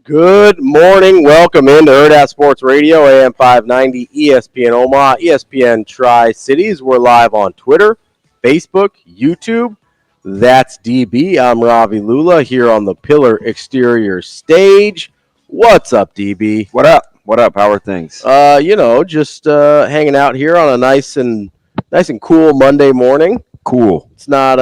Good morning. Welcome into Hurrdat Sports Radio, AM 590, ESPN Omaha, ESPN Tri-Cities. We're live on Twitter, Facebook, YouTube. That's DB. I'm Ravi Lulla here on the Pillar Exterior stage. What's up, DB? What up? What up? How are things? Just hanging out here on a nice and cool Monday morning. Cool. It's not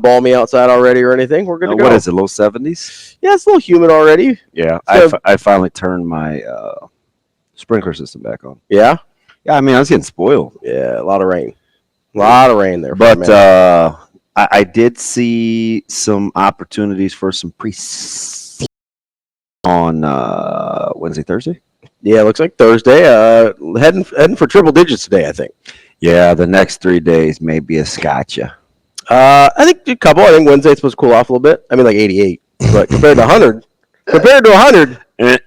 balmy outside already or anything. We're good to go. What is it, low 70s? Yeah, it's a little humid already. Yeah, So, I finally turned my sprinkler system back on. yeah? Yeah, I mean, I was getting spoiled. Yeah, a lot of rain. A lot of rain there. But I did see some opportunities for some pre on Wednesday, Thursday. Yeah, it looks like Thursday. Heading for triple digits today, I think. Yeah, the next 3 days may be a scotcha. I think a couple. I think Wednesday's supposed to cool off a little bit. I mean, like 88. But compared to 100,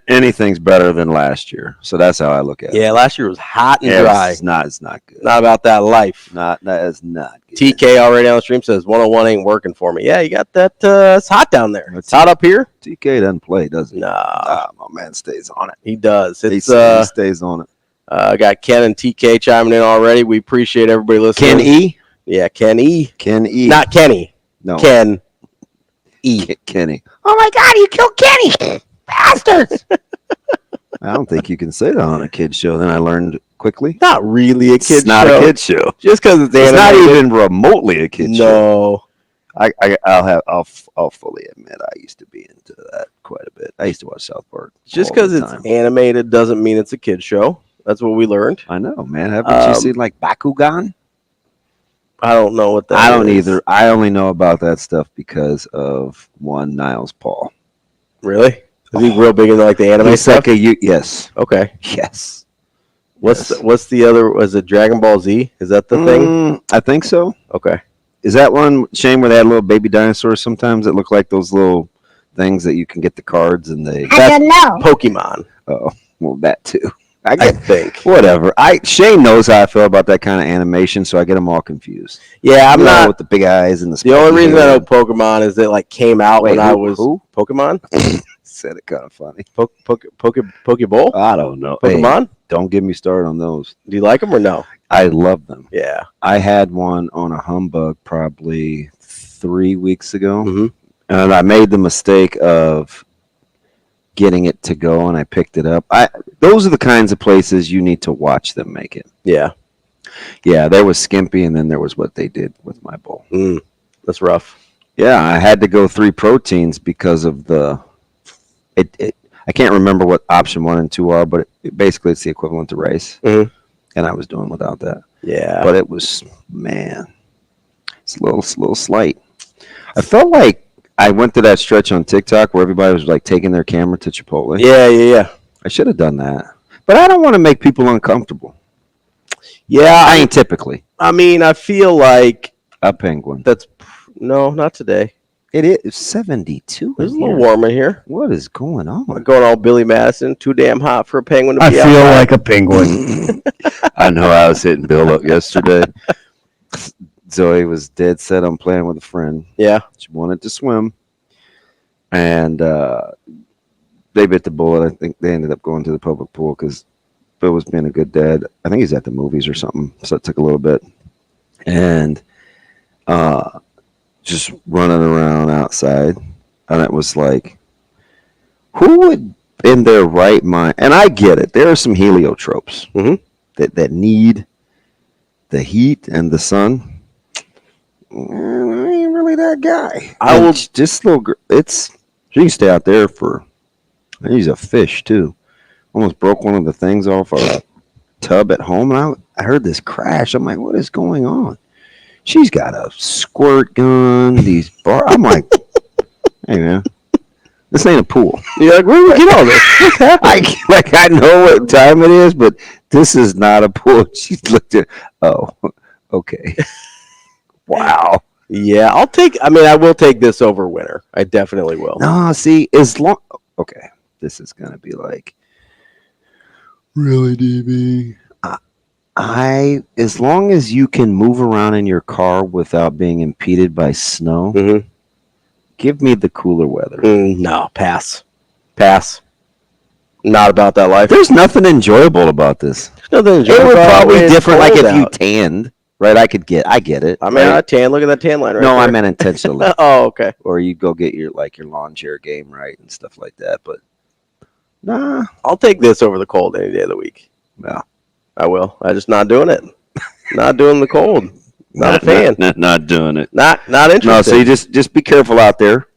Anything's better than last year. So that's how I look at it. yeah, last year was hot and dry. It's not good. Not about that life. That is not good. TK already on the stream says 101 ain't working for me. Yeah, you got that. It's hot down there. It's hot up here. TK doesn't play, does he? Nah, My man stays on it. he does. He It's stays on it. got Ken and TK chiming in already. We appreciate everybody listening. Ken E? Yeah, Ken E. Ken E. Not Kenny. No. Ken E. Kenny. Oh my God, you killed Kenny! Bastards! I don't think you can say that on a kid's show. Then I learned quickly. Not really a kid's show. It's not a kid's show. Just because it's It's not animated. even remotely a kid's show. No. I'll fully admit I used to be into that quite a bit. I used to watch South Park. Just all the because it's time. animated doesn't mean it's a kid's show. That's what we learned. I know, man. Haven't you seen like Bakugan? I don't know what that I don't is. either. I only know about that stuff because of one Niles Paul. Really? Is he real big into like the anime He's stuff? like yes. Okay. Yes. What's the other? Was it Dragon Ball Z? Is that the thing? I think so. Okay. Is that one, Shane, where they had little baby dinosaurs sometimes that look like those little things that you can get the cards and they... I don't know. Pokemon, Oh, well, that too. I think. Whatever. Shane knows how I feel about that kind of animation, so I get them all confused. Yeah, I'm not. with the big eyes and the. The only spiky reason I hair. know Pokemon is it like came out Wait, when I who- was who? Pokemon. Said it kind of funny. Pokeball. I don't know. Hey, Pokemon. don't get me started on those. Do you like them or no? I love them. Yeah. I had one on a humbug probably 3 weeks ago, Mhm. and I made the mistake of getting it to go, and I picked it up. Those are the kinds of places you need to watch them make it. Yeah. Yeah, there was Skimpy, and then there was what they did with my bowl. That's rough. Yeah, I had to go 3 proteins because of the. I can't remember what option 1 and 2 are, but basically it's the equivalent to rice, Mhm. and I was doing without that. Yeah. But it was, man, it's a little slight. I felt like I went through that stretch on TikTok where everybody was like taking their camera to Chipotle. Yeah. I should have done that, but I don't want to make people uncomfortable. Yeah. I ain't typically I mean, I feel like a penguin. no, not today. It is 72. It's a in little here. warmer here. What is going on? We're going all Billy Madison. Too damn hot for a penguin to be outside. a penguin. I know. I was hitting Bill up yesterday. Zoe was dead set on playing with a friend. Yeah. She wanted to swim, and they bit the bullet. I think they ended up going to the public pool because Bill was being a good dad. I think he's at the movies or something, so it took a little bit. And just running around outside, and it was like, who would, in their right mind, and I get it, there are some heliotropes Mhm. that need the heat and the sun. I ain't really that guy. I will- just little. She can stay out there for. I use a fish too. Almost broke one of the things off our tub at home, and I heard this crash. I'm like, what is going on? She's got a squirt gun. I'm like, hey man, this ain't a pool. You're like, where did we get all this? What's happening? I know what time it is, but this is not a pool. She looked at. Oh, okay. Wow. Yeah, I will take this over winter. I definitely will. No, see, okay, this is gonna be like, really, DB. As long as you can move around in your car without being impeded by snow, Mhm. give me the cooler weather. No, pass. Pass. Not about that life. There's nothing enjoyable about this. Nothing enjoyable. It would probably be different, like if you out. tanned, right? I get it. I mean, right? I tan. Look at that tan line right No, there. I meant intentionally. Oh, okay. Or you go get your lawn chair game right and stuff like that. But nah, I'll take this over the cold any day of the week. yeah, I will. I'm just not doing it. Not doing the cold. Not a fan. Not doing it. Not interested. No, so you just be careful out there.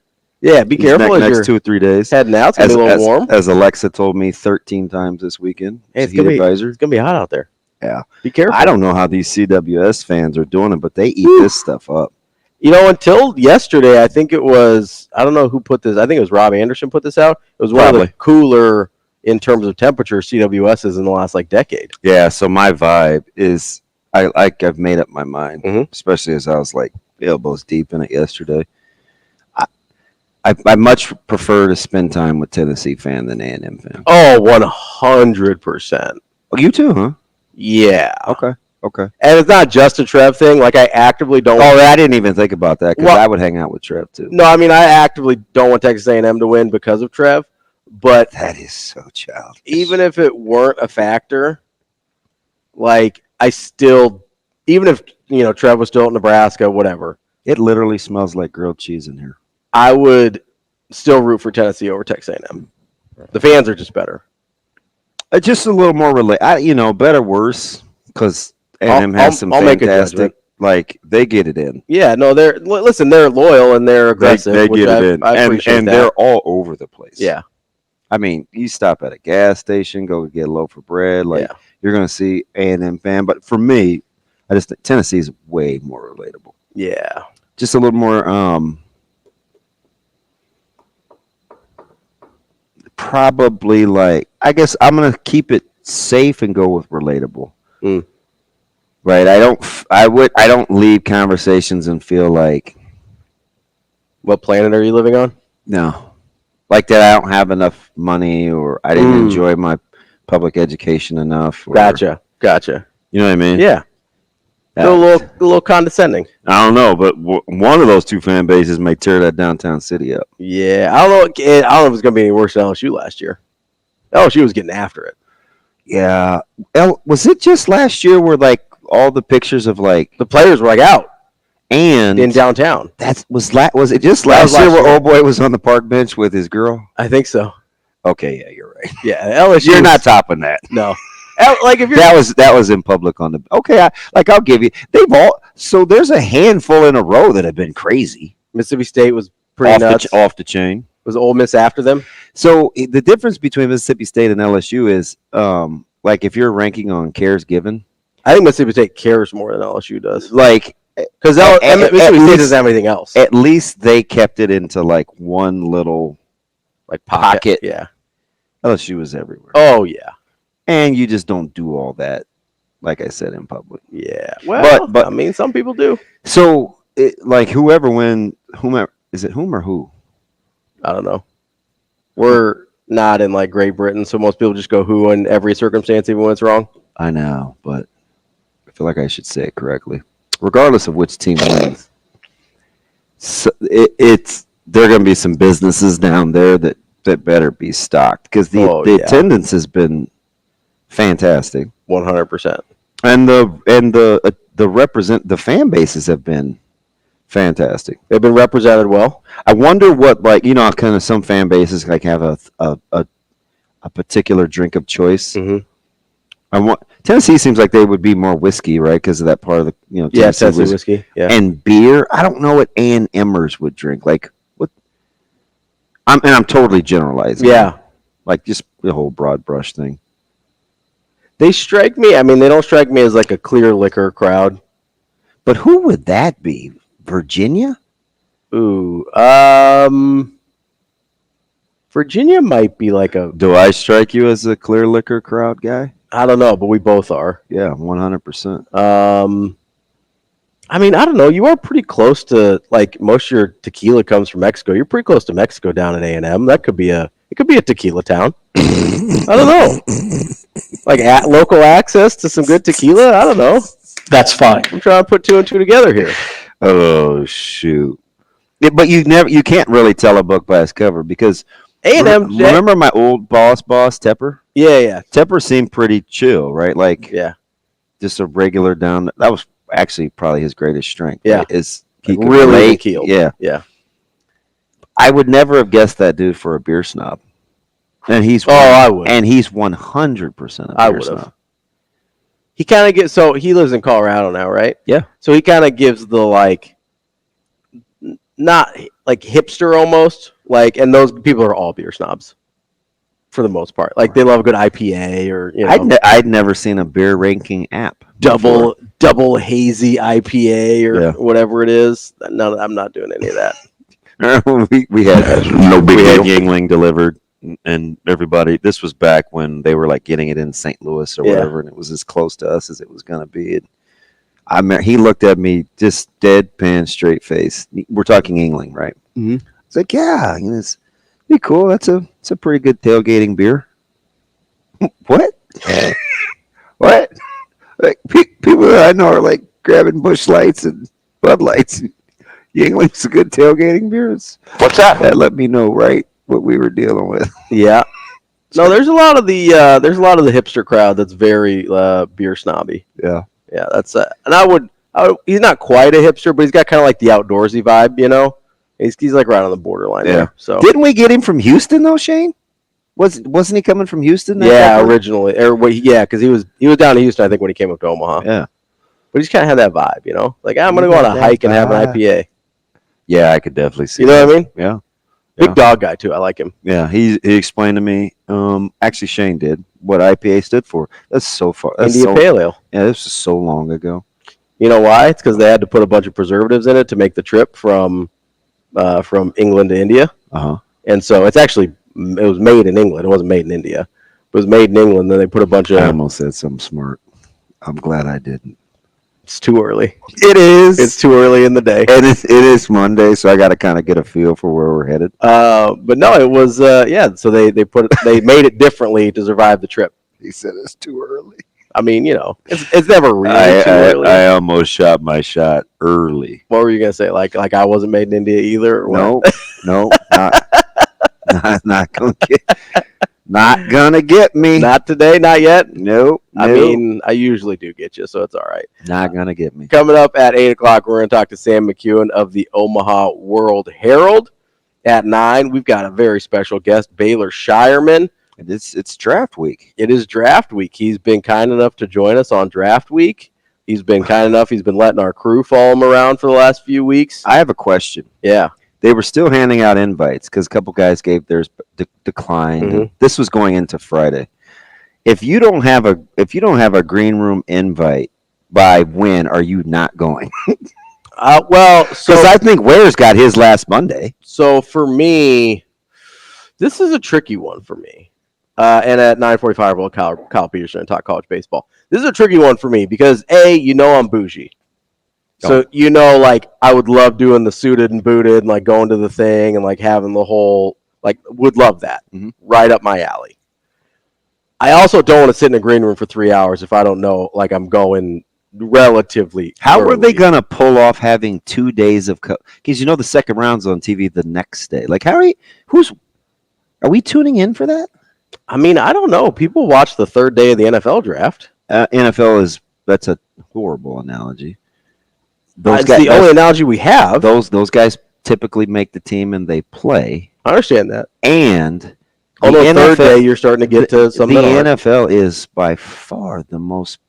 Yeah, be careful as next you're 2 or 3 days. heading out. It's going to be a little warm. As Alexa told me 13 times this weekend. Hey, it's going to be hot out there. Yeah. Be careful. I don't know how these CWS fans are doing it, but they eat this stuff up. You know, until yesterday, I think it was, I don't know who put this. I think it was Robbie Anderson put this out. It was one of the cooler, in terms of temperature, CWSs in the last, decade. Yeah, so my vibe is, I've made up my mind, especially as I was, elbows deep in it yesterday. I much prefer to spend time with Tennessee fan than A&M fan. Oh, 100%. Oh, you too, huh? Yeah. Okay. And it's not just a Trev thing. I actively don't. Oh, I didn't even think about that because I would hang out with Trev too. No, I mean, I actively don't want Texas A&M to win because of Trev. But that is so childish. Even if it weren't a factor, I still, even if, Trev was still at Nebraska, whatever. It literally smells like grilled cheese in here. I would still root for Tennessee over Texas A&M. The fans are just better. Just a little more better, worse, because A&M has some fantastic, they get it in. Yeah, no, they're loyal and they're aggressive. They get it in, and they're all over the place. Yeah. I mean, you stop at a gas station, go get a loaf of bread, you're going to see A&M fan. But for me, I just think Tennessee is way more relatable. Yeah. Just a little more, probably I guess I'm going to keep it safe and go with relatable. Right. I don't leave conversations and feel like. What planet are you living on? No. That I don't have enough money or I didn't enjoy my public education enough. Or, Gotcha. You know what I mean? Yeah. A little condescending. I don't know, but one of those two fan bases may tear that downtown city up. Yeah. I don't know if it's going to be any worse than LSU last year. LSU was getting after it. Yeah. Was it just last year where all the pictures of the players were out and in downtown? Was it just last year where old boy was on the park bench with his girl? I think so. Okay, yeah, you're right. Yeah, LSU. You're not topping that. No. If that was in public on the I'll give you there's a handful in a row that have been crazy. Mississippi State was pretty nuts. Off the chain. Was Ole Miss after them? So the difference between Mississippi State and LSU is if you're ranking on cares given, I think Mississippi State cares more than LSU does. Because Mississippi State doesn't have anything else. At least they kept it into one little pocket. Yeah. LSU was everywhere. Oh yeah. And you just don't do all that, like I said, in public. Yeah. Well, but I mean, some people do. So, whoever is it whom or who? I don't know. We're not in Great Britain, so most people just go who in every circumstance, even when it's wrong. I know, but I feel like I should say it correctly. Regardless of which team wins, so there are going to be some businesses down there that better be stocked because the attendance has been fantastic, 100%, and the fan bases have been fantastic. They've been represented well. I wonder what kind of some fan bases have a particular drink of choice. Mm-hmm. Tennessee seems like they would be more whiskey, right? Because of that part of the Tennessee whiskey. Yeah, and beer. I don't know what A&Mers would drink. What? I'm totally generalizing. Yeah, just the whole broad brush thing. They strike me. I mean, they don't strike me as a clear liquor crowd. But who would that be? Virginia? Ooh, Virginia might be a. Do I strike you as a clear liquor crowd guy? I don't know, but we both are. Yeah, 100%. I mean, I don't know. You are pretty close to most of your tequila comes from Mexico. You're pretty close to Mexico down at A&M. That could be a tequila town. I don't know. Local access to some good tequila. I don't know. That's fine. I'm trying to put two and two together here. Oh shoot! But you can't really tell a book by its cover because A&M. Remember my old boss, Tepper? Yeah. Tepper seemed pretty chill, right? Like, Yeah. just a regular down. That was actually probably his greatest strength. Yeah. Right? Is he Like could really relate. keeled. Yeah. Yeah. I would never have guessed that dude for a beer snob. And I would. And he's 100% a beer I would snob. have. He kind of gets, so he lives in Colorado now, right? Yeah. So he kind of gives the like, not like hipster almost, like, and those people are all beer snobs for the most part. Like they love a good IPA or, you know, I'd never seen a beer ranking app. double hazy IPA or whatever it is. No, I'm not doing any of that. we had Yingling delivered, and everybody. This was back when they were like getting it in St. Louis or whatever, and it was as close to us as it was going to be. And he looked at me just deadpan, straight face. We're talking Yingling, right? Mm-hmm. It's like, yeah, you know, it's be cool. It's a pretty good tailgating beer. What? What? Like people that I know are like grabbing Busch Lights and Bud Lights. Yingling's a good tailgating beer. What's that? That let me know right what we were dealing with. Yeah. No, there's a lot of the hipster crowd that's very beer snobby. Yeah. Yeah, that's and I would he's not quite a hipster, but he's got kind of like the outdoorsy vibe, you know. He's like right on the borderline there. So didn't we get him from Houston though, Shane? Wasn't he coming from Houston? Yeah, originally. Because he was down in Houston, I think, when he came up to Omaha. Yeah. But he's kind of had that vibe, you know. Like I'm gonna go on a hike and have an IPA. Yeah, I could definitely see. You know what I mean? Yeah. Big dog guy too. I like him. Yeah, he explained to me. Actually, Shane did what IPA stood for. That's so far. India Pale Ale. Yeah, this was so long ago. You know why? It's because they had to put a bunch of preservatives in it to make the trip from England to India. And so it was made in England. It wasn't made in India. It was made in England. Then they put a bunch of. I almost said something smart. I'm glad I didn't. It's too early. It is. It's too early in the day. And it is Monday, so I got to kind of get a feel for where we're headed. But no, it was So they made it differently to survive the trip. He said it's too early. I mean, you know, it's never really too early. I almost shot my shot early. What were you gonna say? Like I wasn't made in India either? Or no, not gonna get me. Not today, not yet. Nope. I mean, I usually do get you, so it's all right. Not gonna get me. Coming up at 8:00, we're gonna talk to Sam McKewon of the Omaha World-Herald. At 9, we've got a very special guest, Baylor Scheierman. It's draft week. It is draft week. He's been kind enough to join us on draft week. He's been kind enough. He's been letting our crew follow him around for the last few weeks. I have a question. Yeah. They were still handing out invites because a couple guys gave theirs declined. Mm-hmm. This was going into Friday. If you don't have a green room invite, by when are you not going? Because I think Ware's got his last Monday. So for me, this is a tricky one for me. And at 9:45, we'll Kyle Peterson and talk college baseball. This is a tricky one for me because I'm bougie. So, like, I would love doing the suited and booted and, like, going to the thing and, like, having the whole, like, would love that. Mm-hmm. Right up my alley. I also don't want to sit in a green room for 3 hours if I don't know, like, I'm going relatively How early. are they going to pull off having 2 days of because, the second round's on TV the next day. Like, are we tuning in for that? I mean, I don't know. People watch the third day of the NFL draft. That's a horrible analogy. It's the only analogy we have. Those guys typically make the team and they play. I understand that. And although third day you're starting to get to something. The NFL is by far the most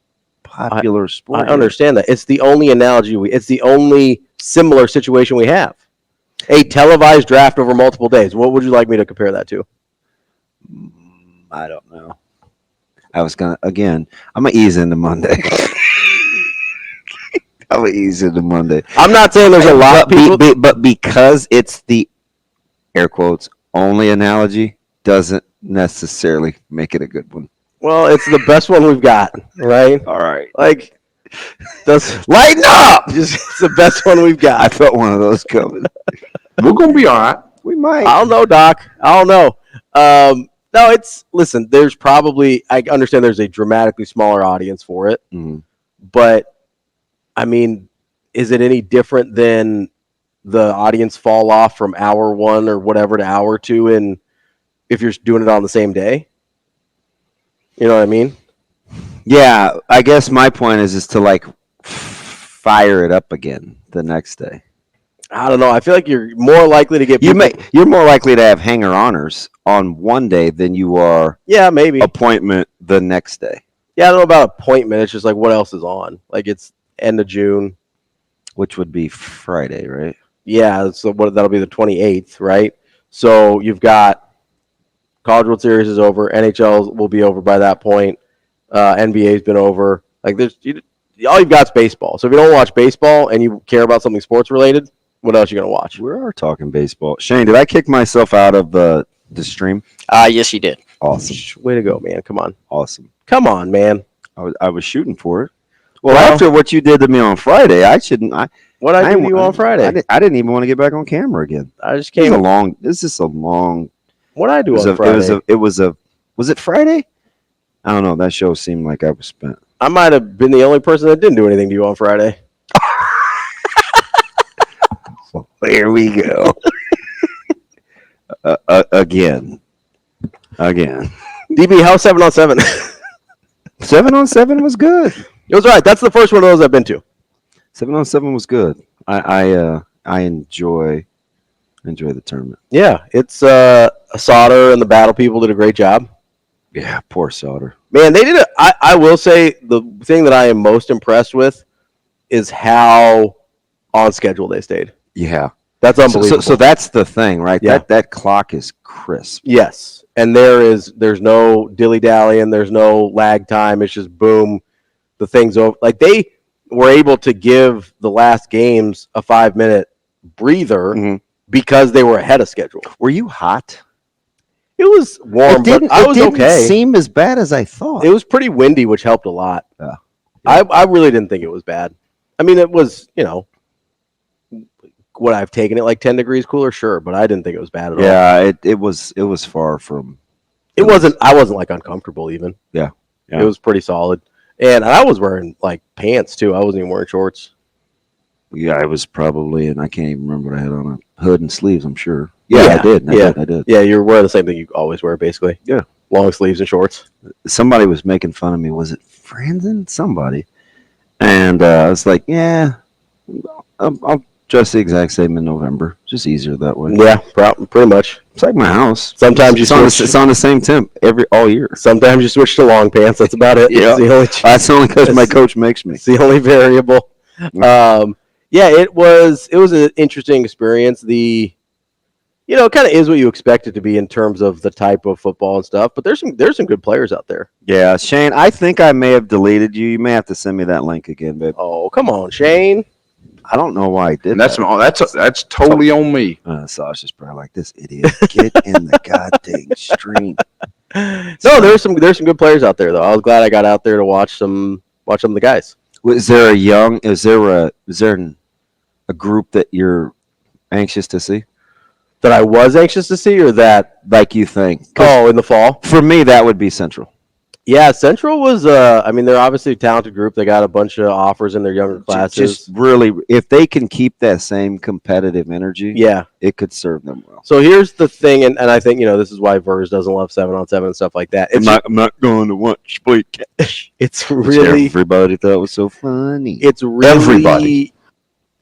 popular sport. I understand that. It's the only analogy it's the only similar situation we have. A televised draft over multiple days. What would you like me to compare that to? I don't know. I'm going to ease into Monday. I'm not saying there's a lot of people. But because it's the, air quotes, only analogy, doesn't necessarily make it a good one. Well, it's the best one we've got, right? All right. Like, lighten up! It's the best one we've got. I felt one of those coming. We're going to be all right. We might. I don't know, Doc. I don't know. No, listen, there's probably, I understand there's a dramatically smaller audience for it, but I mean, is it any different than the audience fall off from hour 1 or whatever to hour 2 in if you're doing it on the same day. You know what I mean? Yeah, I guess my point is to like fire it up again the next day. I don't know. I feel like you're more likely to get You're more likely to have hanger honors on one day than you are maybe appointment the next day. Yeah, I don't know about appointment. It's just like what else is on? Like it's end of June, which would be Friday, right? Yeah, so that'll be the 28th, right? So you've got College World Series is over, NHL will be over by that point. NBA's been over. Like all you've got is baseball. So if you don't watch baseball and you care about something sports related, what else are you gonna watch? We are talking baseball. Shane, did I kick myself out of the stream? Yes, you did. Awesome. Way to go, man. Come on. Awesome. Come on, man. I was shooting for it. Well, after what you did to me on Friday, I shouldn't. What I do to you on Friday? I didn't even want to get back on camera again. I just came. This is a long. What I do on Friday? Was it Friday? I don't know. That show seemed like I was spent. I might have been the only person that didn't do anything to you on Friday. So here we go. Again. DB, how's 7-on-7? 7-on-7 was good. It was all right. That's the first one of those I've been to. 7-on-7 was good. I enjoy the tournament. Yeah, it's Sauter and the Battle people did a great job. Yeah, poor Sauter. Man, they did it. I will say the thing that I am most impressed with is how on schedule they stayed. Yeah. That's unbelievable. So that's the thing, right? Yeah. That clock is crisp. Yes. And there's no dilly-dallying, there's no lag time. It's just boom, the thing's over. Like they were able to give the last games a 5-minute breather because they were ahead of schedule. Were you hot? It was warm, but I was okay. It didn't seem as bad as I thought. It was pretty windy, which helped a lot. Yeah. I really didn't think it was bad. I mean, it was, would I've taken it like 10 degrees cooler? Sure, but I didn't think it was bad at all. Yeah, it was far from. I wasn't like uncomfortable even. Yeah. It was pretty solid. And I was wearing like pants too. I wasn't even wearing shorts. Yeah, I was probably, and I can't even remember what I had on, a hood and sleeves, I'm sure. Yeah, I did. I did. Yeah, you're wearing the same thing you always wear, basically. Yeah. Long sleeves and shorts. Somebody was making fun of me. Was it Franzen? Somebody. And I was like, yeah, I'll dress the exact same in November. Just easier that way. Yeah, pretty much. It's like my house. Sometimes it's on the same temp all year. Sometimes you switch to long pants. That's about it. Yeah. That's only because my coach makes me. It's the only variable. Yeah, it was an interesting experience. It kind of is what you expect it to be in terms of the type of football and stuff. But there's some good players out there. Yeah, Shane, I think I may have deleted you. You may have to send me that link again, babe. Oh, come on, Shane. I don't know why I did and that's totally on me. Sasha's probably like, this idiot. Get in the goddamn stream. No, there's some good players out there though. I was glad I got out there to watch some of the guys. Is there a group that you're anxious to see? That I was anxious to see, or that like you think? In the fall. For me, that would be Central. Yeah, Central was. They're obviously a talented group. They got a bunch of offers in their younger classes. Just really, if they can keep that same competitive energy, it could serve them well. So here's the thing, and I think this is why Vers doesn't love 7-on-7 and stuff like that. I'm not going to want split cash. It's really everybody thought it was so funny. It's really everybody.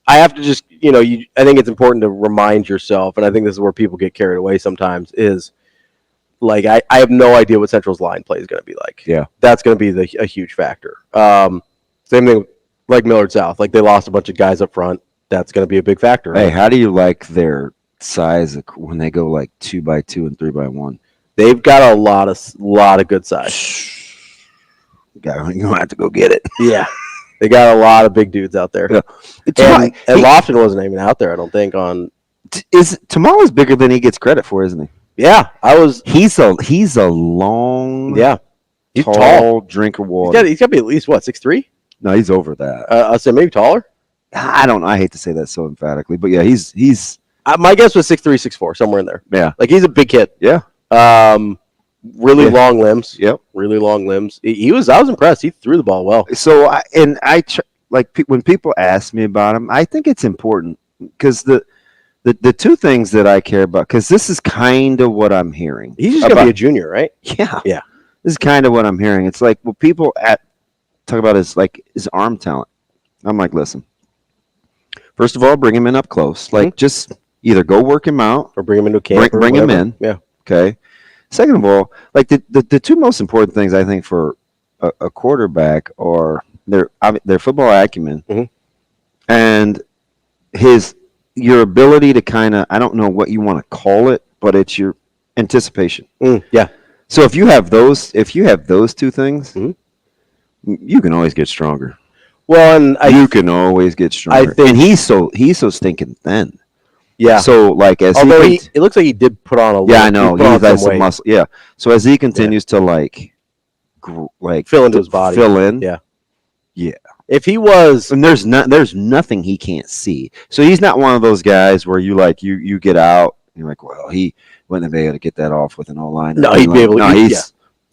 I have to just I think it's important to remind yourself, and I think this is where people get carried away sometimes. Is like I have no idea what Central's line play is going to be like. Yeah, that's going to be a huge factor. Same thing like Millard South. Like they lost a bunch of guys up front. That's going to be a big factor. Hey, how do you like their size when they go like 2x2 and 3x1? They've got a lot of good size. You're gonna have to go get it. Yeah, they got a lot of big dudes out there. Yeah. And Lofton wasn't even out there, I don't think. Tamala's bigger than he gets credit for, isn't he? Yeah, He's a long, he's tall drinker of water. He's got to be at least 6'3"? No, he's over that. I'll say maybe taller. I don't know. I hate to say that so emphatically, but yeah, he's. My guess was 6'3", 6'4", somewhere in there. Yeah, like he's a big kid. Yeah. Really long limbs. Yep. Really long limbs. I was impressed. He threw the ball well. So when people ask me about him, I think it's important because the the two things that I care about, because this is kind of what I'm hearing. He's just going to be a junior, right? Yeah. Yeah. This is kind of what I'm hearing. It's like, well, people talk about his arm talent. I'm like, listen, first of all, bring him in up close. Like, just either go work him out or bring him into camp. Bring him in. Yeah. Okay. Second of all, like the two most important things I think for a quarterback are their football acumen and your ability to kind of, I don't know what you want to call it, but it's your anticipation. Yeah. So if you have those two things, you can always get stronger. Well, and you can always get stronger. And he's so stinking thin. Yeah. So like it looks like he did put on a little. Yeah, I know. He has some muscle. Yeah. So as he continues to fill into his body. Yeah. Yeah. If he was, and there's nothing he can't see. So he's not one of those guys where you get out and you're like, well, he wouldn't be able to get that off with an O-line. No, he'd be able to.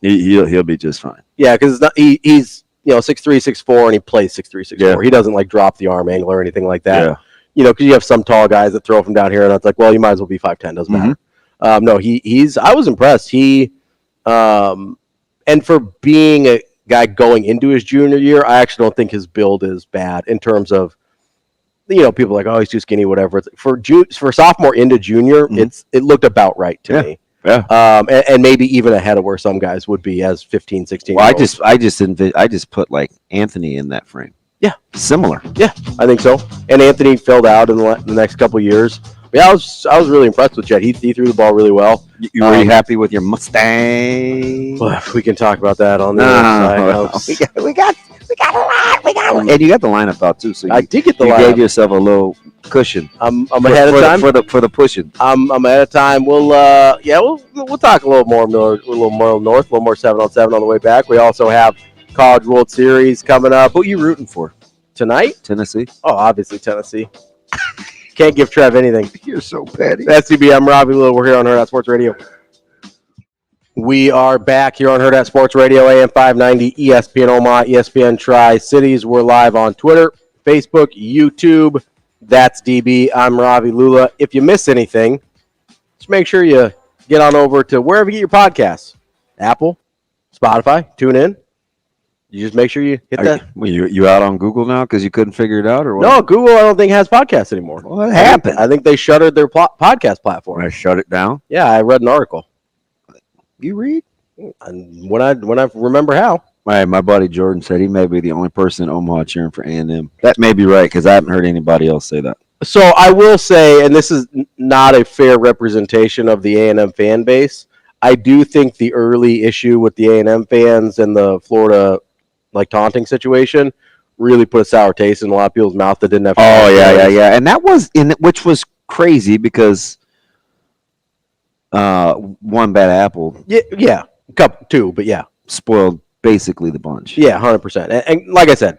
No, he'll be just fine. Yeah, because he's 6'3", 6'4", and he plays 6'3", 6'4". Yeah. He doesn't drop the arm angle or anything like that. Yeah. Because you have some tall guys that throw from down here, and it's like, well, you might as well be 5'10", doesn't matter. No, I was impressed. And for being a guy going into his junior year, I actually don't think his build is bad in terms of, people are like, oh, he's too skinny, whatever. For sophomore into junior, it looked about right to me. Yeah. And maybe even ahead of where some guys would be as 15, 16. Well, I just put like Anthony in that frame. Yeah. Similar. Yeah, I think so. And Anthony filled out in the next couple of years. But yeah, I was really impressed with Jet. He threw the ball really well. Were you happy with your Mustang? Well, we can talk about that on the other side. We got a lot. And you got the lineup out too. So I did get the lineup. You gave yourself a little cushion. I'm ahead of time for the pushing. I'm ahead of time. We'll talk a little more north, a little more 7-on-7 on the way back. We also have College World Series coming up. Who are you rooting for tonight? Tennessee. Oh, obviously Tennessee. Can't give Trev anything. You're so petty. SCB, I'm Ravi. We're here on Hurrdat Sports Radio. We are back here on Hurrdat Sports Radio, AM 590, ESPN Omaha, ESPN Tri-Cities. We're live on Twitter, Facebook, YouTube. That's DB. I'm Ravi Lulla. If you miss anything, just make sure you get on over to wherever you get your podcasts. Apple, Spotify, tune in. You just make sure you hit that. Well, you out on Google now because you couldn't figure it out, or what? No, Google I don't think has podcasts anymore. What happened? I think they shuttered their podcast platform. I shut it down? Yeah, I read an article. You read? And when I remember how. My buddy Jordan said he may be the only person in Omaha cheering for A&M. That may be right because I haven't heard anybody else say that. So I will say, and this is not a fair representation of the A&M fan base, I do think the early issue with the A&M fans and the Florida taunting situation really put a sour taste in a lot of people's mouth that didn't have. Oh yeah, and that was which was crazy because one bad apple. Yeah, two, but yeah, spoiled basically the bunch. Yeah, 100%. And like I said,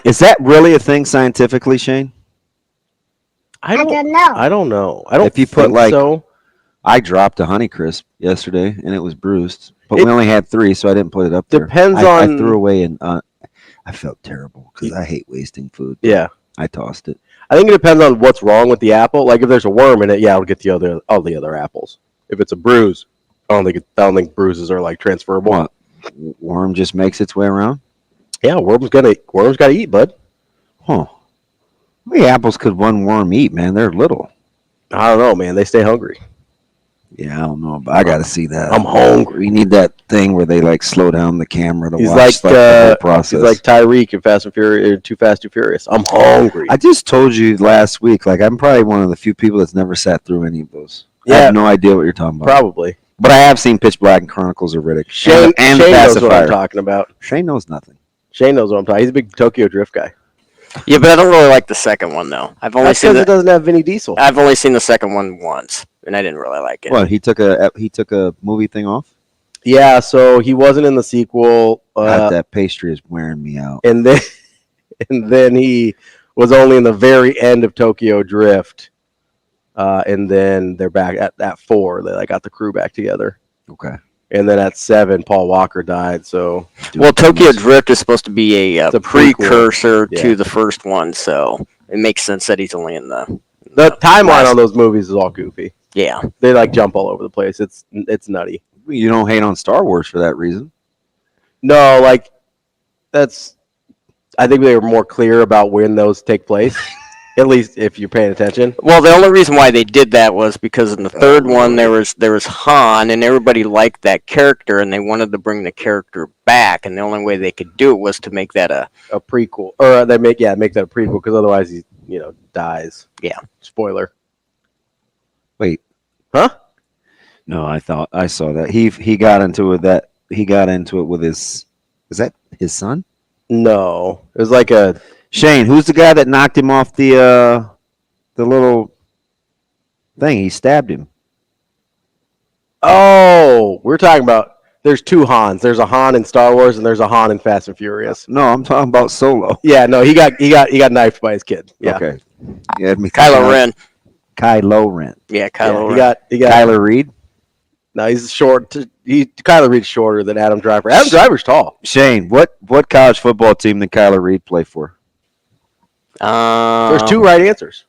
is that really a thing scientifically, Shane? I don't know. I don't. If you put so. I dropped a Honeycrisp yesterday and it was bruised. But we only had 3, so I didn't put it up there. I threw away, and I felt terrible because I hate wasting food. Yeah. I tossed it. I think it depends on what's wrong with the apple. Like if there's a worm in it, yeah, I'll get all the other apples. If it's a bruise, I don't think bruises are transferable. What? Worm just makes its way around? Yeah, worms gotta eat, bud. Huh. How many apples could one worm eat, man? They're little. I don't know, man. They stay hungry. Yeah, I don't know, but I got to see that. I'm hungry. We need that thing where they slow down the camera to watch the whole process. He's like Tyreek in Fast and Furious, Too Fast, Too Furious. I'm hungry. I just told you last week, I'm probably one of the few people that's never sat through any of those. Yeah, I have no idea what you're talking about. Probably. But I have seen Pitch Black and Chronicles of Riddick. Shane knows what I'm talking about. Shane knows nothing. Shane knows what I'm talking. He's a big Tokyo Drift guy. Yeah, but I don't really like the second one though. That's because it doesn't have Vinny Diesel. I've only seen the second one once, and I didn't really like it. What, he took a movie thing off? Yeah, so he wasn't in the sequel. That pastry is wearing me out. And then he was only in the very end of Tokyo Drift. And then they're back at 4. They got the crew back together. Okay. And then at 7, Paul Walker died. So, Tokyo Drift is supposed to be a precursor to the first one, so it makes sense that he's only in the The timeline on those movies is all goofy. Yeah. They like jump all over the place. It's nutty. You don't hate on Star Wars for that reason. No, like that's. I think they were more clear about when those take place. At least if you're paying attention. Well, the only reason why they did that was because in the third one there was Han, and everybody liked that character, and they wanted to bring the character back, and the only way they could do it was to make that a prequel, or they make that a prequel, because otherwise he dies. Yeah. Spoiler. Wait. Huh? No, I thought I saw that he got into it. That he got into it with his. Is that his son? No, it was like a. Shane, who's the guy that knocked him off the little thing? He stabbed him. Oh, we're talking about. There's two Hans. There's a Han in Star Wars, and there's a Han in Fast and Furious. No, I'm talking about Solo. Yeah, no, he got knifed by his kid. Yeah. Okay. Yeah, Kylo Ren. Kylo Ren. Yeah, Kylo Ren. He got Kyler Reed. No, he's short. Kyler Reed's shorter than Adam Driver. Adam Driver's tall. Shane, what college football team did Kyler Reed play for? There's two right answers.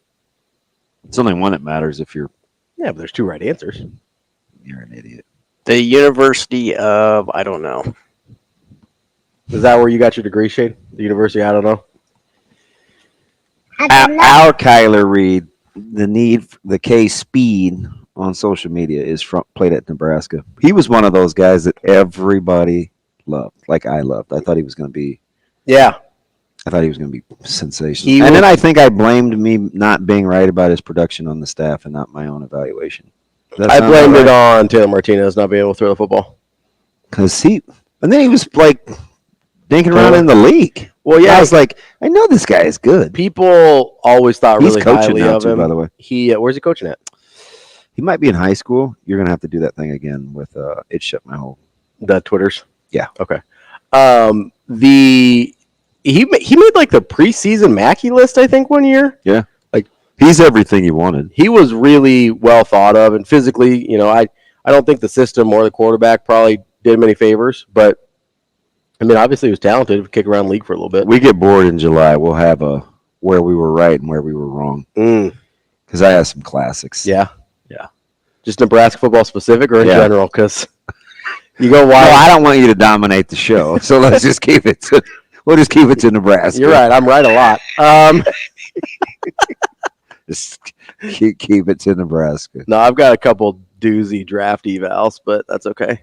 It's only one that matters if you're. Yeah, but there's two right answers. You're an idiot. The University of I don't know. Is that where you got your degree, Shane? The University, I don't know. Our Kyler Reed, the K Speed on social media is played at Nebraska. He was one of those guys that everybody loved, like I loved. I thought he was going to be. Yeah. I thought he was going to be sensational. Then I think I blamed me not being right about his production on the staff and not my own evaluation. I blamed it on Taylor Martinez not being able to throw the football. And then he was like dinking around in the league. Well, yeah. I was like, I know this guy is good. People always thought He's really coaching highly now of too, him. by the way. Where's he coaching at? He might be in high school. You're going to have to do that thing again with It Shut My Hole. The Twitters? Yeah. Okay. He made like the preseason Mackey list, I think, one year. Yeah. Like he's everything you wanted. He was really well thought of, and physically, I don't think the system or the quarterback probably did him any favors, but I mean, obviously he was talented. Kick around the league for a little bit. We get bored in July. We'll have a where we were right and where we were wrong. Because I have some classics. Yeah. Just Nebraska football specific or in general? Because you go wild. No, I don't want you to dominate the show, so let's just keep it to. We'll just keep it to Nebraska. You're right. I'm right a lot. Just keep it to Nebraska. No, I've got a couple doozy draft evals, but that's okay.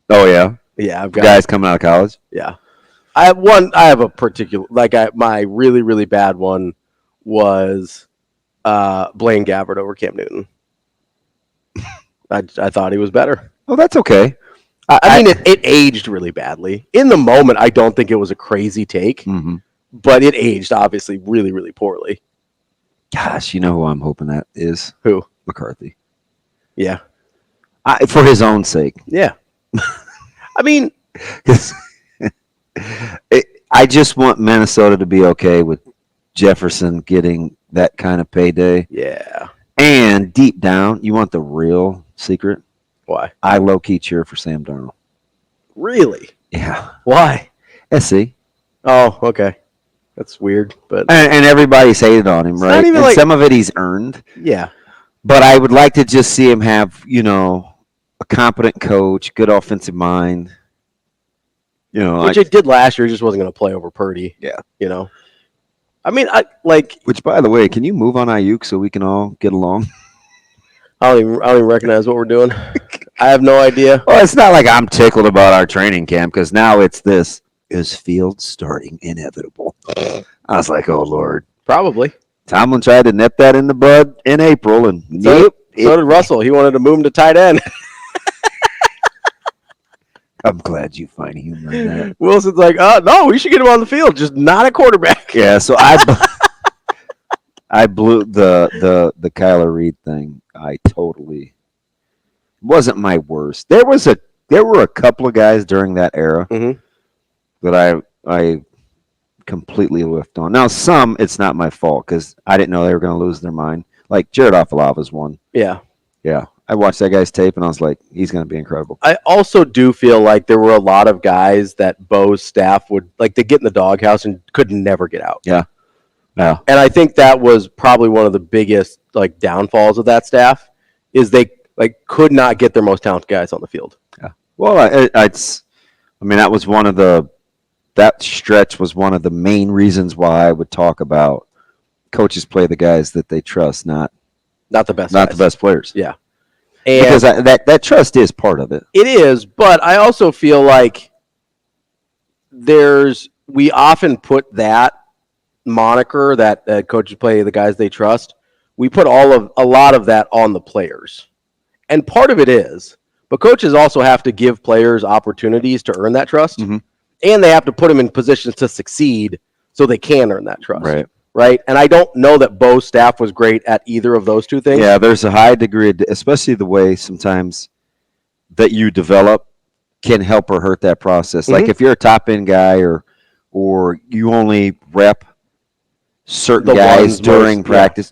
Oh yeah, yeah. I've got guys coming out of college. Yeah, I have a particular my really really bad one was Blaine Gabbert over Cam Newton. I thought he was better. Oh, that's okay. I mean, it aged really badly. In the moment, I don't think it was a crazy take, but it aged obviously really, really poorly. Gosh, you know who I'm hoping that is? Who? McCarthy. Yeah. For his own sake. Yeah. I mean, I just want Minnesota to be okay with Jefferson getting that kind of payday. Yeah. And deep down, you want the real secret. Why? I low-key cheer for Sam Darnold. Really? Yeah. Why? SC. Oh, okay. That's weird, but and everybody's hated on him, right? And some of it he's earned. Yeah. But I would like to just see him have, a competent coach, good offensive mind. Which it did last year. He just wasn't going to play over Purdy. Yeah. I mean, Which, by the way, can you move on Ayuk so we can all get along? I don't even recognize what we're doing. I have no idea. Well, it's not like I'm tickled about our training camp because now it's this. Is field starting inevitable? I was like, oh, Lord. Probably. Tomlin tried to nip that in the bud in April, and so did Russell. He wanted to move him to tight end. I'm glad you find humor in that. Wilson's like, no, we should get him on the field, just not a quarterback. Yeah, so I blew the Kyler Reed thing. I totally wasn't my worst. There were a couple of guys during that era that I completely whiffed on. Now some it's not my fault because I didn't know they were going to lose their mind. Like Jared Offalava's one. Yeah. I watched that guy's tape and I was like, he's going to be incredible. I also do feel like there were a lot of guys that Bo's staff would they get in the doghouse and could never get out. Yeah. And I think that was probably one of the biggest like downfalls of that staff is they like could not get their most talented guys on the field. Yeah. Well, that was one of that stretch was one of the main reasons why I would talk about coaches play the guys that they trust, not the best the best players. Yeah. And because that trust is part of it. It is, but I also feel like we often put that moniker that coaches play the guys they trust. We put a lot of that on the players. And part of it is, but coaches also have to give players opportunities to earn that trust. Mm-hmm. And they have to put them in positions to succeed so they can earn that trust. Right. And I don't know that Bo's staff was great at either of those two things. Yeah, there's a high degree, especially the way sometimes that you develop can help or hurt that process. Like if you're a top end guy or you only rep certain guys during practice,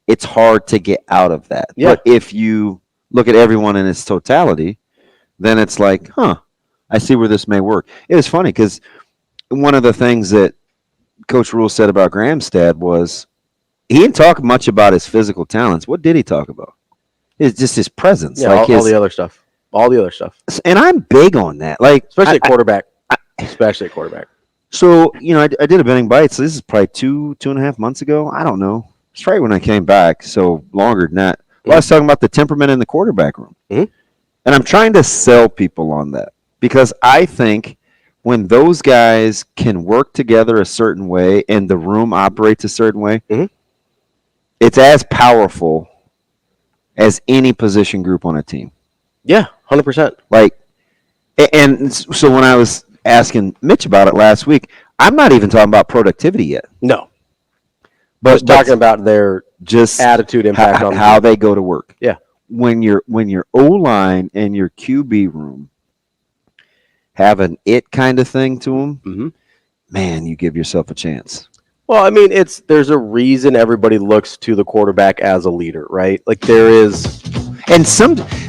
it's hard to get out of that. Yeah. But if you look at everyone in its totality, then it's like, I see where this may work. It was funny because one of the things that Coach Rule said about Gramstad was he didn't talk much about his physical talents. What did he talk about? It's just his presence. Yeah, all the other stuff. All the other stuff. And I'm big on that. Like especially at quarterback. Especially at quarterback. So, I did a Betting Bites. This is probably 2.5 months ago. I don't know. It's right when I came back, so longer than that. Well, I was talking about the temperament in the quarterback room. Mm-hmm. And I'm trying to sell people on that because I think when those guys can work together a certain way and the room operates a certain way, it's as powerful as any position group on a team. Yeah, 100%. Like, and so when I was asking Mitch about it last week, I'm not even talking about productivity yet. No. But just talking about their just attitude impact on how they go to work. Yeah. When your O-line and your QB room have an it kind of thing to them, man, you give yourself a chance. Well, I mean, there's a reason everybody looks to the quarterback as a leader, right? Like there is, and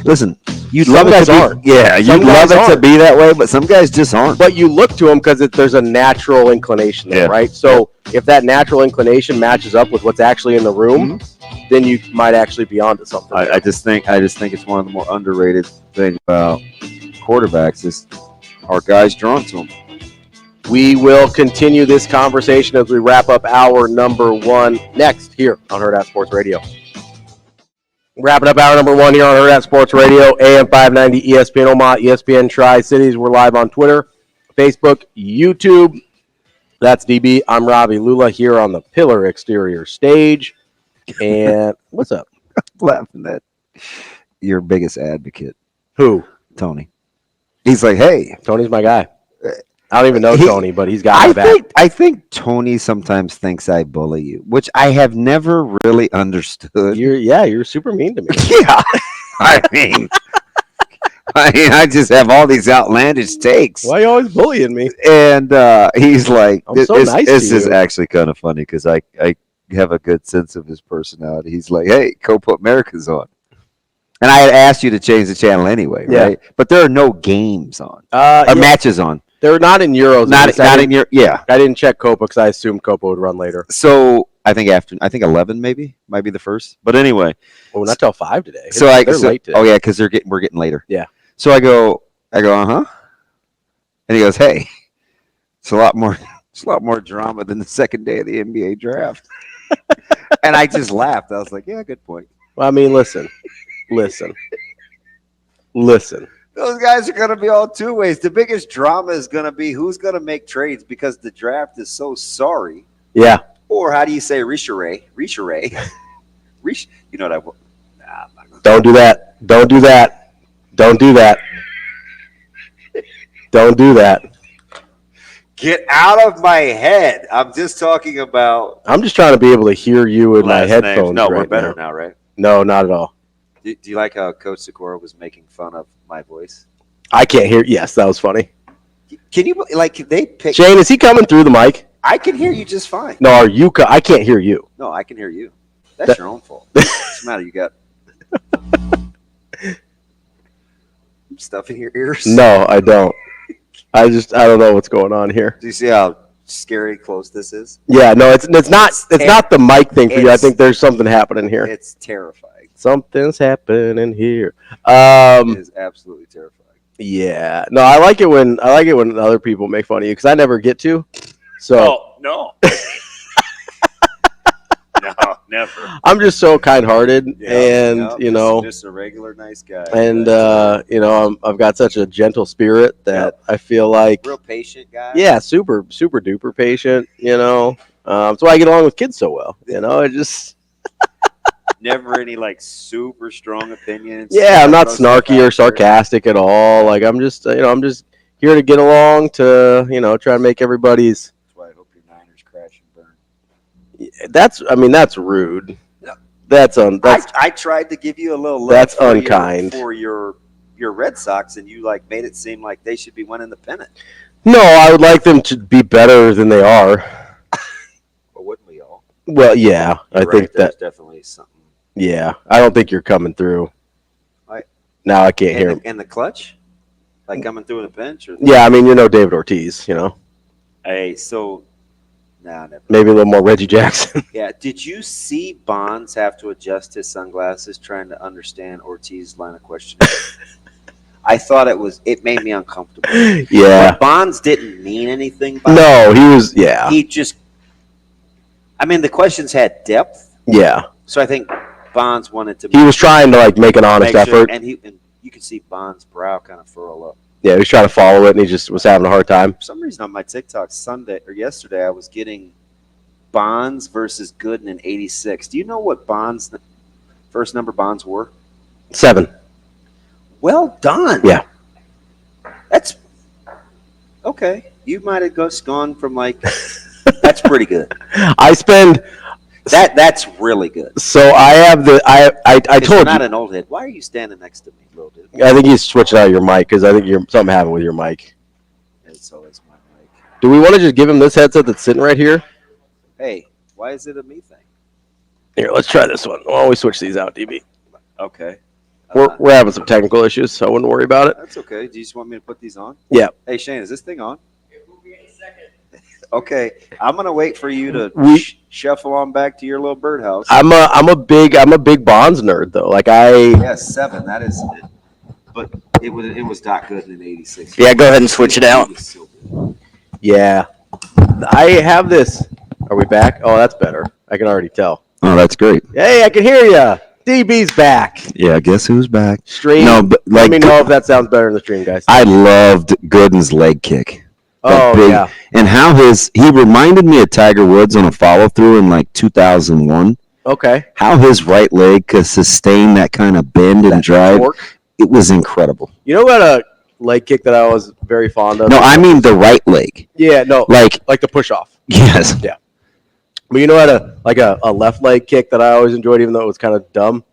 listen, you'd some love guys it to aren't. be, yeah, Some you'd love guys it to aren't. be that way, but some guys just aren't. But you look to them because there's a natural inclination there, right? So if that natural inclination matches up with what's actually in the room, then you might actually be onto something. I just think it's one of the more underrated things about quarterbacks is are guys drawn to them. We will continue this conversation as we wrap up hour number 1 next here on Hurrdat Sports Radio. Wrapping up hour number 1 here on Hurrdat Sports Radio, AM 590, ESPN Omaha, ESPN Tri-Cities. We're live on Twitter, Facebook, YouTube. That's DB. I'm Ravi. Lulla here on the Pillar Exterior stage. And what's up? I'm laughing at your biggest advocate, Who? Tony. He's like, hey. Tony's my guy. I don't even know Tony, but he's got my back. I think Tony sometimes thinks I bully you, which I have never really understood. You're super mean to me. Yeah. I mean, I just have all these outlandish takes. Why are you always bullying me? And he's like, I'm so nice to this you. is actually kind of funny because I have a good sense of his personality. He's like, hey, Copa America's on. And I had asked you to change the channel anyway, right? But there are no games on. Matches on. They're not in Euros. Not in your. Yeah. I didn't check Copa because I assumed Copa would run later. So I think 11 maybe might be the first. But anyway, well, not till 5 today. They're late today. Oh yeah, because we're getting later. Yeah. So I go, and he goes, hey, it's a lot more drama than the second day of the NBA draft. And I just laughed. I was like, yeah, good point. Well, I mean, listen. Those guys are going to be all two ways. The biggest drama is going to be who's going to make trades because the draft is so sorry. Yeah. Or how do you say Richere? You know what I want? Don't do that. Don't do that. Don't do that. Don't do that. Get out of my head. I'm just talking about. I'm just trying to be able to hear you in my headphones. No, right we're better now, right? No, not at all. Do you like how Coach Sikora was making fun of my voice? I can't hear. Yes, that was funny. Can you they pick? Shane, is he coming through the mic? I can hear you just fine. No, are you? I can't hear you. No, I can hear you. That's your own fault. What's the matter? You got stuff in your ears? No, I don't. I don't know what's going on here. Do you see how scary close this is? Yeah, no, it's not the mic thing for you. I think there's something happening here. It's terrifying. Something's happening here. It is absolutely terrifying. Yeah, no, I like it when other people make fun of you because I never get to. So no. No, never. I'm just so kind-hearted, and just a regular nice guy. And I've got such a gentle spirit that I feel like real patient guy. Yeah, super duper patient. That's why I get along with kids so well. It just never any like super strong opinions. Yeah, I'm not snarky or sarcastic at all. Like I'm just here to get along to try to make everybody's. That's why I hope your Niners crash and burn. That's rude. No. I tried to give you a little. That's unkind for your Red Sox, and you like made it seem like they should be winning the pennant. No, I would like them to be better than they are. Well, wouldn't we all? Well, yeah, I think there's definitely something. Yeah, I don't think you're coming through. Now I can't hear him. And the clutch, like coming through in a pinch, or yeah, I mean David Ortiz, Hey, so. Nah, never. Maybe a little more Reggie Jackson. Yeah. Did you see Bonds have to adjust his sunglasses trying to understand Ortiz's line of questioning? I thought it made me uncomfortable. Yeah. But Bonds didn't mean anything by No, he was, yeah. He just, the questions had depth. Yeah. So I think Bonds wanted to. He was trying to make an honest effort. And you could see Bonds' brow kind of furrow up. Yeah, he was trying to follow it, and he just was having a hard time. For some reason on my TikTok yesterday, I was getting Bonds versus Gooden in 86. Do you know what Bonds' first number Bonds were? 7. Well done. Yeah. That's okay. You might have just gone from that's pretty good. I spend that's really good. So I have I told you're you not an old head. Why are you standing next to me, little dude? I think he's switching out your mic because I think something happened with your mic. It's always my mic. Do we want to just give him this headset that's sitting right here? Hey, why is it a me thing? Here, let's try this one. Why don't we switch these out, DB? Okay. We're having some technical issues, so I wouldn't worry about it. That's okay. Do you just want me to put these on? Yeah. Hey, Shane, is this thing on? It will be in a second. Okay, I'm gonna wait for you to shuffle on back to your little birdhouse. I'm a big Bonds nerd though. Yeah, 7. That is, but it was not good in '86. Yeah, go ahead and switch it out. Yeah, I have this. Are we back? Oh, that's better. I can already tell. Oh, that's great. Hey, I can hear you. DB's back. Yeah, guess who's back? Stream. No, but let me know if that sounds better in the stream, guys. I loved Gooden's leg kick. Yeah. And how he reminded me of Tiger Woods on a follow through in 2001. Okay. How his right leg could sustain that kind of bend and drive. Torque. It was incredible. You know what a leg kick that I was very fond of? No, I mean the right leg. Yeah, no. Like the push off. Yes. Yeah. But you know what a left leg kick that I always enjoyed, even though it was kind of dumb?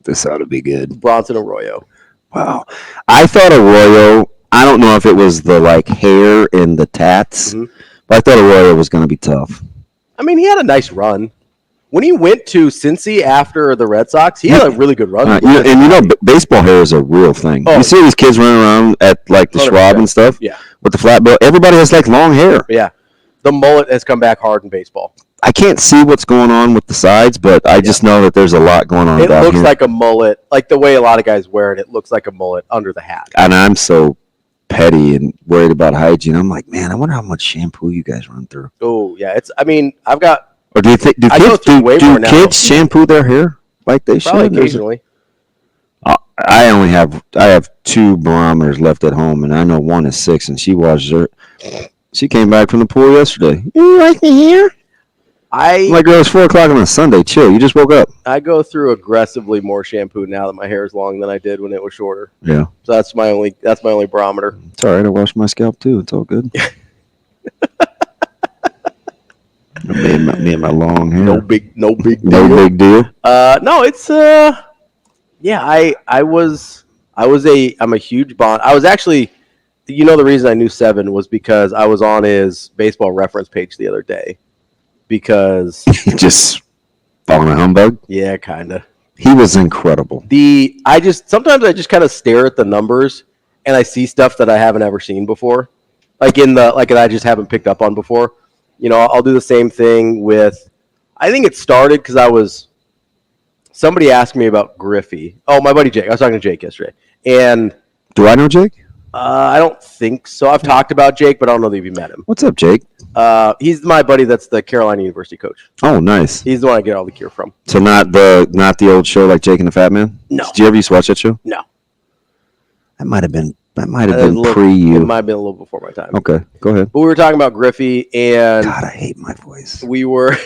This ought to be good. Bronson Arroyo. Wow. I thought Arroyo, I don't know if it was the hair and the tats, but I thought Arroyo was going to be tough. I mean, he had a nice run. When he went to Cincy after the Red Sox, he had a really good run. Baseball hair is a real thing. Oh. You see these kids running around at the 100%. Schwab and stuff? Yeah. With the flat bill. Everybody has long hair. Yeah. The mullet has come back hard in baseball. I can't see what's going on with the sides, but I just know that there's a lot going on. It looks like a mullet, like the way a lot of guys wear it. It looks like a mullet under the hat. And I'm so petty and worried about hygiene. I'm like, man, I wonder how much shampoo you guys run through. Oh yeah, I've got. Or do you think do kids shampoo their hair like they Probably should? Occasionally. I have 2 barometers left at home, and I know one is 6, and she washes her. She came back from the pool yesterday. You like me here? My girl, it's 4:00 on a Sunday. Chill. You just woke up. I go through aggressively more shampoo now that my hair is long than I did when it was shorter. Yeah. So that's my only barometer. It's all right. I wash my scalp too. It's all good. me and my long hair. No big deal. No big deal. No, it's yeah. I'm a huge Bond. I was actually, the reason I knew 7 was because I was on his baseball reference page the other day. Because just on a humbug. Yeah, kind of. He was incredible. Sometimes I just kind of stare at the numbers and I see stuff that I haven't ever seen before. like that I just haven't picked up on before. You know, I'll do the same thing with. I think it started because somebody asked me about Griffey. Oh, my buddy Jake. I was talking to Jake yesterday, and Do I know Jake? I don't think so. I've talked about Jake, but I don't know if you met him. What's up, Jake? He's my buddy. That's the Carolina University coach. Oh, nice. He's the one I get all the gear from. So not the old show like Jake and the Fat Man? No. Did you ever used to watch that show? No. That might have been pre It you. might have been a little before my time. Okay, go ahead. But we were talking about Griffey, and God, I hate my voice. we were.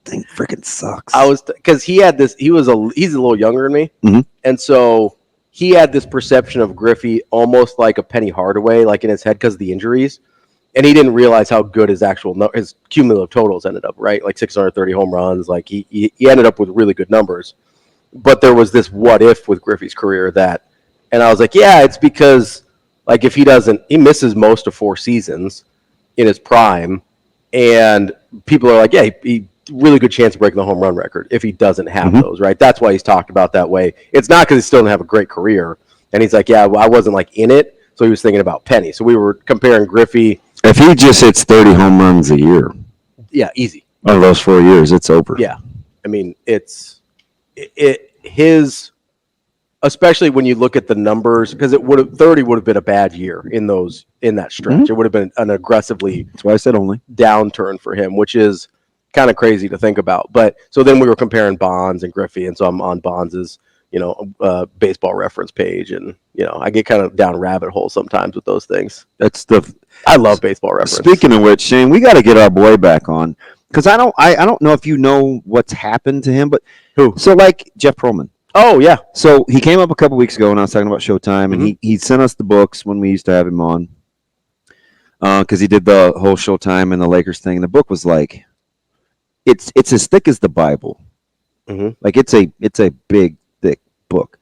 Thing freaking sucks. Because he had this. He's a little younger than me, Mhm. and so he had this perception of Griffey almost like a Penny Hardaway, like in his head because of the injuries, and he didn't realize how good his his cumulative totals ended up. Right, like 630 home runs. Like he ended up with really good numbers, but there was this what if with Griffey's career that, and I was like, yeah, it's because like if he misses most of 4 seasons in his prime, and people are like, yeah, he really good chance of breaking the home run record if he doesn't have those, right? That's why he's talked about that way. It's not because he still doesn't have a great career. And he's like, yeah, well, I wasn't like in it. So he was thinking about Penny. So we were comparing Griffey. If he just hits 30 home runs a year, Yeah, easy. of those 4 years, it's over. Yeah. I mean, especially when you look at the numbers, because 30 would have been a bad year in that stretch. It would have been an aggressively That's why I said only. downturn for him, which is kind of crazy to think about. But so then we were comparing Bonds and Griffey, and so I'm on Bonds's baseball reference page, and I get kind of down rabbit hole sometimes with those things. I love baseball reference. Speaking of which, Shane, we got to get our boy back on because I don't know if you know what's happened to him, but who? So like Jeff Pearlman. Oh yeah. So he came up a couple weeks ago, and I was talking about Showtime, and he sent us the books when we used to have him on, because he did the whole Showtime and the Lakers thing. And the book was like, it's as thick as the Bible, like it's a big thick book.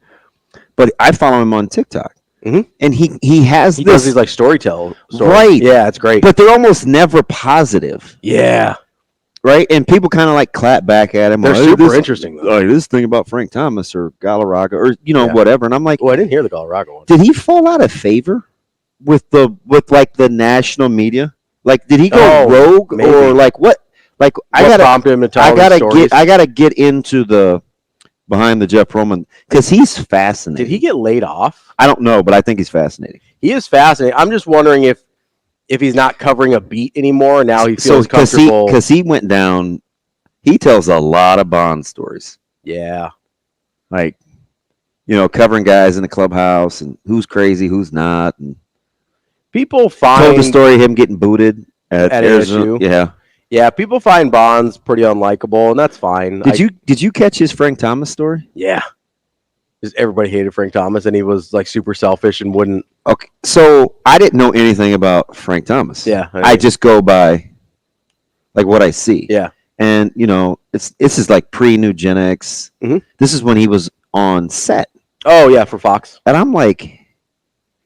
But I follow him on TikTok, and he has he this does these like stories. Right? Yeah, it's great. But they're almost never positive. Yeah. Right, and people kind of like clap back at him. They're super interesting, though. Like this thing about Frank Thomas or Galarraga or whatever, and I'm like, well, I didn't hear the Colorado one. Did he fall out of favor with like the national media? Like, did he go rogue maybe. or like what? Like I gotta get into the behind the Jeff Pearlman because he's fascinating. Did he get laid off? I don't know, but I think he's fascinating. He is fascinating. I'm just wondering if he's not covering a beat anymore. Now he feels comfortable because he went down. He tells a lot of Bond stories. Yeah, like covering guys in the clubhouse and who's crazy, who's not, and people told the story of him getting booted at Arizona. ASU. Yeah, people find Bonds pretty unlikable, and that's fine. Did you catch his Frank Thomas story? Yeah. Just everybody hated Frank Thomas, and he was like super selfish and wouldn't. Okay, so I didn't know anything about Frank Thomas. Yeah, I just go by like what I see. Yeah, and this is like pre-Nugenics. This is when he was on set. Oh yeah, for Fox. And I'm like,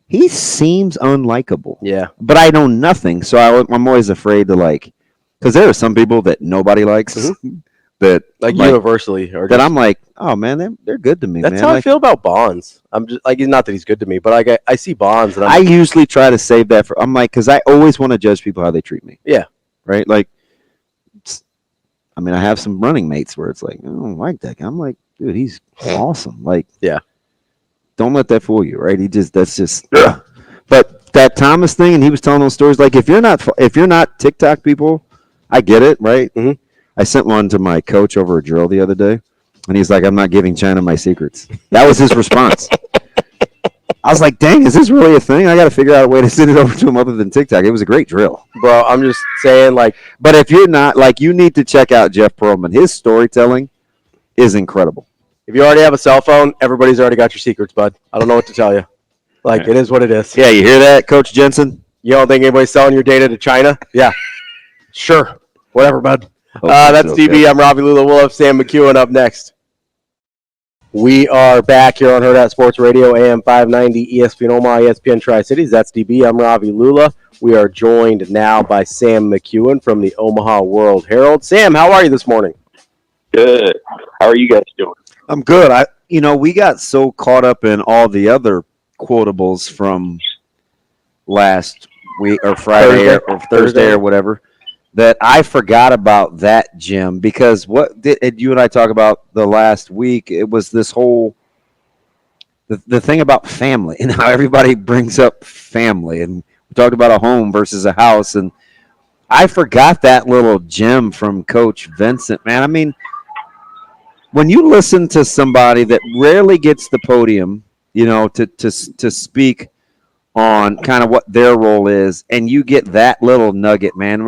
he seems unlikable. Yeah, but I know nothing, so I'm always afraid to like, because there are some people that nobody likes. That like universally, or that I'm like, oh man, they're good to me. That's man. how like, I feel about Bonds. I'm just like, not that he's good to me, but like I see Bonds, and I usually try to save that for. I'm like, because I always want to judge people how they treat me. Yeah, right. Like, I mean, I have some running mates where it's like, I don't like that guy. I'm like, dude, he's awesome. Like, yeah, don't let that fool you, right? That's just. But that Thomas thing, and he was telling those stories. Like, if you're not TikTok people, I get it, right? I sent one to my coach over a drill the other day, and he's like, I'm not giving China my secrets. That was his response. I was like, dang, is this really a thing? I got to figure out a way to send it over to him other than TikTok. It was a great drill. Bro, I'm just saying, like, but if you're not, like, you need to check out Jeff Pearlman. His storytelling is incredible. If you already have a cell phone, everybody's already got your secrets, bud. I don't know what to tell you. Like, it is what it is. Yeah, you hear that, Coach Jensen? You don't think anybody's selling your data to China? Yeah. Sure. Whatever, bud. That's okay. DB. I'm Ravi Lulla. We'll have Sam McKewon up next. We are back here on Hurrdat Sports Radio, AM 590, ESPN Omaha, ESPN Tri-Cities. That's DB. I'm Ravi Lulla. We are joined now by Sam McKewon from the Omaha World-Herald. Sam, how are you this morning? Good. How are you guys doing? I'm good. We got so caught up in all the other quotables from last week or Friday or Thursday or whatever, that I forgot about that, Jim, because what did you and I talk about the last week? It was this whole the thing about family and how everybody brings up family, and we talked about a home versus a house, and I forgot that little gem from Coach Vincent, man. I mean, when you listen to somebody that rarely gets the podium, to speak on kind of what their role is, and you get that little nugget, man,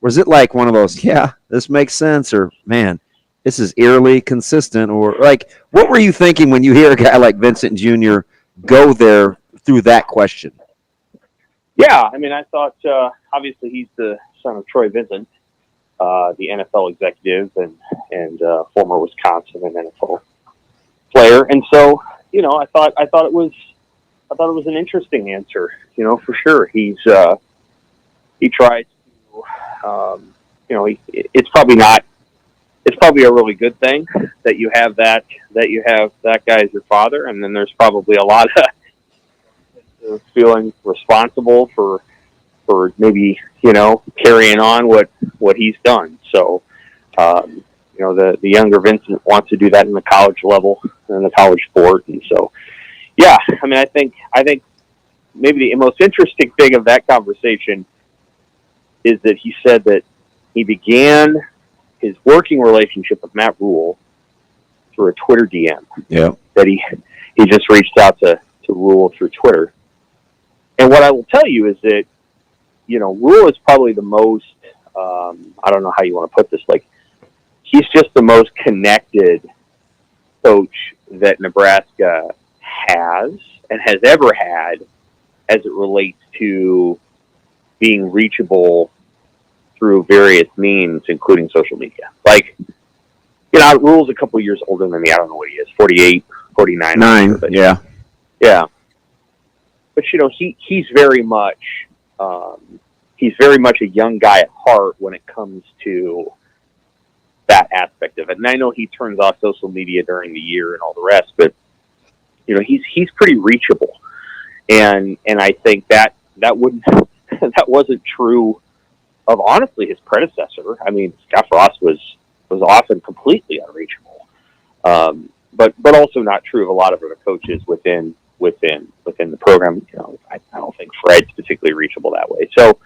was it like one of those, yeah, this makes sense, or man, this is eerily consistent, or like, what were you thinking when you hear a guy like Vincent Jr. go there through that question? Yeah, I mean, I thought obviously he's the son of Troy Vincent, the NFL executive and former Wisconsin and NFL player, and so I thought it was an interesting answer, for sure. He tries to, it's probably a really good thing that you have that guy as your father, and then there's probably a lot of feeling responsible for maybe carrying on what he's done. So the younger Vincent wants to do that in the college level, in the college sport, and so yeah, I mean, I think maybe the most interesting thing of that conversation is that he said that he began his working relationship with Matt Rule through a Twitter DM. Yeah, that he just reached out to Rule through Twitter. And what I will tell you is that, Rule is probably the most, I don't know how you want to put this, like, he's just the most connected coach that Nebraska has and has ever had as it relates to being reachable through various means, including social media. Like, Rule's a couple years older than me. I don't know what he is, 48, 49. 9, but, yeah. Yeah. But, he's very much a young guy at heart when it comes to that aspect of it. And I know he turns off social media during the year and all the rest, but he's pretty reachable. And I think that wouldn't that wasn't true of, honestly, his predecessor. I mean, Scott Frost was often completely unreachable. But also not true of a lot of other coaches within the program. I don't think Fred's particularly reachable that way. So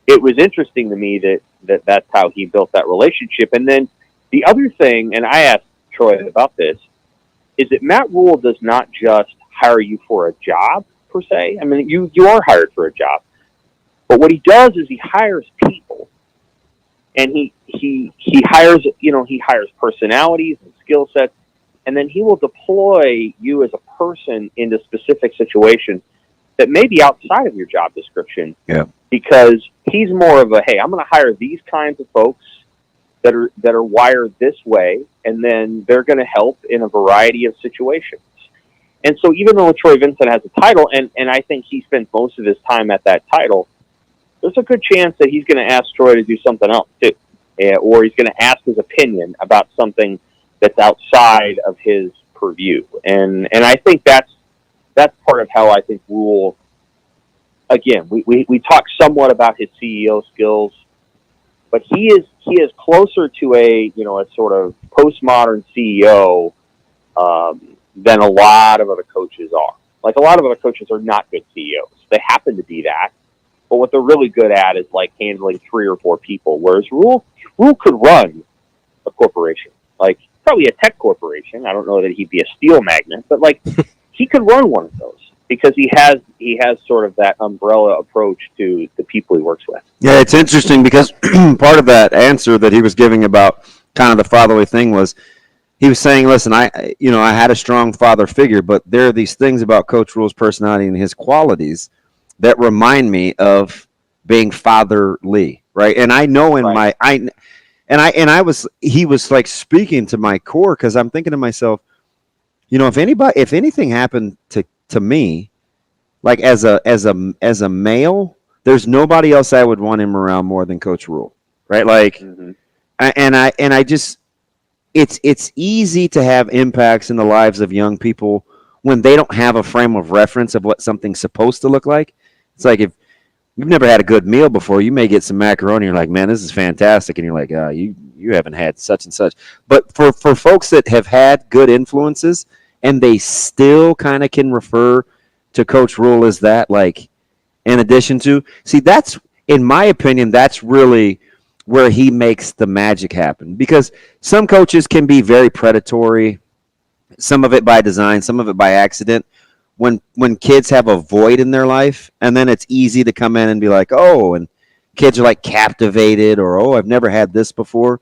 it was interesting to me that's how he built that relationship. And then the other thing, and I asked Troy about this, is that Matt Rule does not just hire you for a job, per se. I mean, you are hired for a job. But what he does is he hires people. And he hires, he hires personalities and skill sets, and then he will deploy you as a person into specific situations that may be outside of your job description. Yeah. Because he's more of a, hey, I'm going to hire these kinds of folks that are wired this way, and then they're going to help in a variety of situations. And so even though Troy Vincent has a title, and I think he spends most of his time at that title, there's a good chance that he's going to ask Troy to do something else too, or he's going to ask his opinion about something that's outside of his purview. And I think that's part of how I think Rule, again, we talk somewhat about his CEO skills, but he is closer to a sort of postmodern CEO than a lot of other coaches are. Like, a lot of other coaches are not good CEOs. They happen to be that, but what they're really good at is like handling 3 or 4 people. Whereas Rule could run a corporation, like probably a tech corporation. I don't know that he'd be a steel magnet, but like he could run one of those because he has sort of that umbrella approach to the people he works with. Yeah, it's interesting because part of that answer that he was giving about kind of the fatherly thing was he was saying, listen, I had a strong father figure, but there are these things about Coach Rule's personality and his qualities that remind me of being fatherly, right? And I know he was like speaking to my core, because I'm thinking to myself, if anything happened to me, like as a male, there's nobody else I would want him around more than Coach Rule, right? Like, I just, it's easy to have impacts in the lives of young people when they don't have a frame of reference of what something's supposed to look like. It's like you've never had a good meal before. You may get some macaroni. You're like, man, this is fantastic. And you're like, you haven't had such and such. But for folks that have had good influences and they still kind of can refer to Coach Rule as that, like, in addition to, see, that's, in my opinion, that's really where he makes the magic happen. Because some coaches can be very predatory, some of it by design, some of it by accident. When kids have a void in their life, and then it's easy to come in and be like, oh, and kids are like captivated, or, oh, I've never had this before.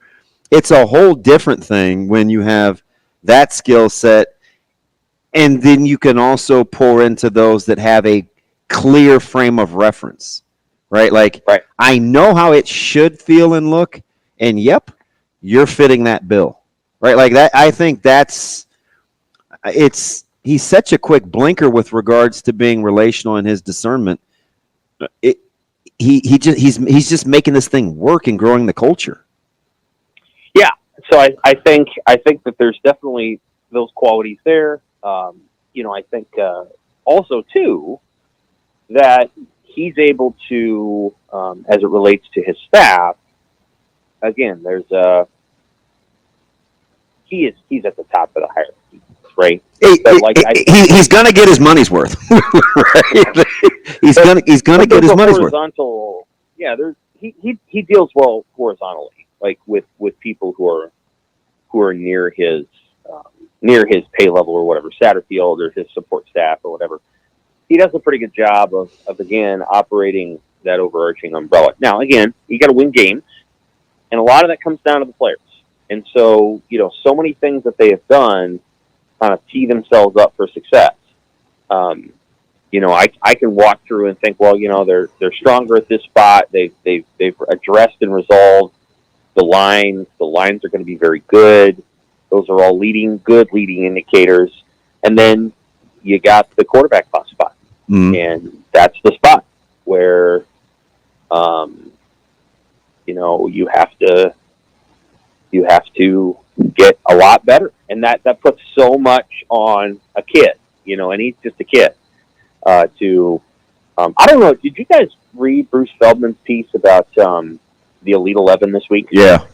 It's a whole different thing when you have that skill set, and then you can also pour into those that have a clear frame of reference, right? Like, Right. I know how it should feel and look, and yep, you're fitting that bill, right? Like that. I think he's such a quick blinker with regards to being relational in his discernment. He's just making this thing work and growing the culture. Yeah. So I think that there's definitely those qualities there. I think also too that he's able to, as it relates to his staff. Again, there's he's at the top of the hierarchy, right? He's gonna get his money's worth, right? He's gonna get his money's worth. Yeah, he deals well horizontally, like with people who are near his pay level or whatever, Satterfield or his support staff or whatever. He does a pretty good job of again operating that overarching umbrella. Now, again, you got to win games, and a lot of that comes down to the players. And so, so many things that they have done kind of tee themselves up for success. I can walk through and think, well, they're stronger at this spot. They've addressed and resolved the lines. The lines are going to be very good. Those are all good leading indicators. And then you got the quarterback spot. Mm-hmm. And that's the spot where, you have to get a lot better. And that puts so much on a kid, and he's just a kid. I don't know, did you guys read Bruce Feldman's piece about the Elite 11 this week? Yeah.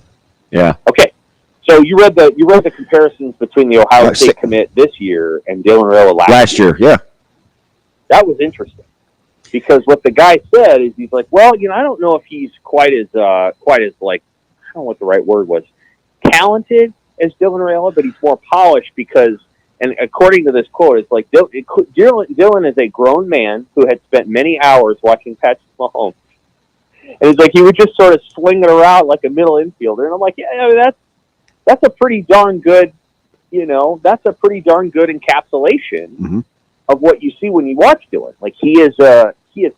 Okay. So you read the comparisons between the Ohio State commit this year and Dylan Raiola last year. Yeah. That was interesting because what the guy said is he's like, well, I don't know if he's quite as like, I don't know what the right word was, talented as Dylan Raiola, but he's more polished because, and according to this quote, it's like Dylan is a grown man who had spent many hours watching Patrick Mahomes, and it's like he would just sort of sling it around like a middle infielder, and I'm like, yeah, that's a pretty darn good, that's a pretty darn good encapsulation of what you see when you watch Dylan. Like he has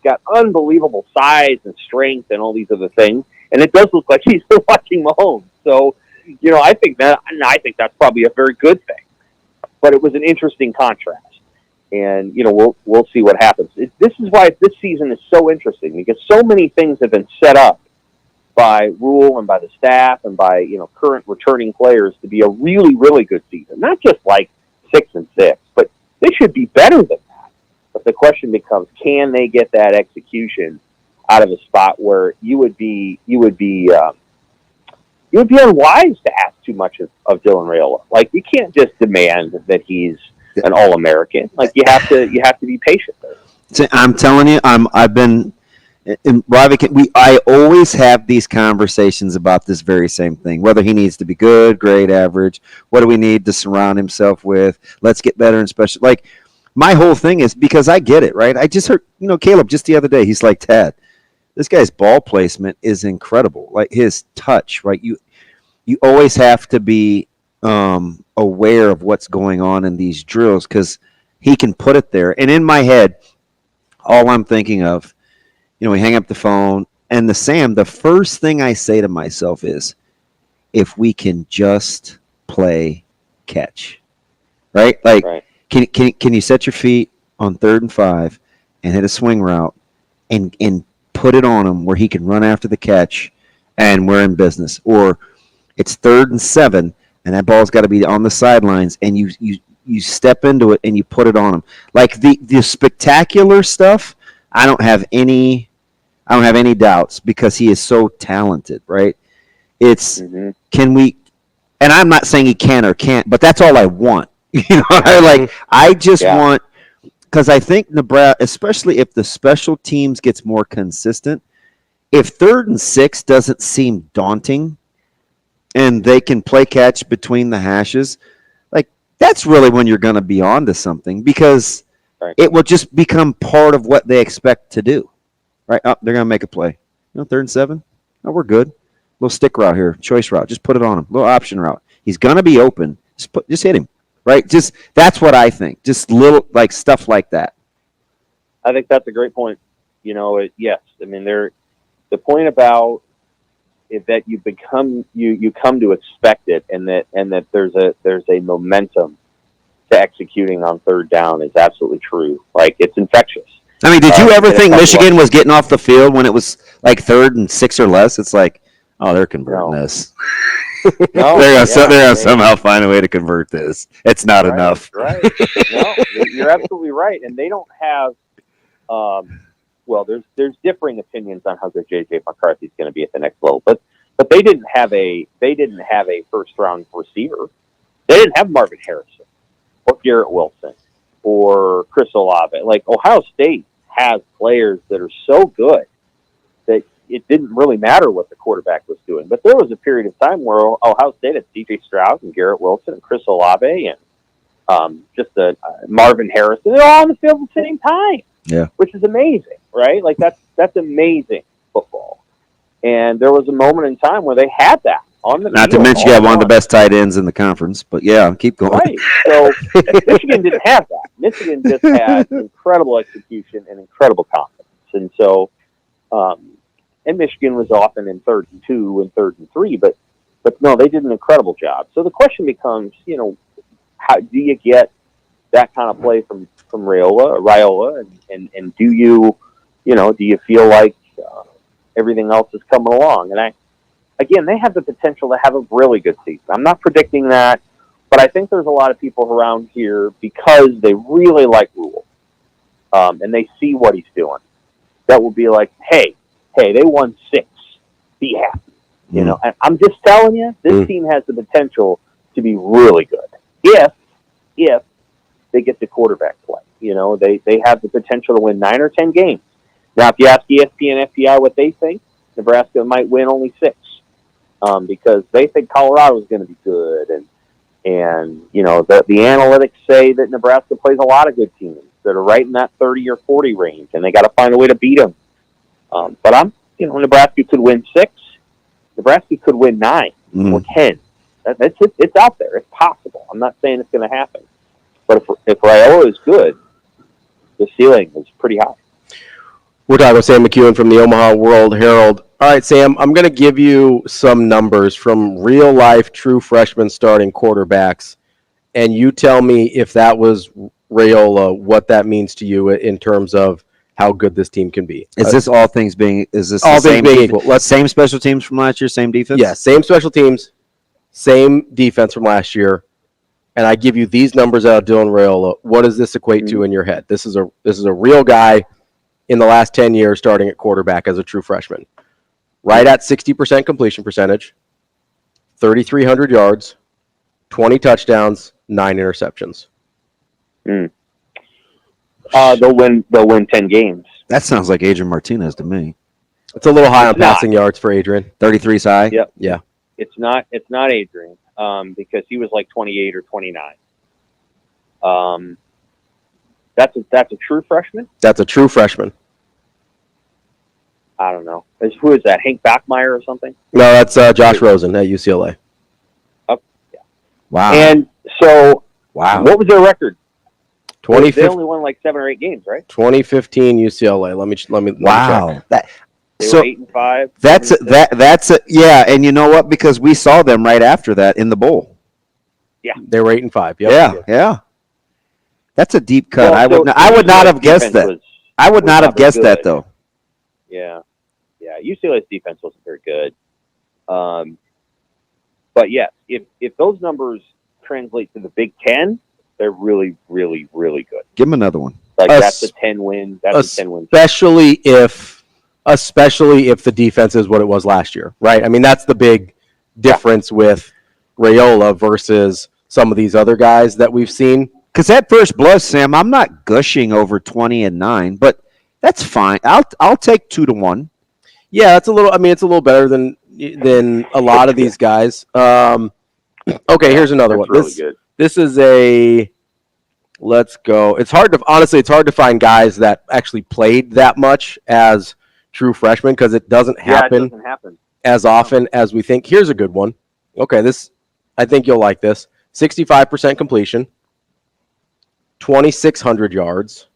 got unbelievable size and strength and all these other things, and it does look like he's watching Mahomes. So, I think that's probably a very good thing. But it was an interesting contrast, and we'll see what happens. This is why this season is so interesting because so many things have been set up by Rule and by the staff and by current returning players to be a really, really good season. Not just like 6-6, but they should be better than that. But the question becomes, can they get that execution out of a spot where you would be unwise to ask too much of Dylan Raiola. Like you can't just demand that he's an All-American. Like you have to be patient there. I'm telling you, I've been in Ravi. I always have these conversations about this very same thing. Whether he needs to be good, great, average. What do we need to surround himself with? Let's get better and special. Like my whole thing is because I get it, right? I just heard Caleb just the other day. He's like, Tad, this guy's ball placement is incredible. Like his touch, right? You always have to be aware of what's going on in these drills because he can put it there. And in my head, all I'm thinking of, we hang up the phone and the first thing I say to myself is, if we can just play catch, right? Like, right. Can you set your feet on 3rd and 5 and hit a swing route and put it on him where he can run after the catch and we're in business? Or it's 3rd and 7 and that ball's got to be on the sidelines and you step into it and you put it on him. Like the spectacular stuff, I don't have any I don't have any doubts because he is so talented, right? It's can we, and I'm not saying he can or can't, but that's all I want. I just want, because I think Nebraska, especially if the special teams gets more consistent, if 3rd and 6 doesn't seem daunting and they can play catch between the hashes, like that's really when you're going to be on to something, because it will just become part of what they expect to do. Right? Oh, they're going to make a play. 3rd and 7. Oh, we're good. Little stick route here, choice route. Just put it on him. Little option route. He's going to be open. Just hit him. Right? Just that's what I think. Just little like stuff like that. I think that's a great point. Yes. I mean, the point about is that you come to expect it, and that there's a momentum to executing on 3rd down is absolutely true. Like, it's infectious. I mean, did you ever think Michigan was getting off the field when it was like 3rd and 6 or less? It's like, oh, they're converting this. No, they're gonna somehow find a way to convert this. It's not enough. Right. No, you're absolutely right. And they don't have, there's differing opinions on how good J.J. McCarthy is going to be at the next level. But they didn't have a first round receiver. They didn't have Marvin Harrison or Garrett Wilson or Chris Olave. Like, Ohio State has players that are so good that it didn't really matter what the quarterback was doing. But there was a period of time where Ohio State had C.J. Stroud and Garrett Wilson and Chris Olave and Marvin Harrison. They're all on the field at the same time. Yeah, which is amazing, right? Like that's amazing football. And there was a moment in time where they had that on the Not field. to mention you have one of the best tight ends in the conference. But yeah, keep going. Right. So Michigan didn't have that. Michigan just had incredible execution and incredible confidence. And so, and Michigan was often in 3rd and 2 and 3rd and 3, but no, they did an incredible job. So the question becomes, how do you get that kind of play from Raiola, and do you feel like everything else is coming along? And they have the potential to have a really good season. I'm not predicting that, but I think there's a lot of people around here, because they really like Lulla, and they see what he's doing, that will be like, hey, they won 6. Be happy. And I'm just telling you, this team has the potential to be really good if they get the quarterback play. They have the potential to win 9 or 10 games. Now, if you ask ESPN FPI what they think, Nebraska might win only 6, because they think Colorado is going to be good, and the analytics say that Nebraska plays a lot of good teams that are right in that 30 or 40 range, and they got to find a way to beat them. But Nebraska could win 6. Nebraska could win 9 or 10. It's out there. It's possible. I'm not saying it's going to happen. But if Raiola is good, the ceiling is pretty high. We're talking with Sam McKewon from the Omaha World-Herald. All right, Sam, I'm going to give you some numbers from real-life true freshman starting quarterbacks, and you tell me if that was Raiola, what that means to you in terms of how good this team can be. Is this all things being equal? Same special teams from last year, same defense? Yeah, same special teams, same defense from last year. And I give you these numbers out of Dylan Raiola. What does this equate to in your head? This is a real guy in the last 10 years starting at quarterback as a true freshman. Right at 60% completion percentage, 3,300 yards, 20 touchdowns, 9 interceptions. They'll win 10 games. That sounds like Adrian Martinez to me. It's a little high on passing yards for Adrian. 33's high? Yep. Yeah. It's not Adrian, because he was like 28 or 29. That's a true freshman? That's a true freshman. I don't know. Who is that? Hank Bachmeier or something? No, that's Josh Rosen at UCLA. Oh, yeah. Wow. And so, what was their record? They only won like 7 or 8 games, right? 2015 UCLA. Let me check. Wow. They were 8-5. That's yeah. And you know what? Because we saw them right after that in the bowl. Yeah. They were 8-5. Yep. Yeah. That's a deep cut. Well, I would not have guessed that. I would not have guessed that though. Yeah. UCLA's defense wasn't very good. But yes, if those numbers translate to the Big Ten, they're really, really, really good. Give them another one. Like that's a 10 win. That's a 10 win. Especially if especially if the defense is what it was last year, right? I mean, that's the big difference with Raiola versus some of these other guys that we've seen. Because at first blush, Sam, I'm not gushing over 20-9, but that's fine. I'll take 2-1. Yeah, it's a little. I mean, it's a little better than a lot of these guys. Okay, here's another one. Really good. This is a. Let's go. It's hard to find guys that actually played that much as true freshmen because it doesn't happen as often as we think. Here's a good one. Okay, I think you'll like this. 65% completion, 2,600 yards,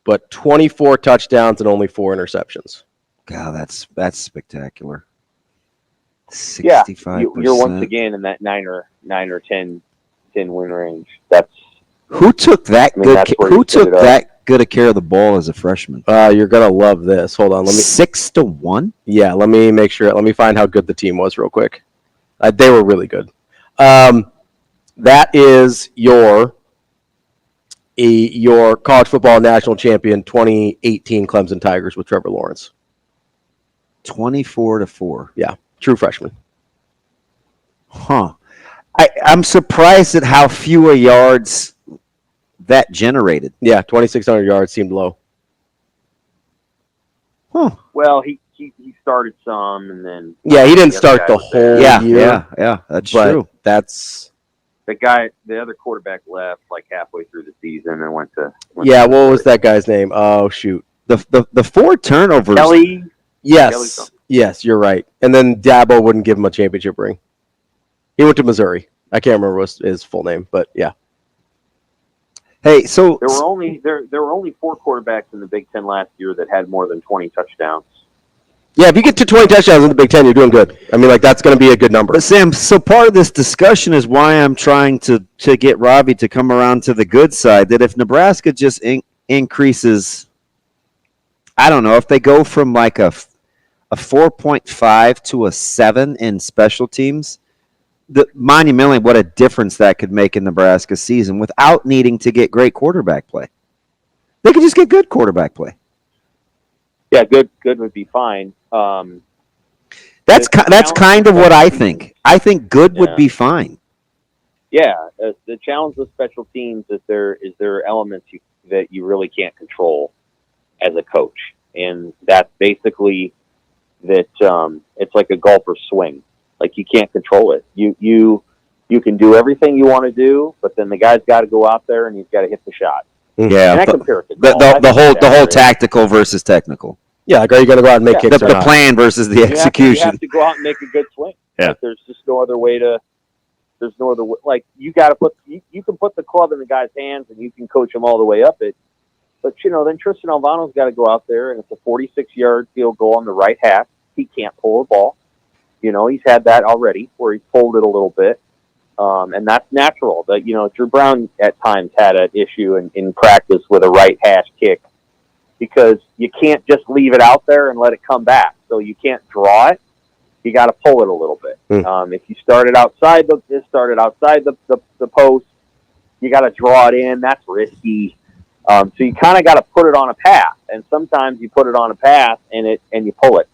but 24 touchdowns and only 4 interceptions. God, that's spectacular. 65%. You're once again in that 9 or 10 win range. That's who took that good a care of the ball as a freshman? You're gonna love this. Hold on, 6-1. Yeah, let me make sure. Let me find how good the team was real quick. They were really good. That is your college football national champion 2018 Clemson Tigers with Trevor Lawrence. 24-4. Yeah, true freshman. Huh. I'm surprised at how few yards that generated. Yeah, 2,600 yards seemed low. Huh. Well, he started some, and then he didn't start the whole year. Yeah, that's true. That's the other quarterback left like halfway through the season and went to. What was that guy's name? Oh shoot, the 4 turnovers. Kelly. Yes, you're right. And then Dabo wouldn't give him a championship ring. He went to Missouri. I can't remember his full name, but yeah. Hey, so there were only 4 quarterbacks in the Big Ten last year that had more than 20 touchdowns. Yeah, if you get to 20 touchdowns in the Big Ten, you're doing good. I mean, that's going to be a good number. But Sam, so part of this discussion is why I'm trying to get Ravi to come around to the good side. That if Nebraska just increases, I don't know, if they go from like a 4.5 to a 7 in special teams, monumentally what a difference that could make in Nebraska's season without needing to get great quarterback play. They could just get good quarterback play. Yeah, good would be fine. That's kind of what I think. I think good would be fine. Yeah, the challenge with special teams is there are elements that you really can't control as a coach, and that's basically that it's like a golfer's swing. Like you can't control it. You can do everything you want to do, but then the guy's got to go out there and he's got to hit the shot. Yeah, and I compare it to the whole tactical versus technical. Yeah, like are you going to go out and make kicks? The plan versus the execution. You have to go out and make a good swing. Yeah, like, there's just no other way to. There's no other way. Like you got to put you can put the club in the guy's hands and you can coach him all the way up it. But then Tristan Alvano's got to go out there and it's a 46-yard field goal on the right half. He can't pull a ball. He's had that already where he pulled it a little bit. And that's natural. But, Drew Brown at times had an issue in practice with a right hash kick because you can't just leave it out there and let it come back. So you can't draw it. You got to pull it a little bit. If you started outside the post, you got to draw it in. That's risky. So you kind of got to put it on a path. And sometimes you put it on a path and you pull it.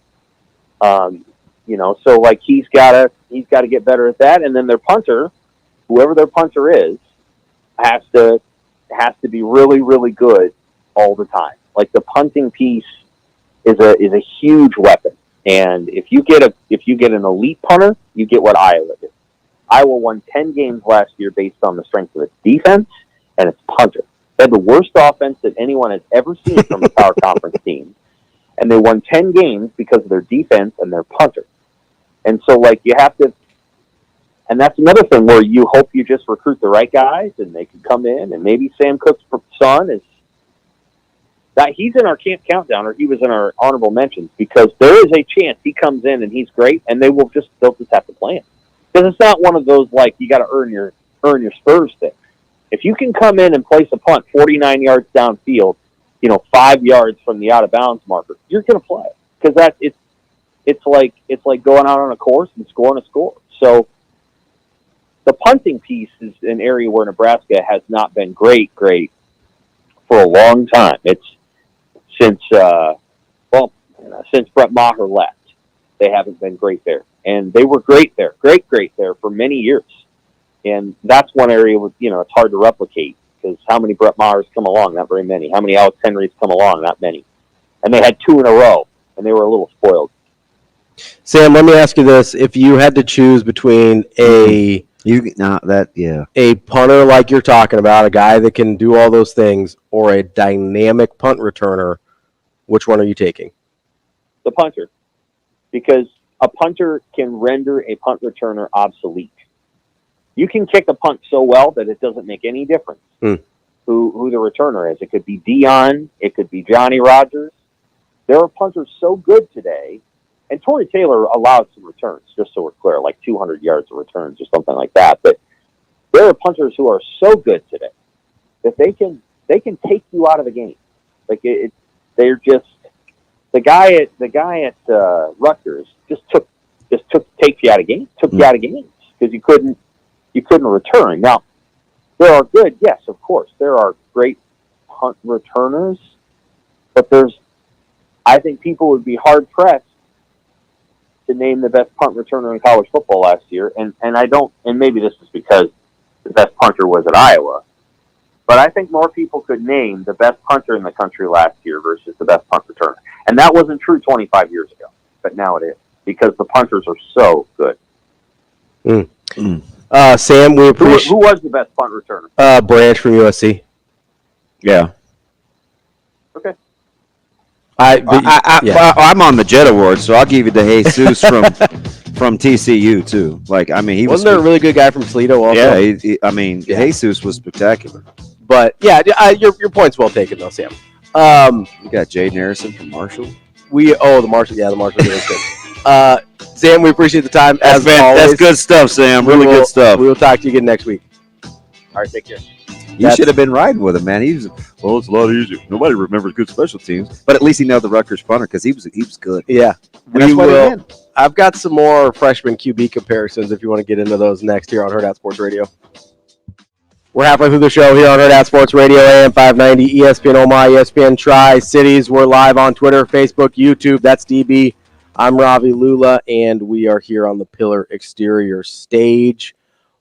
So like he's got to get better at that. And then their punter, whoever their punter is, has to be really, really good all the time. Like the punting piece is a huge weapon. And if you get an elite punter, you get what Iowa did. Iowa won 10 games last year based on the strength of its defense and its punter. They had the worst offense that anyone has ever seen from a power conference team. And they won 10 games because of their defense and their punter. And so, like, you have to, and that's another thing where you hope you just recruit the right guys and they can come in. And maybe Sam Cook's son is that he's in our camp countdown, or he was in our honorable mentions, because there is a chance he comes in and he's great, and they'll just have to play him because it's not one of those like you got to earn your spurs thing. If you can come in and place a punt 49 yards downfield, 5 yards from the out of bounds marker, you're going to play because it's like going out on a course and scoring a score. So the punting piece is an area where Nebraska has not been great for a long time. It's since since Brett Maher left. They haven't been great there. And they were great there, great there for many years. And that's one area with, it's hard to replicate because how many Brett Mahers come along? Not very many. How many Alex Henrys come along? Not many. And they had 2 in a row, and they were a little spoiled. Sam, let me ask you this. If you had to choose between a punter like you're talking about, a guy that can do all those things, or a dynamic punt returner, which one are you taking? The punter. Because a punter can render a punt returner obsolete. You can kick a punt so well that it doesn't make any difference who the returner is. It could be Dion. It could be Johnny Rogers. There are punters so good today, and Torrey Taylor allowed some returns, just so we're clear, like 200 yards of returns or something like that. But there are punters who are so good today that they can take you out of the game. Like they're just the guy at Rutgers just takes you out of games, took you out of games because you couldn't return. Now there are good, yes, of course, there are great punt returners, but I think people would be hard pressed to name the best punt returner in college football last year, and maybe this is because the best punter was at Iowa, but I think more people could name the best punter in the country last year versus the best punt returner. And that wasn't true 25 years ago, but now it is, because the punters are so good. Sam, we appreciate... Who was the best punt returner? Branch from USC. Yeah. Okay. I'm on the Jet Award, so I'll give you the Jesus from TCU too. He wasn't there a really good guy from Toledo also? Yeah, Jesus was spectacular. But yeah, your point's well taken though, Sam. You got Jaden Harrison from Marshall. The Marshall is good. Sam, we appreciate the time. Always. That's good stuff, Sam. Really good stuff. We will talk to you again next week. All right, take care. You should have been riding with him, man. It's a lot easier. Nobody remembers good special teams, but at least he nailed the Rutgers punter because he was good. Yeah, we will. I've got some more freshman QB comparisons if you want to get into those next here on Hurrdat Sports Radio. We're halfway through the show here on Hurrdat Sports Radio, AM 590, ESPN Omaha, ESPN Tri-Cities. We're live on Twitter, Facebook, YouTube. That's DB. I'm Ravi, Lulla, and we are here on the Pillar Exterior stage.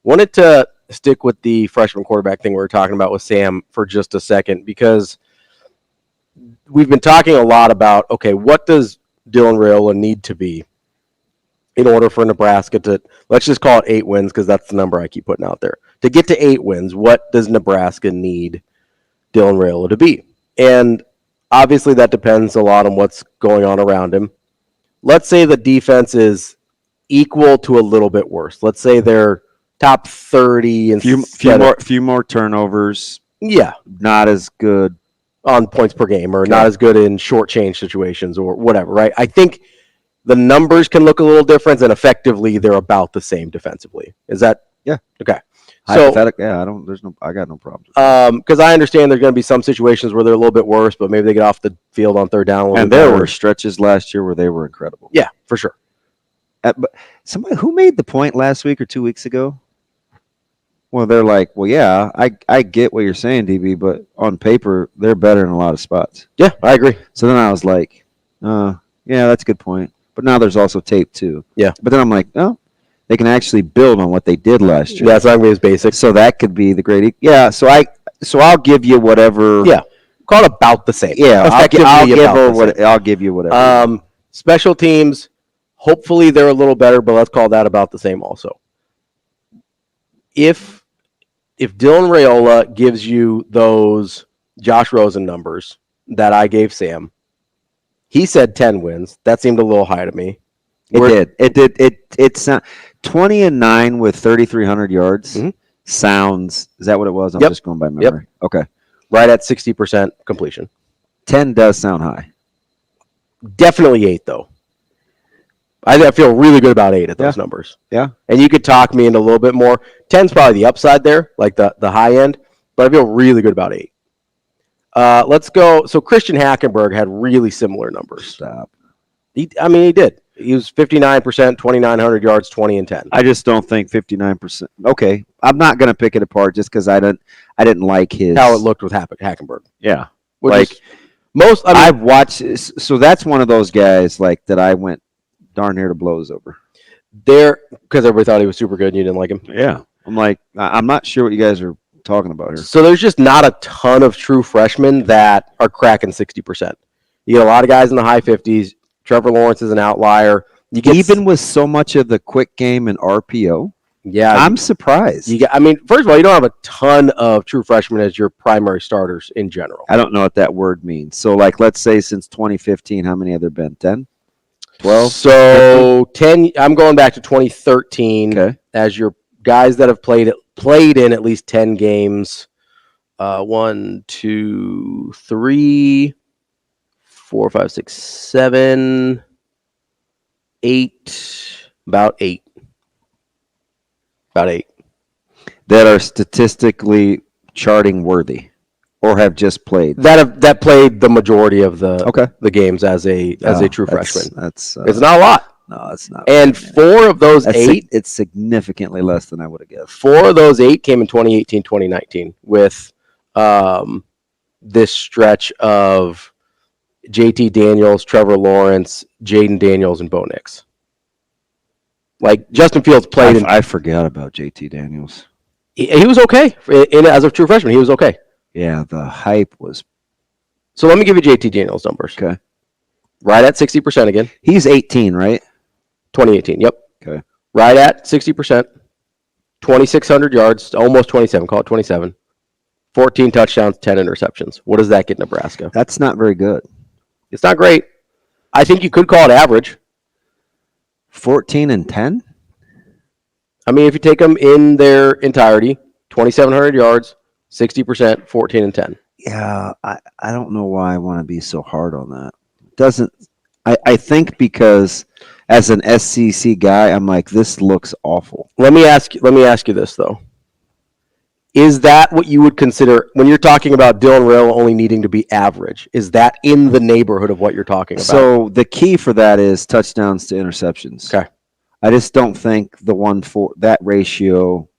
Wanted to stick with the freshman quarterback thing we were talking about with Sam for just a second, because we've been talking a lot about, okay, what does Dylan Raiola need to be in order for Nebraska to, let's just call it 8 wins, because that's the number I keep putting out there. To get to 8 wins, what does Nebraska need Dylan Raiola to be? And obviously that depends a lot on what's going on around him. Let's say the defense is equal to a little bit worse. Let's say they're top 30 and few more turnovers. Yeah, not as good on points per game, or not as good in short change situations or whatever. Right? I think the numbers can look a little different, and effectively they're about the same defensively. Is that okay? So I got no problems. Because I understand there's going to be some situations where they're a little bit worse, but maybe they get off the field on third down. And there were stretches last year where they were incredible. Yeah, for sure. But somebody who made the point last week or 2 weeks ago. Well, they're like, well, yeah, I get what you're saying, DB, but on paper, they're better in a lot of spots. Yeah, I agree. So then I was like, yeah, that's a good point. But now there's also tape, too. Yeah. But then I'm like, no, they can actually build on what they did last year. Yeah, that's not going to be as basic. So that could be the great. Yeah, so I'll give you whatever. Yeah, call it about the same. Yeah, I'll give you whatever. Special teams, hopefully they're a little better, but let's call that about the same also. If Dylan Raiola gives you those Josh Rosen numbers that I gave Sam, he said 10 wins. That seemed a little high to me. It did. It's 20-9 with 3,300 yards. Mm-hmm. Sounds. Is that what it was? I'm just going by memory. Yep. Okay. Right at 60% completion. 10 does sound high. Definitely 8 though. I feel really good about 8 at those numbers. Yeah. And you could talk me into a little bit more. 10's probably the upside there, like the high end, but I feel really good about 8. Let's go. So Christian Hackenberg had really similar numbers. Stop. He did. He was 59%, 2,900 yards, 20 and 10. I just don't think 59%. Okay. I'm not going to pick it apart just because I didn't like his. How it looked with Hackenberg. Yeah. I've watched. So that's one of those guys like that I went darn near to blows over. Because everybody thought he was super good and you didn't like him. Yeah, I'm like, I'm not sure what you guys are talking about here. So there's just not a ton of true freshmen that are cracking 60%. You get a lot of guys in the high 50s. Trevor Lawrence is an outlier. Even with so much of the quick game and RPO, yeah, I'm surprised. First of all, you don't have a ton of true freshmen as your primary starters in general. I don't know what that word means. So, like, let's say since 2015, how many have there been? 10? 12? So 10. I'm going back to 2013 as your guys that have played in at least 10 games. 1, 2, 3, 4, 5, 6, 7, 8. About 8. That are statistically charting worthy, or have just played. That played the majority of the games as a true freshman. It's not a lot. No, it's not. And 4 of those 8, it's significantly less than I would have guessed. 4 of those 8 came in 2018, 2019 with this stretch of JT Daniels, Trevor Lawrence, Jaden Daniels, and Bo Nix. Like Justin Fields played. I forgot about JT Daniels. He was okay as a true freshman. He was okay. Yeah, the hype was. So let me give you JT Daniels numbers. Okay. Right at 60% again. He's 18, right? 2018. Yep. Okay. Right at 60%. 2,600 yards, almost 27. Call it 27. 14 touchdowns, 10 interceptions. What does that get Nebraska? That's not very good. It's not great. I think you could call it average. 14 and 10? I mean, if you take them in their entirety, 2,700 yards, 60%, 14 and 10. Yeah, I don't know why I want to be so hard on that. I think because as an SEC guy, I'm like, this looks awful. Let me ask you this though. Is that what you would consider when you're talking about Dylan Raiola only needing to be average? Is that in the neighborhood of what you're talking about? So the key for that is touchdowns to interceptions. Okay. I just don't think that ratio.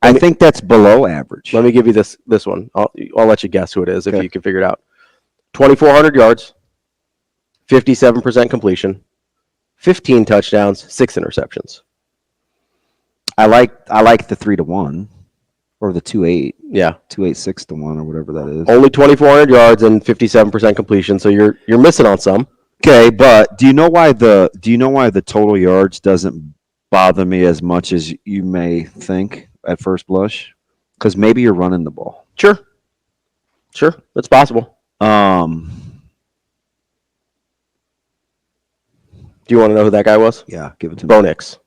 I think that's below average. Let me give you this one. I'll let you guess who it is if you can figure it out. 2,400 yards, 57% completion, 15 touchdowns, 6 interceptions. I like the 3-1 or the 2-8. Yeah, 2-8 6-1 or whatever that is. Only 2,400 yards and 57% completion. So you're missing on some. Okay, but do you know why the total yards doesn't bother me as much as you may think at first blush? Because maybe you're running the ball. Sure, that's possible. Do you want to know who that guy was? Yeah, give it to me. Bo Nix.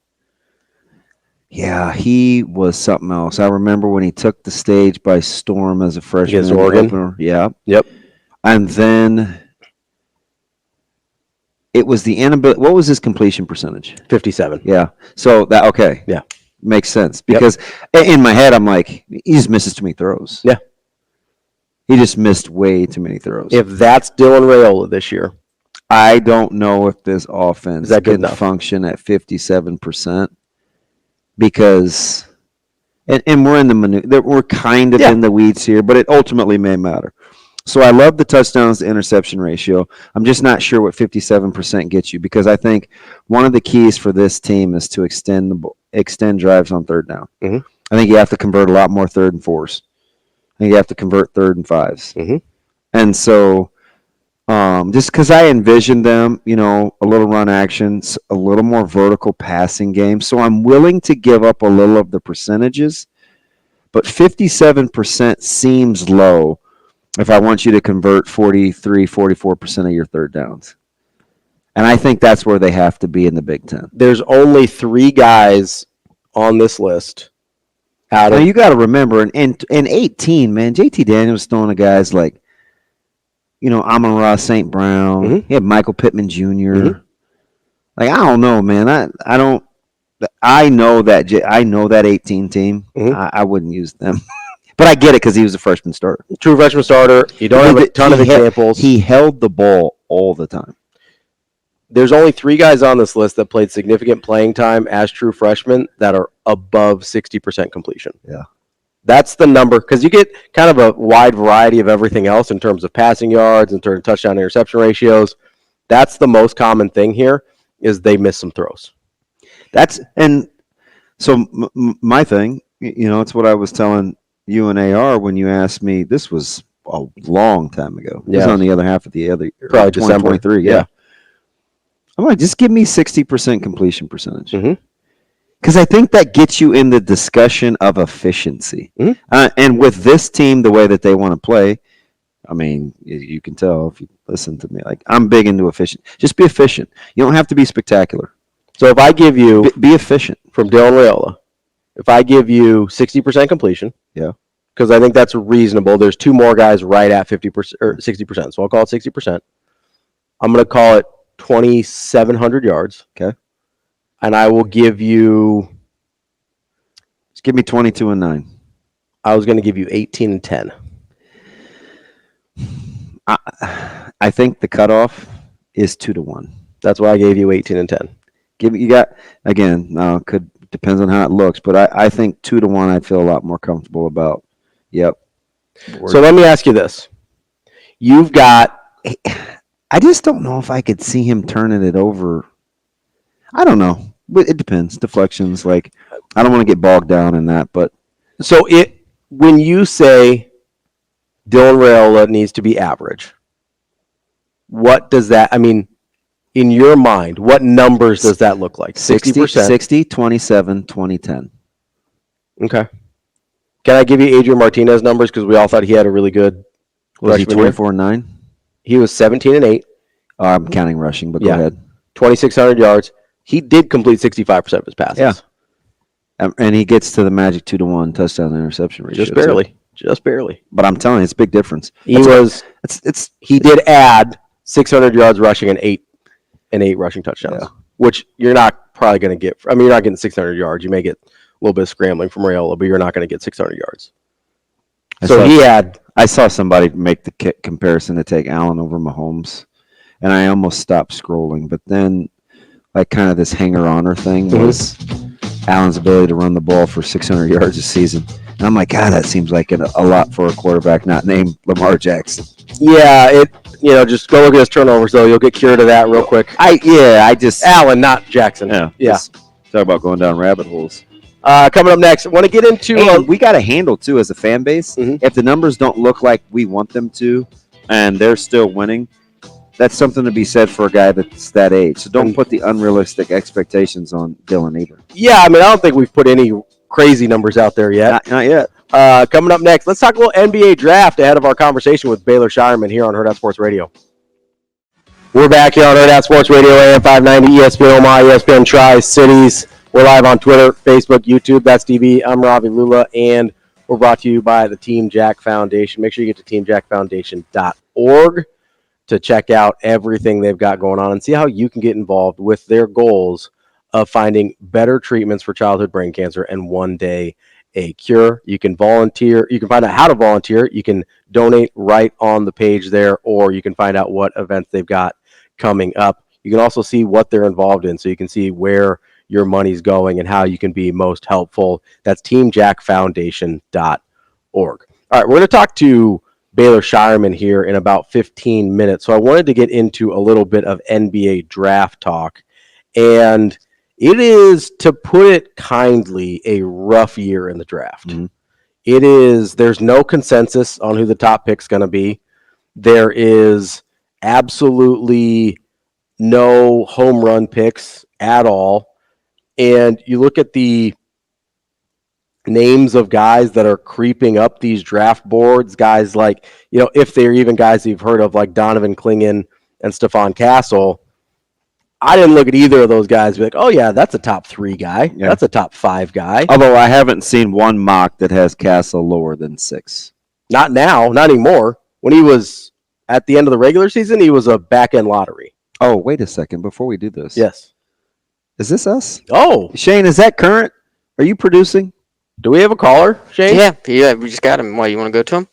Yeah, he was something else. I remember when he took the stage by storm as a freshman. Against Oregon? Yeah. Yep. And then it was the inability. What was his completion percentage? 57. Yeah. So that, okay. Yeah. Makes sense. Because in my head, I'm like, he just misses too many throws. Yeah. He just missed way too many throws. If that's Dylan Raiola this year, I don't know if this offense can function at 57%. Because, and we're in we're kind of in the weeds here, but it ultimately may matter. So I love the touchdowns to interception ratio. I'm just not sure what 57% gets you, because I think one of the keys for this team is to extend drives on third down. Mm-hmm. I think you have to convert a lot more 3rd and 4s. I think you have to convert 3rd and 5s. Mm-hmm. And so just because I envision them, a little run action, a little more vertical passing game. So I'm willing to give up a little of the percentages, but 57% seems low if I want you to convert 43, 44% of your third downs. And I think that's where they have to be in the Big Ten. There's only 3 guys on this list. Now you got to remember, in 18, man, JT Daniels throwing to guys like, Amon-Ra St. Brown. Mm-hmm. He had Michael Pittman Jr. Mm-hmm. Like, I don't know, man. I know that 18 team. Mm-hmm. I wouldn't use them. But I get it because he was a freshman starter. True freshman starter. You don't have a ton of examples. He held the ball all the time. There's only 3 guys on this list that played significant playing time as true freshmen that are above 60% completion. Yeah. That's the number, because you get kind of a wide variety of everything else in terms of passing yards, in terms of touchdown interception ratios. That's the most common thing here is they miss some throws. So my thing, it's what I was telling you and AR when you asked me. This was a long time ago. It was on the other half of the other probably December 2023. Yeah. I'm like, just give me 60% completion percentage. Because I think that gets you in the discussion of efficiency. And with this team, the way that they want to play, I mean, you can tell if you listen to me. Like, I'm big into efficient. Just be efficient. You don't have to be spectacular. So if I give you be efficient from Dylan Raiola, if I give you 60% completion, because I think that's reasonable. There's two more guys right at 50% or 60%, so I'll call it 60%. I'm going to call it 2,700 yards. Okay. And I will give you. Just give me 22 and 9. I was going to give you 18 and 10. I think the cutoff is 2-1. That's why I gave you 18 and 10. Depends on how it looks, but I think 2-1 I'd feel a lot more comfortable about. Yep. So let me ask you this. You've got. I just don't know if I could see him turning it over. I don't know. But it depends. Deflections, I don't want to get bogged down in that, but. So when you say Dylan Raiola needs to be average, what does that, in your mind, what numbers does that look like? 60%? 60, 27, 20, 10. Okay. Can I give you Adrian Martinez numbers? Because we all thought he had a really good. Was he 24 and 9? He was 17 and 8. I'm counting rushing, but go ahead. 2,600 yards. He did complete 65% of his passes. Yeah. And he gets to the magic 2-1 touchdown to interception ratio. Just barely. But I'm telling you, it's a big difference. He did add 600 yards rushing and eight rushing touchdowns, which you're not probably going to get. You're not getting 600 yards. You may get a little bit of scrambling from Raiola, but you're not going to get 600 yards. I saw somebody make the comparison to take Allen over Mahomes, and I almost stopped scrolling. But then, kind of this hanger-oner thing was Allen's ability to run the ball for 600 yards a season. And I'm like, God, that seems like a lot for a quarterback not named Lamar Jackson. Yeah, just go look at his turnovers, though. You'll get cured of that real quick. Allen, not Jackson. Yeah. Talk about going down rabbit holes. Coming up next, I want to get into. We got to handle, too, as a fan base. If the numbers don't look like we want them to, and they're still winning, that's something to be said for a guy that's that age. So don't put the unrealistic expectations on Dylan either. Yeah, I don't think we've put any crazy numbers out there yet. Not yet. Coming up next, let's talk a little NBA draft ahead of our conversation with Baylor Scheierman here on Hurrdat Sports Radio. We're back here on Hurrdat Sports Radio, AM 590, ESPN Omaha, ESPN Tri-Cities. We're live on Twitter, Facebook, YouTube. That's TV. I'm Ravi, Lulla, and we're brought to you by the Team Jack Foundation. Make sure you get to teamjackfoundation.org to check out everything they've got going on and see how you can get involved with their goals of finding better treatments for childhood brain cancer and one day a cure. You can volunteer. You can find out how to volunteer. You can donate right on the page there, or you can find out what events they've got coming up. You can also see what they're involved in, so you can see where your money's going and how you can be most helpful. That's teamjackfoundation.org. All right, we're going to talk to Baylor Scheierman here in about 15 minutes. So I wanted to get into a little bit of NBA draft talk. And it is, to put it kindly, a rough year in the draft. There's no consensus on who the top pick's going to be. There is absolutely no home run picks at all. And you look at the names of guys that are creeping up these draft boards, guys like, if they're even guys you've heard of, like Donovan Clingan and Stephon Castle. I didn't look at either of those guys and be like, oh, yeah, that's a top 3 guy. Yeah. That's a top 5 guy. Although I haven't seen one mock that has Castle lower than 6. Not now, not anymore. When he was at the end of the regular season, he was a back-end lottery. Oh, wait a second. Before we do this. Yes. Is this us? Oh. Shane, is that current? Are you producing? Do we have a caller, Shane? Yeah, we just got him. Why, you want to go to him?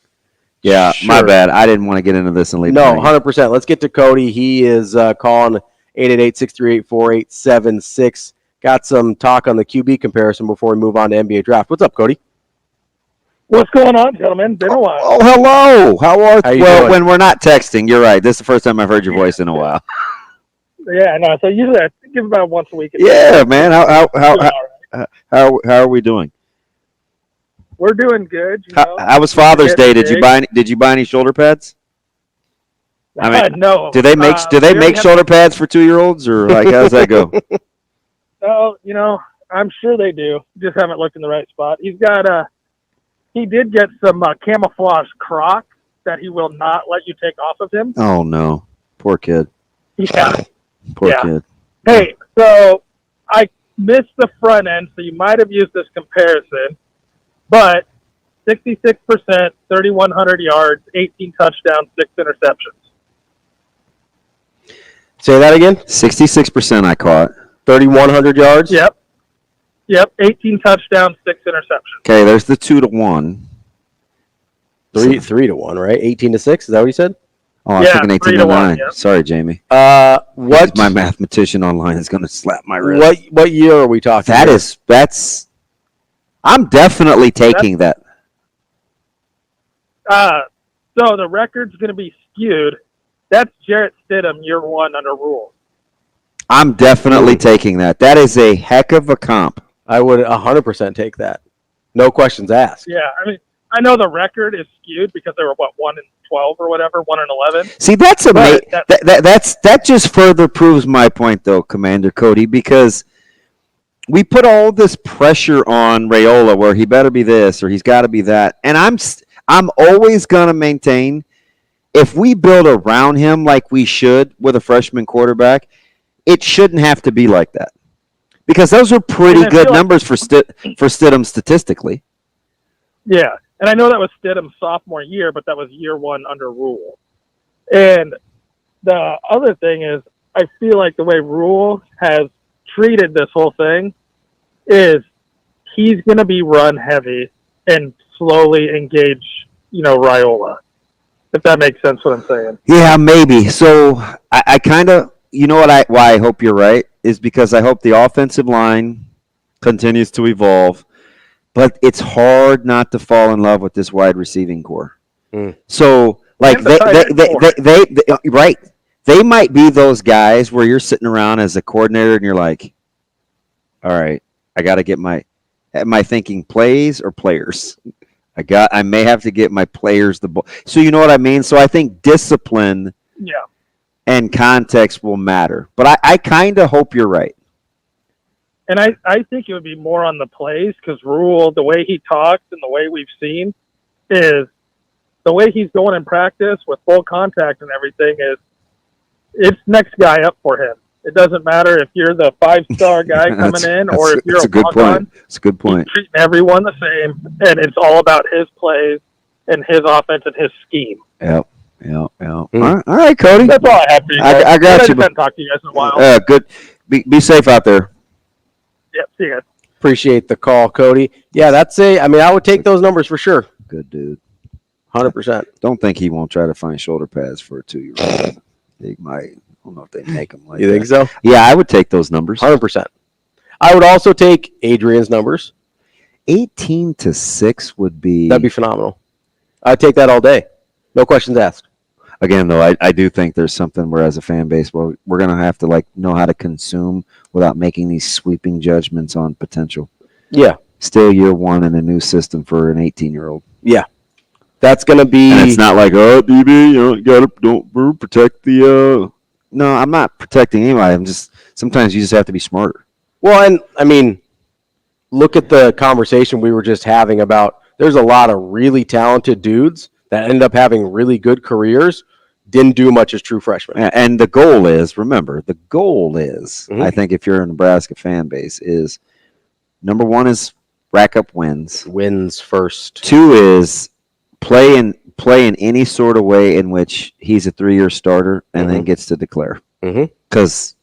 Yeah, sure. My bad. I didn't want to get into this and leave. No, 100%. Let's get to Cody. He is calling 888-638-4876. Got some talk on the QB comparison before we move on to NBA draft. What's up, Cody? What's going on, gentlemen? Been a while. Oh, hello. How you doing? When we're not texting, you're right. This is the first time I've heard your voice in a while. Yeah, no. So usually I give about once a week. Yeah, man. How Doing all right. are we doing? We're doing good. You know? How was Father's Day? Did you Big. buy any shoulder pads? I mean, no. Do they make shoulder pads for 2-year-olds, or like how does that go? Oh, you know, I'm sure they do. Just haven't looked in the right spot. He did get some camouflage Crocs that he will not let you take off of him. Oh no, poor kid. Yeah. Poor kid. Hey, so I missed the front end, so you might have used this comparison, but 66%, 3,100 yards, 18 touchdowns, 6 interceptions. Say that again. 66% I caught. 3,100 yards. Yep. 18 touchdowns, 6 interceptions. Okay, there's the 2-1. 3-1, right? 18-6. Is that what you said? Oh, I was thinking 18-9. Yep. Sorry, Jamie. What? My mathematician online is going to slap my wrist. What year are we talking? That's. I'm definitely taking that. So the record's going to be skewed. That's Jarrett Stidham, year 1 under Rule. I'm definitely taking that. That is a heck of a comp. I would 100% take that. No questions asked. Yeah, I mean, I know the record is skewed because they were 1-12 or whatever, 1-11. See, that's amazing. That just further proves my point, though, Commander Cody, because we put all this pressure on Raiola, where he better be this or he's got to be that, and I'm always gonna maintain, if we build around him like we should with a freshman quarterback, it shouldn't have to be like that, because those are pretty good numbers for Stidham statistically. Yeah, and I know that was Stidham's sophomore year, but that was year 1 under Rule. And the other thing is, I feel like the way Rule has treated this whole thing is he's going to be run heavy and slowly engage, Raiola. If that makes sense what I'm saying. Yeah, maybe. So I kind of, why I hope you're right is because I hope the offensive line continues to evolve, but it's hard not to fall in love with this wide receiving core. So like they might be those guys where you're sitting around as a coordinator and you're like, all right, I got to get am I thinking plays or players? I may have to get my players the ball. So you know what I mean? So I think discipline and context will matter. But I kind of hope you're right. And I think it would be more on the plays, because Rule, the way he talks and the way we've seen is the way he's going in practice with full contact and everything is it's next guy up for him. It doesn't matter if you're the 5-star guy coming in or if you're a walk-on. That's a good point. He's treating everyone the same, and it's all about his plays and his offense and his scheme. Yep. All right, Cody. That's all I had for you guys. I got you. I haven't talked to you guys in a while. Good. Be safe out there. Yep, see you guys. Appreciate the call, Cody. Yeah, I would take those numbers for sure. Good dude. 100%. Don't think he won't try to find shoulder pads for a 2-year-old. He might. I don't know if they make them like that. You think so? Yeah, I would take those numbers. 100%. I would also take Adrian's numbers. 18-6 would be... That'd be phenomenal. I'd take that all day. No questions asked. Again, though, I do think there's something where as a fan base, we're going to have to know how to consume without making these sweeping judgments on potential. Yeah. Still year 1 in a new system for an 18-year-old. Yeah. That's going to be... And it's not like, DB, you don't protect the... No, I'm not protecting anybody. I'm just... Sometimes you just have to be smarter. Well, and, I mean, look at the conversation we were just having about there's a lot of really talented dudes that end up having really good careers, didn't do much as true freshmen. And the goal is, remember, I think if you're a Nebraska fan base, is number 1 is rack up wins. Wins first. 2 is play in any sort of way in which he's a 3-year starter and then gets to declare. Because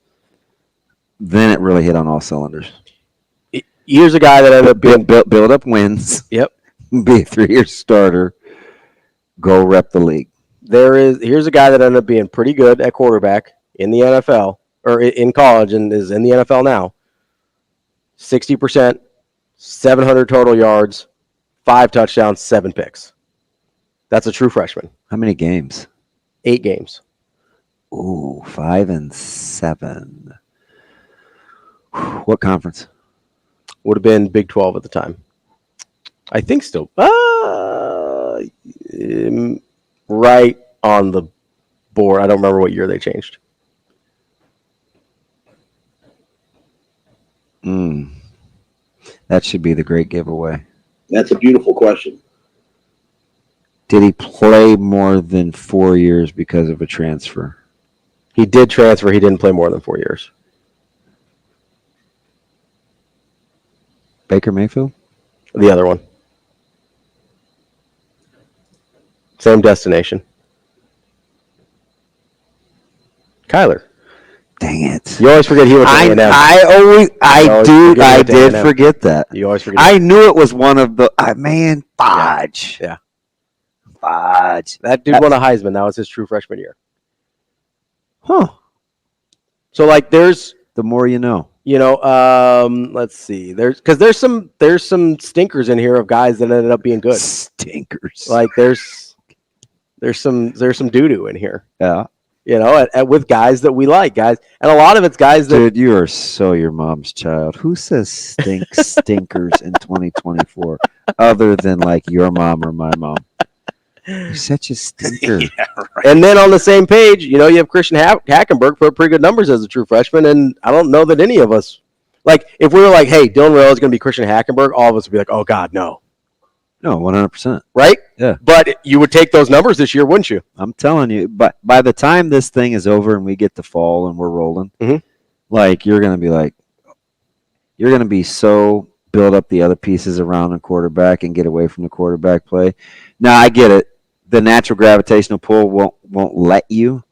then it really hit on all cylinders. Here's a guy that ended up being... Build up wins. Yep. Be a 3-year starter. Go rep the league. Here's a guy that ended up being pretty good at quarterback in the NFL, or in college, and is in the NFL now. 60%, 700 total yards, 5 touchdowns, 7 picks. That's a true freshman. How many games? 8 games. Ooh, 5 and 7. What conference? Would have been Big 12 at the time. I think still. Right on the board. I don't remember what year they changed. That should be the great giveaway. That's a beautiful question. Did he play more than 4 years because of a transfer? He did transfer. He didn't play more than 4 years. Baker Mayfield? The other one. Same destination. Kyler. Dang it. You always forget he went to A&M. I did forget that. You always forget. I knew it was one of the fudge. Yeah. Fudge. That dude won a Heisman. That was his true freshman year. Huh. So like there's the more you know. Let's see. There's some stinkers in here of guys that ended up being good. Stinkers. Like there's some doo-doo in here. Yeah. With guys that we like, guys. And a lot of it's guys that... Dude, you are so your mom's child. Who says stinkers in 2024 other than like your mom or my mom? You're such a stinker. Yeah, right. And then on the same page, you have Christian Hackenberg put pretty good numbers as a true freshman, and I don't know that any of us... Like, if we were like, hey, Dylan Raiola is going to be Christian Hackenberg, all of us would be like, oh, God, no. No, 100%. Right? Yeah. But you would take those numbers this year, wouldn't you? I'm telling you. But by the time this thing is over and we get to fall and we're rolling, like you're going to be so build up the other pieces around the quarterback and get away from the quarterback play. Now, I get it. The natural gravitational pull won't let you,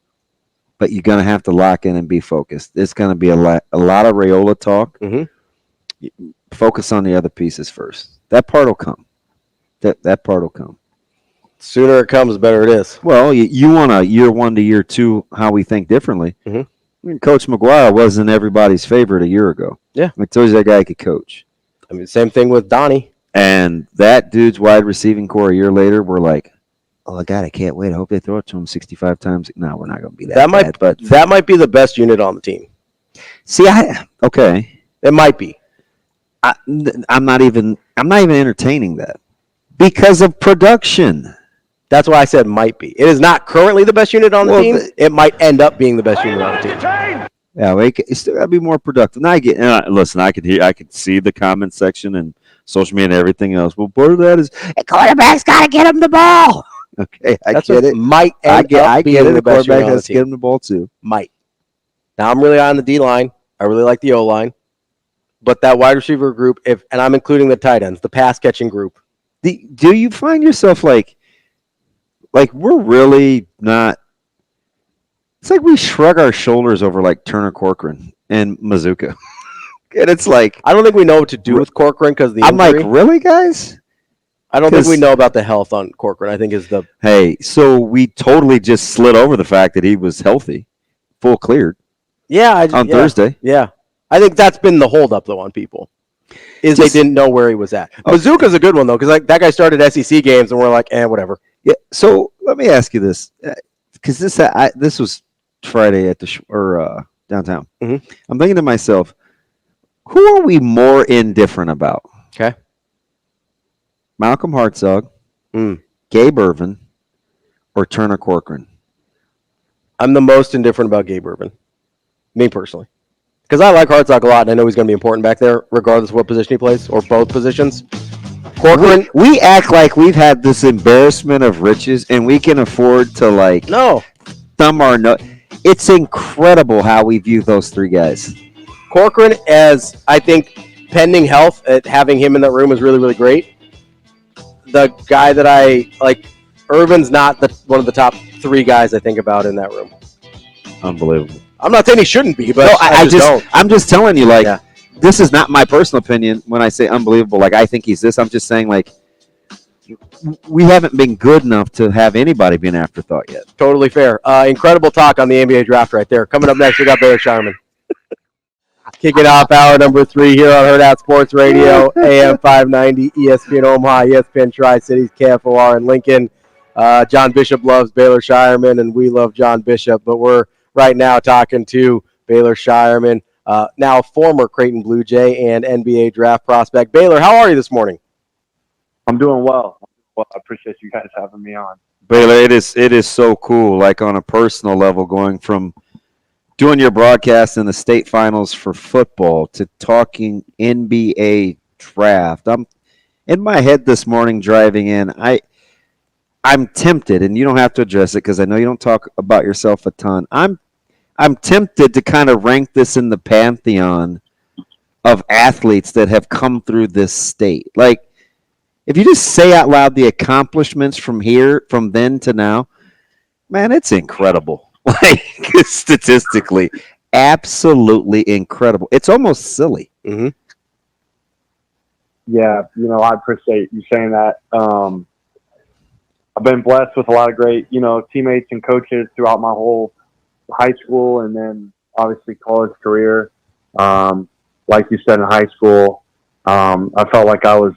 but you're going to have to lock in and be focused. It's going to be a lot of Raiola talk. Focus on the other pieces first. That part will come. That part will come. Sooner it comes, the better it is. Well, you want a year 1 to year 2 how we think differently. I mean, Coach McGuire wasn't everybody's favorite a year ago. Yeah. I told you that guy could coach. I mean, same thing with Donnie. And that dude's wide receiving core a year later, we're like, oh, God, I can't wait. I hope they throw it to him 65 times. No, we're not going to be that bad. But that might be the best unit on the team. See, okay. It might be. I'm not even entertaining that. Because of production. That's why I said might be. It is not currently the best unit on the team. It might end up being the best unit on the team. Yeah, it's still got to be more productive. Now listen, I could see the comment section and social media and everything else. Well, part of that is the quarterback's got to get him the ball. Okay, I get it. Might end up being the best unit on the team. Has to get him the ball too. Might. Now I'm really on the D line. I really like the O line, but that wide receiver group, and I'm including the tight ends, the pass catching group. Do you find yourself like we're really not? It's like we shrug our shoulders over like Turner Corcoran and Mazuka, and it's like I don't think we know what to do with Corcoran because the injury. I'm like, really, guys? I don't think we know about the health on Corcoran. I think is the so we totally just slid over the fact that he was healthy, full cleared. Yeah, on Thursday. Yeah, I think that's been the holdup though on people. They didn't know where he was at. Mazuka's a good one, though, because like that guy started SEC games, and we're like, whatever. Yeah. So let me ask you this, because this was Friday at the downtown. I'm thinking to myself, who are we more indifferent about? Okay. Malcolm Hartzog, Gabe Irvin, or Turner Corcoran? I'm the most indifferent about Gabe Irvin, me personally. Because I like Hartzog a lot, and I know he's going to be important back there, regardless of what position he plays, or both positions. Corcoran, we act like we've had this embarrassment of riches, and we can afford to thumb our nose. It's incredible how we view those three guys. Corcoran, as I think, pending health, having him in that room is really, really great. The guy that I like, Irvin's not one of the top 3 guys I think about in that room. Unbelievable. I'm not saying he shouldn't be, but no, I'm just telling you, yeah. This is not my personal opinion when I say unbelievable. Like, I think he's this. I'm just saying, like, we haven't been good enough to have anybody be an afterthought yet. Totally fair. Incredible talk on the NBA draft right there. Coming up next, we got Baylor Scheierman. Kicking off hour number 3 here on Hurrdat Sports Radio, AM 590, ESPN Omaha, ESPN Tri-Cities, KFOR in Lincoln. John Bishop loves Baylor Scheierman, and we love John Bishop, but we're right now talking to Baylor Scheierman, now former Creighton Blue Jay and NBA draft prospect. Baylor, how are you this morning? I'm doing well. I appreciate you guys having me on. Baylor, it is so cool, like on a personal level, going from doing your broadcast in the state finals for football to talking NBA draft. I'm in my head this morning driving in. I'm tempted, and you don't have to address it because I know you don't talk about yourself a ton. I'm tempted to kind of rank this in the pantheon of athletes that have come through this state. Like, if you just say out loud the accomplishments from then to now, man, it's incredible. Like, statistically, absolutely incredible. It's almost silly. Mm-hmm. Yeah, I appreciate you saying that. I've been blessed with a lot of great, teammates and coaches throughout my whole high school and then obviously college career. Like you said, in high school, I felt like I was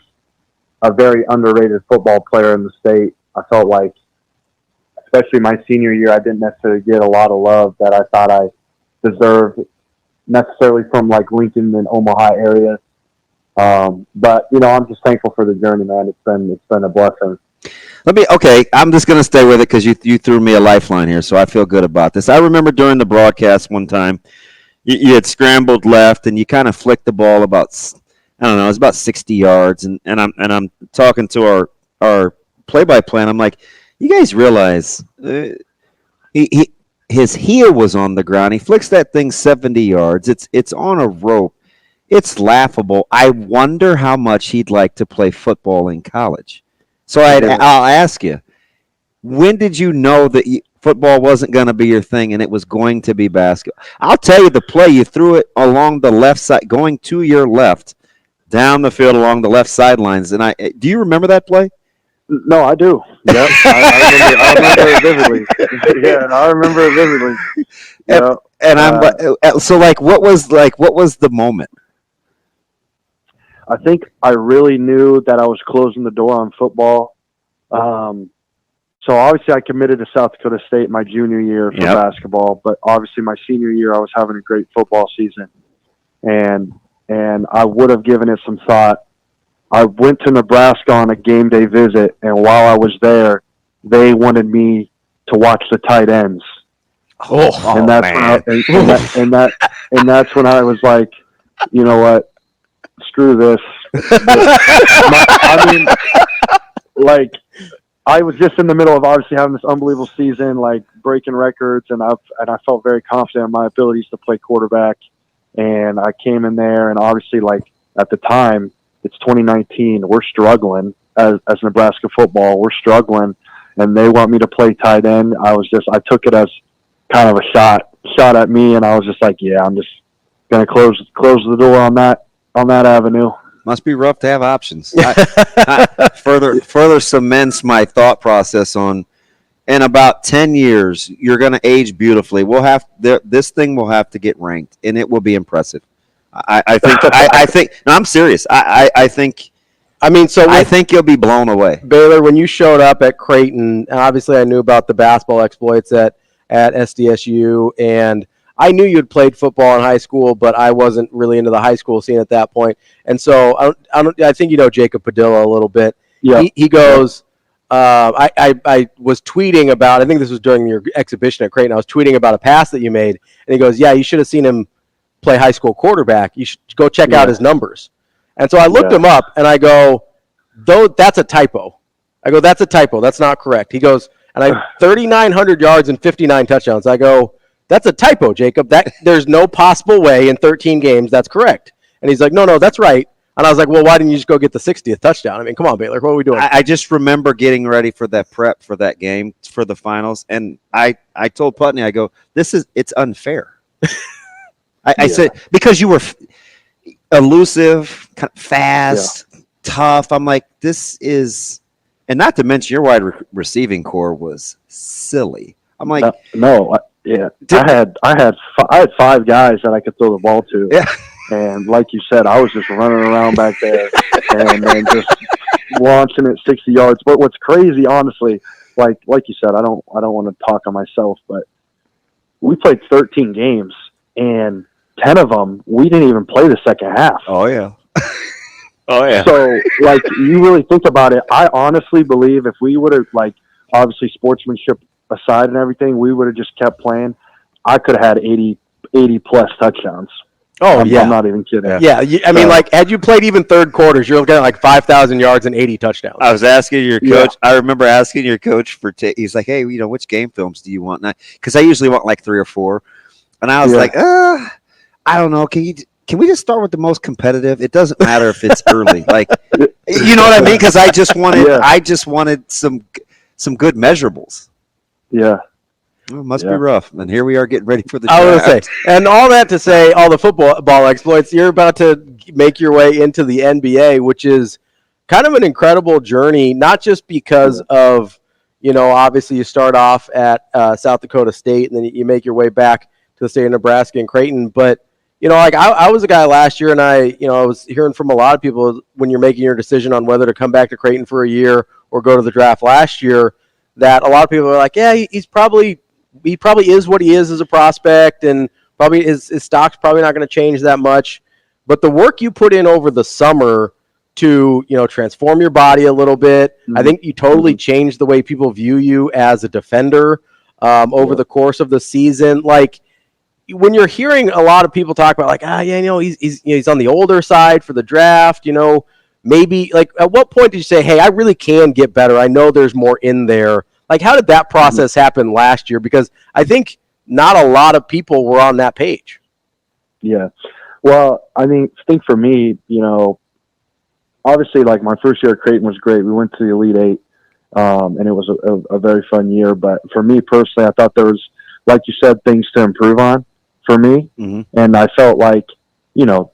a very underrated football player in the state. I felt like, especially my senior year, I didn't necessarily get a lot of love that I thought I deserved necessarily from like Lincoln and Omaha area. But I'm just thankful for the journey, man. It's been a blessing. I'm just going to stay with it because you threw me a lifeline here, so I feel good about this. I remember during the broadcast one time, you had scrambled left and you kind of flicked the ball about, I don't know, it was about 60 yards, and I'm talking to our play-by-play, and I'm like, you guys realize his heel was on the ground. He flicks that thing 70 yards. It's on a rope. It's laughable. I wonder how much he'd like to play football in college. So I'll ask you, when did you know that football wasn't going to be your thing and it was going to be basketball? I'll tell you the play. You threw it along the left side, going to your left, down the field along the left sidelines. And do you remember that play? No, I do. Yep, I remember it vividly. Yeah, I remember it vividly. Yep. And I'm so like, what was the moment? I think I really knew that I was closing the door on football. So obviously I committed to South Dakota State my junior year for basketball, but obviously my senior year I was having a great football season, and I would have given it some thought. I went to Nebraska on a game day visit, and while I was there, they wanted me to watch the tight ends. And that's when I was like, you know what? Screw this. I mean, like, I was just in the middle of obviously having this unbelievable season, like breaking records, and I felt very confident in my abilities to play quarterback. And I came in there, and obviously, like, at the time, it's 2019. We're struggling as Nebraska football. We're struggling, and they want me to play tight end. I took it as kind of a shot at me, and I was just like, yeah, I'm just gonna close the door on that avenue. Must be rough to have options. I further cements my thought process on. In about 10 years, you're going to age beautifully. This thing will have to get ranked, and it will be impressive. I think. No, I'm serious. I think. I mean, I think you'll be blown away. Baylor, when you showed up at Creighton, obviously I knew about the basketball exploits at SDSU, and I knew you'd played football in high school, but I wasn't really into the high school scene at that point. And so I think you know Jacob Padilla a little bit. Yeah. He goes. I was tweeting about. I think this was during your exhibition at Creighton. I was tweeting about a pass that you made, and he goes, "Yeah, you should have seen him play high school quarterback. You should go check out his numbers." And so I looked him up, and I go, "Though that's a typo." I go, "That's a typo. That's not correct." He goes, "And I 3,900 yards and 59 touchdowns." I go, "That's a typo, Jacob. There's no possible way in 13 games that's correct." And he's like, "No, that's right." And I was like, "Well, why didn't you just go get the 60th touchdown? I mean, come on, Baylor, what are we doing?" I just remember getting ready for that prep for that game for the finals, and I told Putney, I go, it's unfair." I said, because you were elusive, kind of fast, tough. I'm like, this is, and not to mention your wide receiving core was silly. I'm like, yeah. I had 5 guys that I could throw the ball to. Yeah. And like you said, I was just running around back there and then just launching it 60 yards. But what's crazy, honestly, like you said, I don't want to talk on myself, but we played 13 games and 10 of them we didn't even play the second half. oh yeah. Oh yeah. So, like, you really think about it, I honestly believe if we would have, like, obviously sportsmanship aside and everything, we would have just kept playing, I could have had 80 plus touchdowns. Oh, I'm not even kidding. Yeah, I mean, like, had you played even third quarters, you're looking at like 5,000 yards and 80 touchdowns. I was asking your coach. I remember asking your coach he's like, hey, which game films do you want? Because I usually want like 3 or 4. And I was like, I don't know. Can we just start with the most competitive? It doesn't matter if it's early. Like, you know what I mean? Because I just wanted some good measurables. Yeah. Well, it must be rough. And here we are getting ready for the I draft. was going to say, and all that to say, all the football exploits, you're about to make your way into the NBA, which is kind of an incredible journey, not just because of, obviously you start off at South Dakota State and then you make your way back to the state of Nebraska and Creighton, but like I was a guy last year, and I was hearing from a lot of people when you're making your decision on whether to come back to Creighton for a year or go to the draft last year, that a lot of people are like, yeah, he probably is what he is as a prospect, and probably his stock's probably not going to change that much. But the work you put in over the summer to transform your body a little bit, I think you totally changed the way people view you as a defender over the course of the season. Like, when you're hearing a lot of people talk about like, he's on the older side for the draft, maybe like at what point did you say, hey, I really can get better? I know there's more in there. Like, how did that process happen last year? Because I think not a lot of people were on that page. Yeah. Well, I think for me, obviously like my first year at Creighton was great. We went to the Elite Eight, and it was a very fun year. But for me personally, I thought there was, like you said, things to improve on for me. Mm-hmm. And I felt like,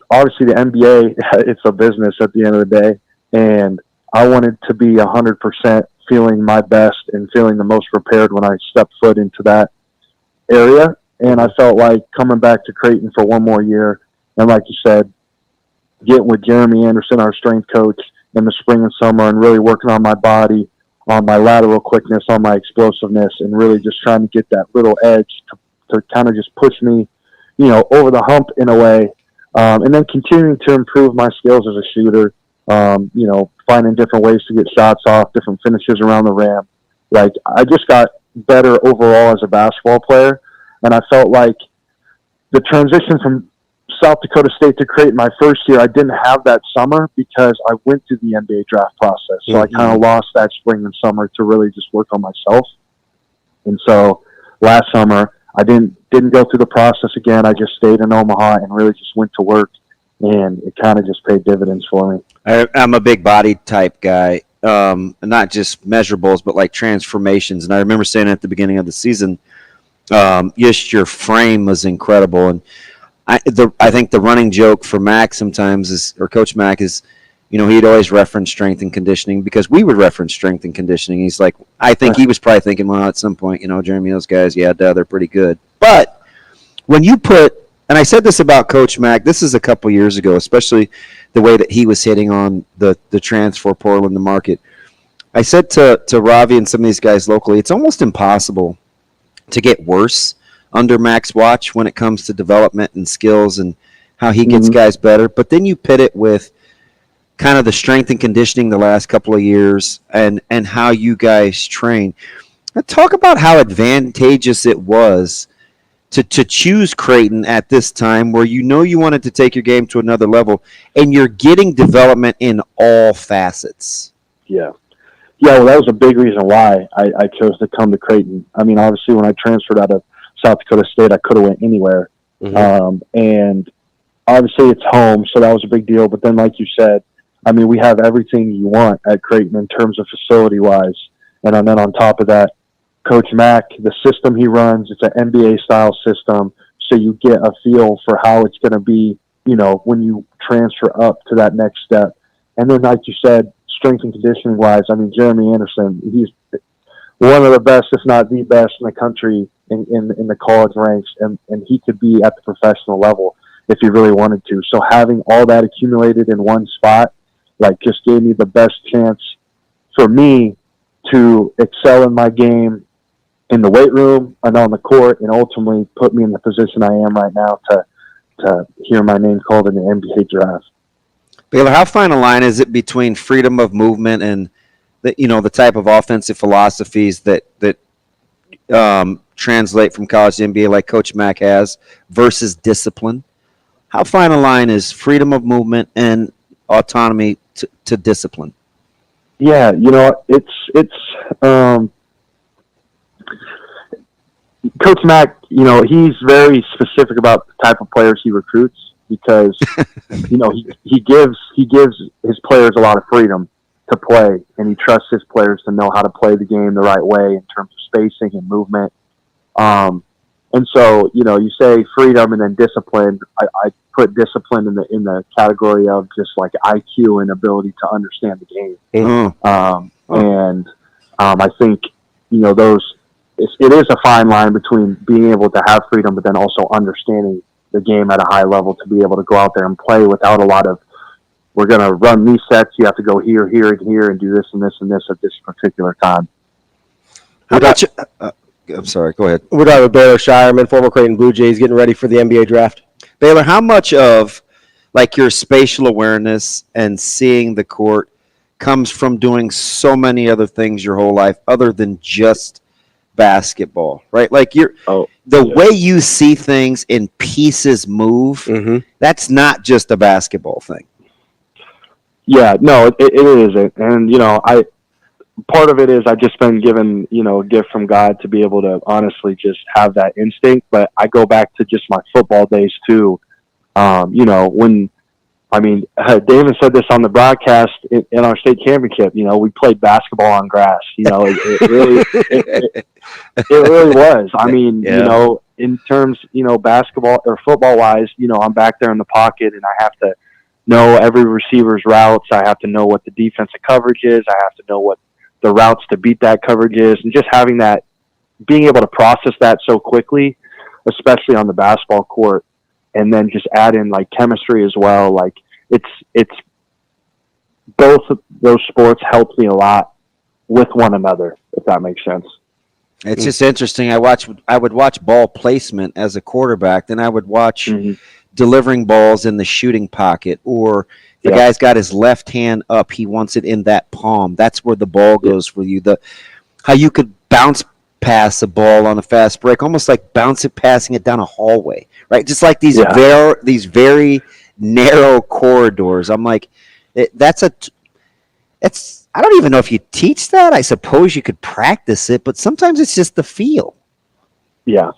obviously the NBA, it's a business at the end of the day. And I wanted to be 100% feeling my best and feeling the most prepared when I stepped foot into that area. And I felt like coming back to Creighton for one more year, and like you said, getting with Jeremy Anderson, our strength coach, in the spring and summer, and really working on my body, on my lateral quickness, on my explosiveness, and really just trying to get that little edge to kind of just push me, over the hump in a way. And then continuing to improve my skills as a shooter, finding different ways to get shots off, different finishes around the rim. Like, I just got better overall as a basketball player. And I felt like the transition from South Dakota State to Creighton my first year, I didn't have that summer because I went through the NBA draft process. So I kind of lost that spring and summer to really just work on myself. And so last summer, I didn't go through the process again. I just stayed in Omaha and really just went to work, and it kind of just paid dividends for me. I'm a big body type guy, not just measurables, but like transformations. And I remember saying at the beginning of the season, just your frame was incredible. And I think the running joke for Mac sometimes or Coach Mac is, he'd always reference strength and conditioning because we would reference strength and conditioning. He's like, I think he was probably thinking, well, at some point, Jeremy, those guys, they're pretty good. But when you and I said this about Coach Mac, this is a couple years ago, especially the way that he was hitting on the transfer portal in the market. I said to Ravi and some of these guys locally, it's almost impossible to get worse under Mac's watch when it comes to development and skills and how he gets guys better. But then you pit it with kind of the strength and conditioning the last couple of years and how you guys train. Now, talk about how advantageous it was to choose Creighton at this time where you wanted to take your game to another level and you're getting development in all facets. Yeah. Yeah, well, that was a big reason why I chose to come to Creighton. I mean, obviously, when I transferred out of South Dakota State, I could have went anywhere. And obviously, it's home, so that was a big deal. But then, like you said, I mean, we have everything you want at Creighton in terms of facility-wise. And then on top of that, Coach Mac, the system he runs, it's an NBA-style system, so you get a feel for how it's going to be, when you transfer up to that next step. And then, like you said, strength and conditioning-wise, I mean, Jeremy Anderson, he's one of the best, if not the best in the country in the college ranks, and he could be at the professional level if he really wanted to. So having all that accumulated in one spot, like, just gave me the best chance for me to excel in my game in the weight room and on the court, and ultimately put me in the position I am right now to hear my name called in the NBA draft. Baylor, how fine a line is it between freedom of movement and the type of offensive philosophies that translate from college to NBA, like Coach Mack has, versus discipline? How fine a line is freedom of movement and autonomy to discipline? Yeah, it's Coach Mack, he's very specific about the type of players he recruits, because he gives his players a lot of freedom to play, and he trusts his players to know how to play the game the right way in terms of spacing and movement. And so, you say freedom and then discipline. I put discipline in the category of just like IQ and ability to understand the game. And I think, it is a fine line between being able to have freedom, but then also understanding the game at a high level to be able to go out there and play without a lot of, we're going to run these sets, you have to go here, here, and here, and do this and this and this at this particular time. I'm sorry, go ahead. We're talking with Baylor Scheierman, former Creighton Blue Jays, getting ready for the NBA draft. Baylor, how much of your spatial awareness and seeing the court comes from doing so many other things your whole life other than just basketball, right? Like way you see things in pieces move, that's not just a basketball thing. Yeah, no, it isn't. And, part of it is I've just been given, a gift from God to be able to honestly just have that instinct. But I go back to just my football days too. Damon said this on the broadcast in our state championship. We played basketball on grass. It really was. I mean, in terms, basketball or football wise, I'm back there in the pocket and I have to know every receiver's routes. I have to know what the defensive coverage is. I have to know what the routes to beat that coverage is, and just having that, being able to process that so quickly, especially on the basketball court, and then just add in like chemistry as well. Like it's both of those sports helped me a lot with one another, if that makes sense. It's just interesting. I would watch ball placement as a quarterback, then I would watch delivering balls in the shooting pocket, or the guy's got his left hand up, he wants it in that palm. That's where the ball goes for you. How you could bounce pass a ball on a fast break, almost like passing it down a hallway, right? Just like these very narrow corridors. I'm like, I don't even know if you teach that. I suppose you could practice it, but sometimes it's just the feel. Yeah.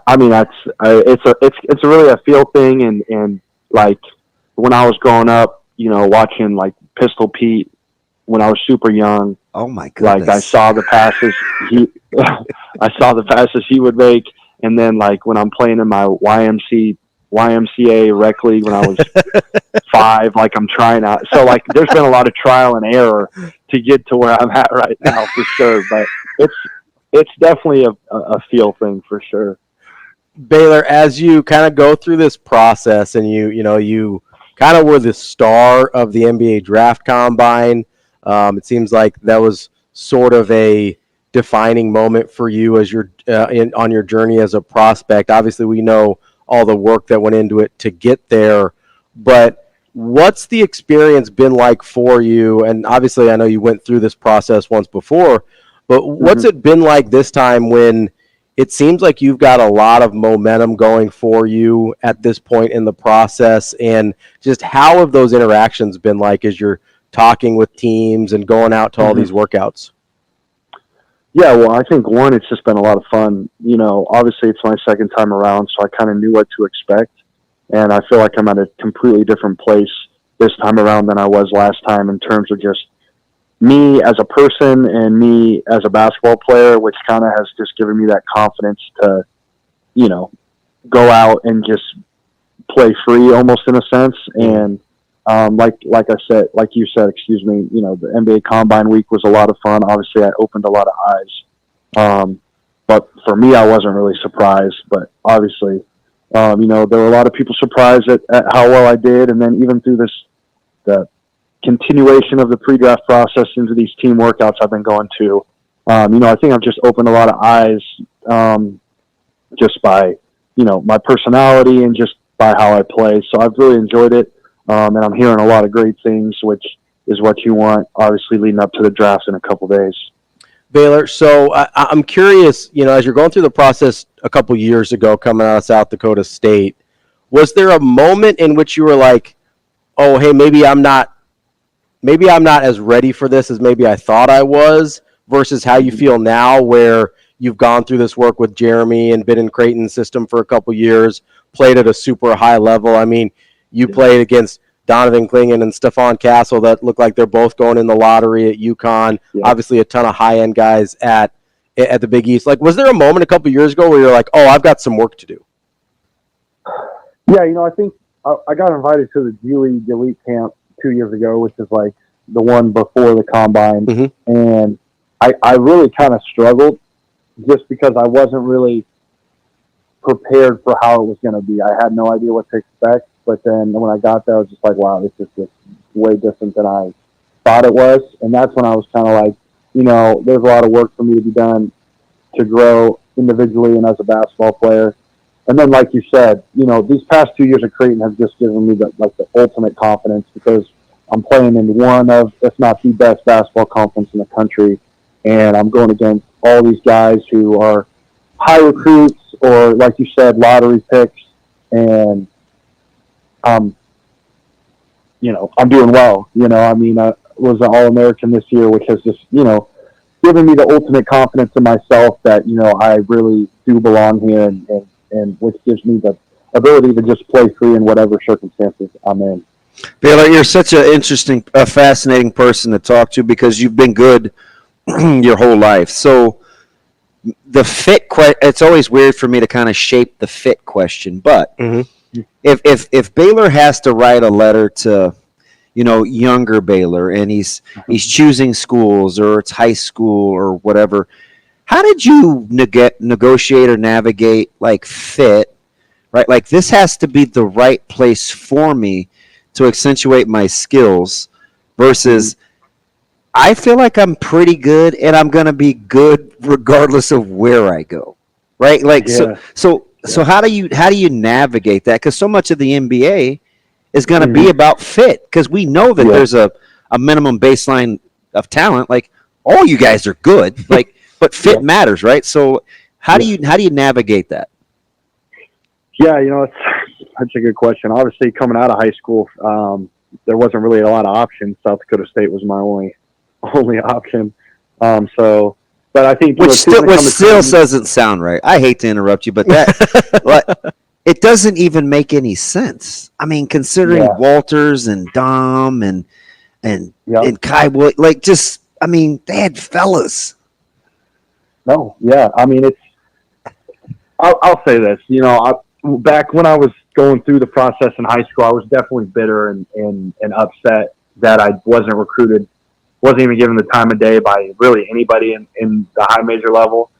I mean, it's really a feel thing, and like when I was growing up, watching like Pistol Pete when I was super young. Oh my goodness! Like I saw the passes he would make, and then like when I'm playing in my YMCA rec league when I was 5, like I'm trying out. So like there's been a lot of trial and error to get to where I'm at right now for sure. But it's definitely a feel thing for sure. Baylor, as you kind of go through this process, and you kind of were the star of the NBA draft combine. It seems like that was sort of a defining moment for you as you're on your journey as a prospect. Obviously, we know all the work that went into it to get there, but what's the experience been like for you? And obviously, I know you went through this process once before, but what's it been like this time when it seems like you've got a lot of momentum going for you at this point in the process, and just how have those interactions been like as you're talking with teams and going out to all these workouts? Yeah, well, I think one, it's just been a lot of fun. Obviously it's my second time around, so I kind of knew what to expect, and I feel like I'm at a completely different place this time around than I was last time in terms of just me as a person and me as a basketball player, which kind of has just given me that confidence to, go out and just play free almost in a sense. And Like you said, excuse me, the NBA Combine week was a lot of fun. Obviously, I opened a lot of eyes. But for me, I wasn't really surprised. But obviously, there were a lot of people surprised at how well I did. And then even through the continuation of the pre-draft process into these team workouts I've been going to, I think I've just opened a lot of eyes just by, my personality and just by how I play. So I've really enjoyed it. And I'm hearing a lot of great things, which is what you want, obviously, leading up to the drafts in a couple days. Baylor, so I'm curious, as you're going through the process a couple years ago coming out of South Dakota State, was there a moment in which you were like, oh, hey, maybe I'm not as ready for this as maybe I thought I was, versus how you feel now where you've gone through this work with Jeremy and been in Creighton's system for a couple years, played at a super high level? I mean, you played against Donovan Clingan and Stephon Castle that look like they're both going in the lottery at UConn. Yeah. Obviously a ton of high-end guys at the Big East. Like, was there a moment a couple years ago where you're like, oh, I've got some work to do? Yeah, I think I got invited to the G League Elite Camp 2 years ago, which is like the one before the Combine. Mm-hmm. And I really kind of struggled just because I wasn't really prepared for how it was going to be. I had no idea what to expect. But then when I got there, I was just like, wow, this is just way different than I thought it was. And that's when I was kind of like, there's a lot of work for me to be done to grow individually and as a basketball player. And then, like you said, these past 2 years of Creighton have just given me the ultimate confidence because I'm playing in one of, if not the best basketball conference in the country. And I'm going against all these guys who are high recruits or, like you said, lottery picks. And I'm doing well. I was an All-American this year, which has just, given me the ultimate confidence in myself that, I really do belong here and which gives me the ability to just play free in whatever circumstances I'm in. Baylor, you're such an interesting, fascinating person to talk to because you've been good your whole life. So the fit, it's always weird for me to kind of shape the fit question, but if Baylor has to write a letter to, younger Baylor and he's choosing schools or it's high school or whatever, how did you negotiate or navigate fit, right? Like this has to be the right place for me to accentuate my skills versus I feel like I'm pretty good and I'm going to be good regardless of where I go. Right? Like, so how do you navigate that? Because so much of the NBA is going to be about fit because we know that there's a minimum baseline of talent. Like all you guys are good, like, but fit matters, right? So how do you navigate that? Yeah, it's such a good question. Obviously, coming out of high school, there wasn't really a lot of options. South Dakota State was my only option. But I think which still doesn't sound right. I hate to interrupt you, but that it doesn't even make any sense. I mean, considering Walters and Dom and Kai Wood, they had fellas. No, yeah. I mean, I'll say this. Back when I was going through the process in high school, I was definitely bitter and upset that I wasn't recruited. Wasn't even given the time of day by really anybody in the high major level.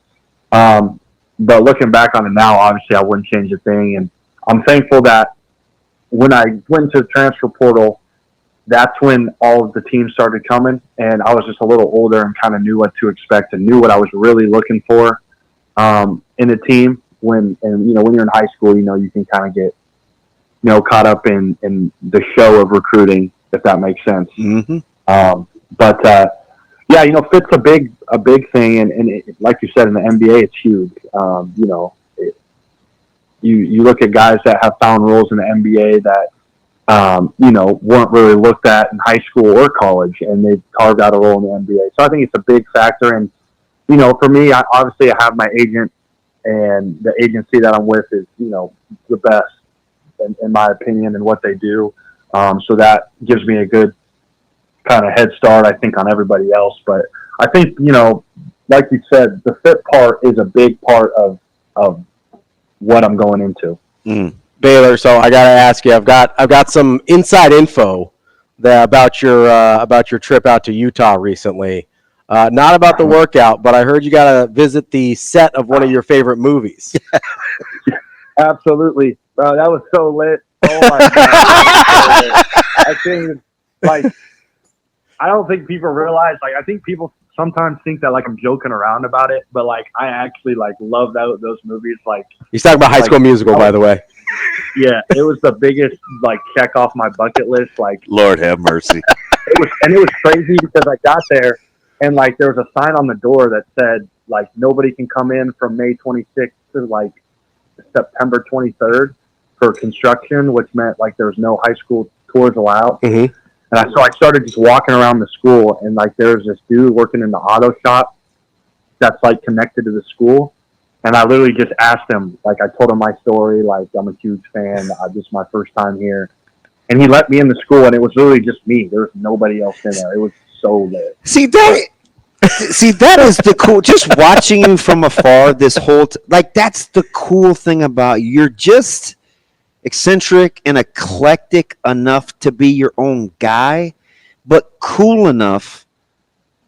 But looking back on it now, obviously I wouldn't change a thing. And I'm thankful that when I went to the transfer portal, that's when all of the teams started coming. And I was just a little older and kind of knew what to expect and knew what I was really looking for in a team. When you're in high school, you can kind of get, caught up in the show of recruiting, if that makes sense. Mm-hmm. Fit's a big thing, and it, like you said, in the NBA, it's huge. You look at guys that have found roles in the NBA that weren't really looked at in high school or college, and they've carved out a role in the NBA. So I think it's a big factor. And for me, I have my agent, and the agency that I'm with is the best in my opinion in what they do. So that gives me a good kind of head start, I think, on everybody else. But I think, like you said, the fit part is a big part of what I'm going into. Baylor, so I got to ask you, I've got some inside info about your trip out to Utah recently. Not about the workout, but I heard you got to visit the set of one of your favorite movies. Absolutely, bro. That was so lit. Oh my god! I think I don't think people realize. I think people sometimes think that I'm joking around about it, but I actually love those movies. He's talking about High School Musical, by the way. Yeah, it was the biggest check off my bucket list. Lord have mercy. It was crazy because I got there and there was a sign on the door that said nobody can come in from May 26th to September 23rd for construction, which meant there was no high school tours allowed. Mm-hmm. And so I started just walking around the school, and there was this dude working in the auto shop that's connected to the school. And I literally just asked him, I told him my story, I'm a huge fan. This is my first time here. And he let me in the school, and it was literally just me. There was nobody else in there. It was so lit. See, that is the cool. Just watching you from afar, this whole that's the cool thing about you. You're just eccentric and eclectic enough to be your own guy, but cool enough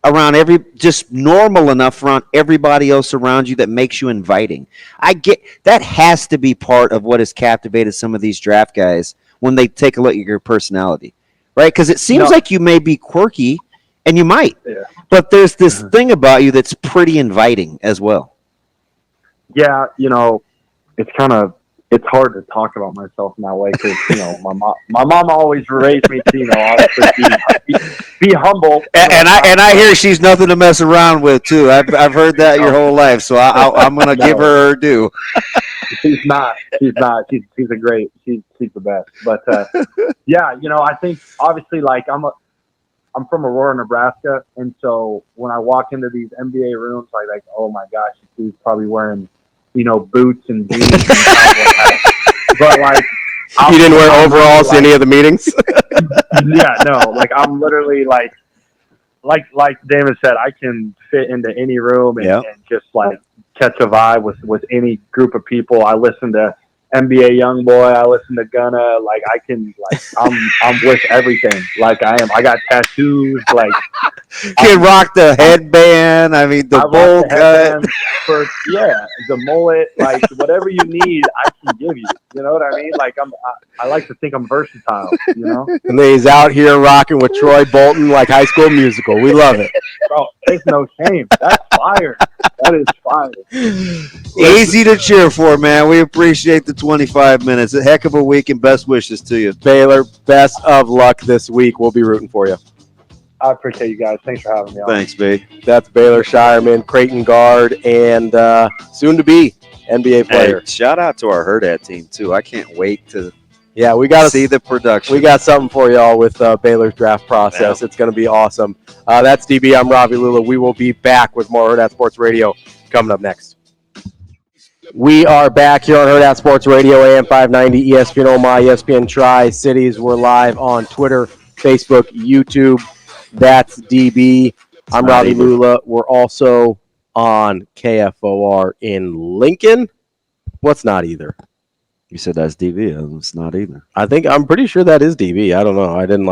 around just normal enough around everybody else around you that makes you inviting. I get that has to be part of what has captivated some of these draft guys when they take a look at your personality, right? Because it seems like you may be quirky, and you might, but there's this thing about you that's pretty inviting as well. Yeah, it's hard to talk about myself in that way because my mom always raised me to obviously be humble. And I hear she's nothing to mess around with too. I've heard that your whole life, so I'm gonna give her due. She's not. She's a great. She's the best. But I think obviously I'm from Aurora, Nebraska, and so when I walk into these NBA rooms, oh my gosh, he's probably wearing boots and jeans. And but you didn't wear overalls to any of the meetings? Yeah, no. I'm literally like Damon said, I can fit into any room and just catch a vibe with any group of people. I listen to NBA Youngboy. I listen to Gunna. I can I'm with everything. I am. I got tattoos. Can rock the headband. I mean the bowl cut. The mullet. Whatever you need, I can give you. You know what I mean? I like to think I'm versatile. And then he's out here rocking with Troy Bolton like High School Musical. We love it. Bro, there's no shame. That's fire. That is fire. Easy to cheer for, man. We appreciate the 25 minutes. A heck of a week and best wishes to you. Baylor, best of luck this week. We'll be rooting for you. I appreciate you guys. Thanks for having me on. Thanks, babe. That's Baylor Scheierman, Creighton guard, and soon-to-be NBA player. Hey, shout out to our Hurrdat team, too. I can't wait to we got to see the production. We got something for y'all with Baylor's draft process. Yeah. It's going to be awesome. That's DB. I'm Ravi Lulla. We will be back with more Hurrdat Sports Radio coming up next. We are back here on Hurrdat Sports Radio, AM 590, ESPN Omaha, ESPN Tri-Cities. We're live on Twitter, Facebook, YouTube. That's DB. I'm Ravi Lulla. We're also on KFOR in Lincoln. What's not either? You said that's DB. It's not either. I'm pretty sure that is DB. I don't know. I didn't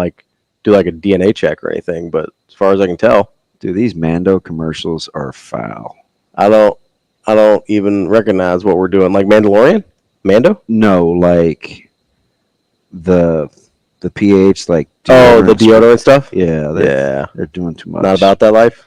do a DNA check or anything, but as far as I can tell, dude, these Mando commercials are foul. I don't even recognize what we're doing. Like Mandalorian? Mando? No, the pH, the deodorant stuff? Yeah, they're doing too much. Not about that life?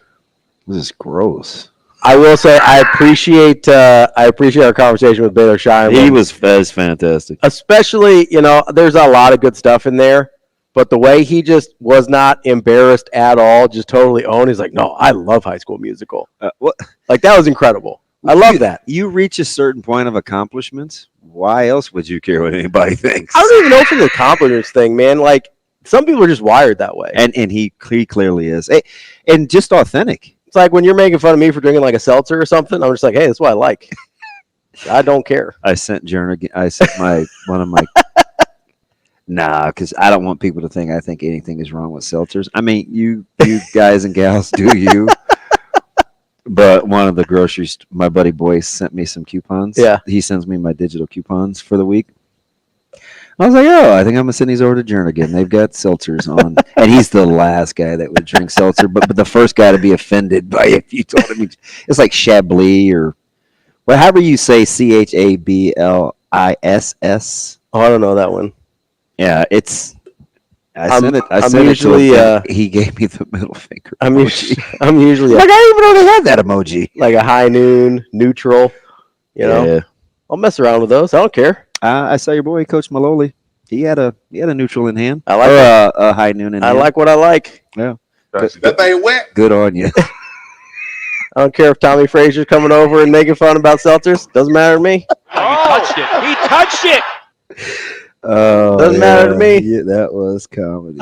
This is gross. I will say I appreciate our conversation with Baylor Scheierman. He was fantastic. Especially, there's a lot of good stuff in there, but the way he just was not embarrassed at all, just totally owned. He's like, no, I love High School Musical. That was incredible. I love that. You reach a certain point of accomplishments. Why else would you care what anybody thinks? I don't even know if it's an accomplishments thing, man. Some people are just wired that way. And he clearly is. And just authentic. It's like when you're making fun of me for drinking a seltzer or something, I'm just like, hey, that's what I like. I don't care. I sent one of my because I don't want people to think I think anything is wrong with seltzers. I mean, you guys and gals do you. But one of the groceries, my buddy Boyce sent me some coupons. Yeah. He sends me my digital coupons for the week. I was like, oh, I think I'm gonna send these over to Jernigan. They've got seltzers on, and he's the last guy that would drink seltzer, but the first guy to be offended by if you told him it's like Chablis or however you say Chabliss. Oh, I don't know that one. Yeah, it's. I sent it. I I'm sent usually, it to him. He gave me the middle finger. I'm usually like, I didn't even know they had that emoji. Like a high noon, neutral. You know, Yeah. I'll mess around with those. I don't care. I saw your boy, Coach Maloli. He had a neutral in hand. I like a high noon in I hand. like what I like. Yeah. That thing wet. Good on you. I don't care if Tommy Frazier's coming over and making fun about seltzers. Doesn't matter to me. Oh, he touched it. Doesn't matter to me. Yeah, that was comedy.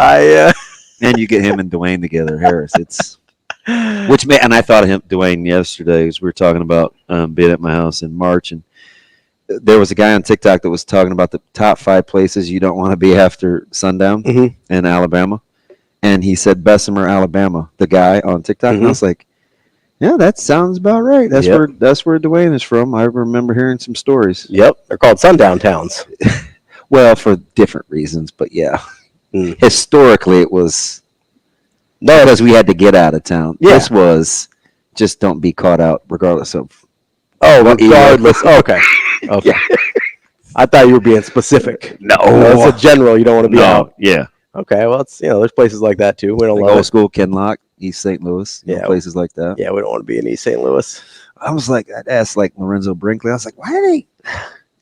And you get him and Dwayne together, Harris. It's and I thought of him, Dwayne, yesterday as we were talking about being at my house in March, and there was a guy on TikTok that was talking about the top 5 places you don't want to be after sundown in Alabama, and he said Bessemer, Alabama. The guy on TikTok, and I was like, yeah, that sounds about right. That's where Dwayne is from. I remember hearing some stories. Yep, they're called sundown towns. Well, for different reasons, but yeah. Historically, it was because we had to get out of town. Yeah. This was just don't be caught out, regardless of. Oh, regardless. Okay. Okay. Yeah. I thought you were being specific. No, it's a general. You don't want to be out. Yeah. Okay. Well, it's there's places like that too. We don't love old it. school Kenlock, East St. Louis. Places like that. Yeah, we don't want to be in East St. Louis. I was like, I'd ask like Lorenzo Brinkley. I was like, why are they?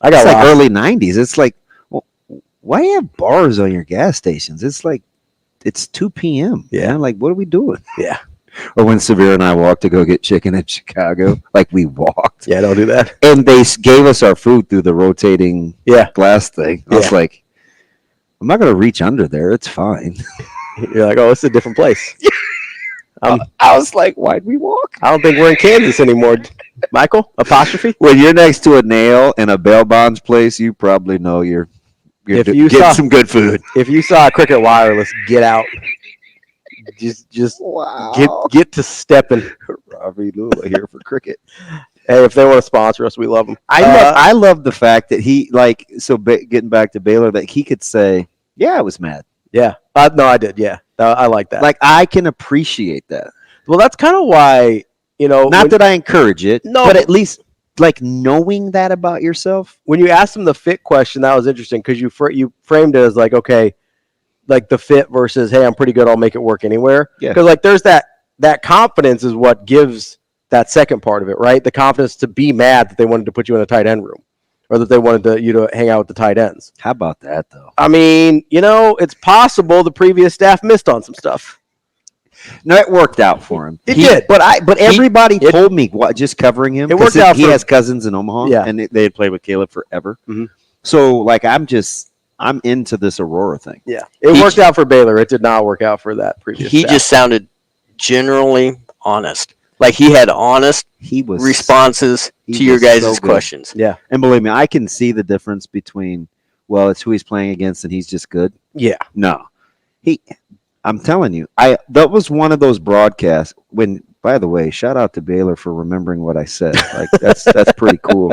I got it's like lost. early '90s. It's like, well, why do you have bars on your gas stations? It's like, it's 2 p.m. Yeah. Like, what are we doing? Yeah. Or when Severe and I walked to go get chicken in Chicago, like we walked. Yeah, don't do that. And they gave us our food through the rotating glass thing. I was like, I'm not going to reach under there. It's fine. You're like, oh, it's a different place. I was like, why'd we walk? I don't think we're in Kansas anymore. Michael, apostrophe? When you're next to a nail in a bail bonds place, you probably know you're getting some good food. If you saw a Cricket Wireless, get out. Just wow. Get to stepping. Ravi, Lulla here for Cricket. Hey, if they want to sponsor us, we love them. I love the fact that he getting back to Baylor, that he could say, yeah, I was mad. Yeah. No, I did. Yeah. I like that. Like, I can appreciate that. Well, that's kind of why, not that I encourage it, no, but at least like knowing that about yourself. When you asked him the fit question, that was interesting because you framed it as like, okay, like the fit versus, hey, I'm pretty good, I'll make it work anywhere. Yeah. Because like there's that confidence is what gives that second part of it, right? The confidence to be mad that they wanted to put you in a tight end room or that they wanted you to hang out with the tight ends. How about that, though? I mean, it's possible the previous staff missed on some stuff. No, it worked out for him. It did. But everybody told me, just covering him. It worked out. He has cousins in Omaha, and they had played with Caleb forever. Mm-hmm. So, like, I'm into this Aurora thing. Yeah, it worked out for Baylor. It did not work out for that previous staff. Just sounded generally honest. Like he had honest responses to your guys' questions. Yeah. And believe me, I can see the difference between, it's who he's playing against and he's just good. Yeah. No. I'm telling you, that was one of those broadcasts when, by the way, shout out to Baylor for remembering what I said. Like that's pretty cool.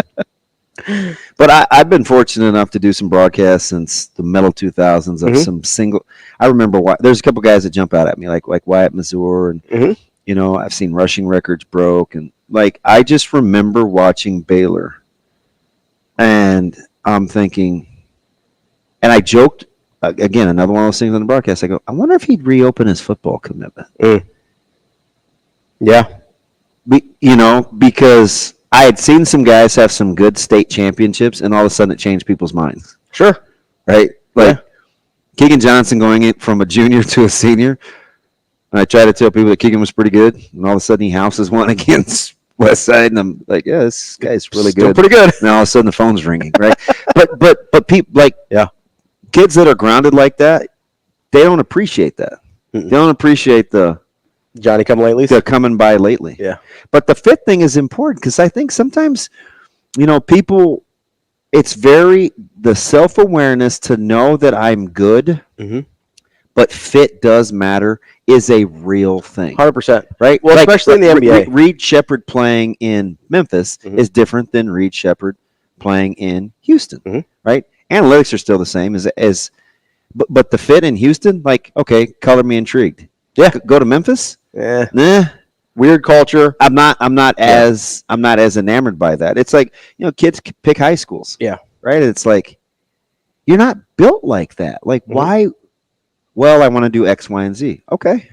But I've been fortunate enough to do some broadcasts since the middle 2000s of some single. I remember there's a couple guys that jump out at me like Wyatt Mazur, and I've seen rushing records broke, and like I just remember watching Baylor, and I'm thinking, and I joked again, another one of those things on the broadcast. I go, I wonder if he'd reopen his football commitment. Yeah, because I had seen some guys have some good state championships, and all of a sudden it changed people's minds. Sure. Right? Like Keegan Johnson going from a junior to a senior. And I try to tell people that Keegan was pretty good, and all of a sudden he houses one against West Side, and I'm like, yeah, this guy's really Still good. pretty good. And all of a sudden the phone's ringing, right? but people kids that are grounded like that, they don't appreciate that. They don't appreciate the Johnny come lately. They're coming by lately. Yeah. But the fit thing is important because I think sometimes, people, it's the self-awareness to know that I'm good, but fit does matter is a real thing. 100%. Right? Well, especially in the NBA. Reed Shepherd playing in Memphis is different than Reed Shepherd playing in Houston. Right? analytics are still the same but the fit in Houston, like, okay, color me intrigued. Yeah. Go to Memphis? Yeah. Nah. Weird culture. I'm not as enamored by that. It's like, kids pick high schools. Yeah. Right? It's like, you're not built like that. Like, why? Well, I want to do X, Y, and Z. Okay.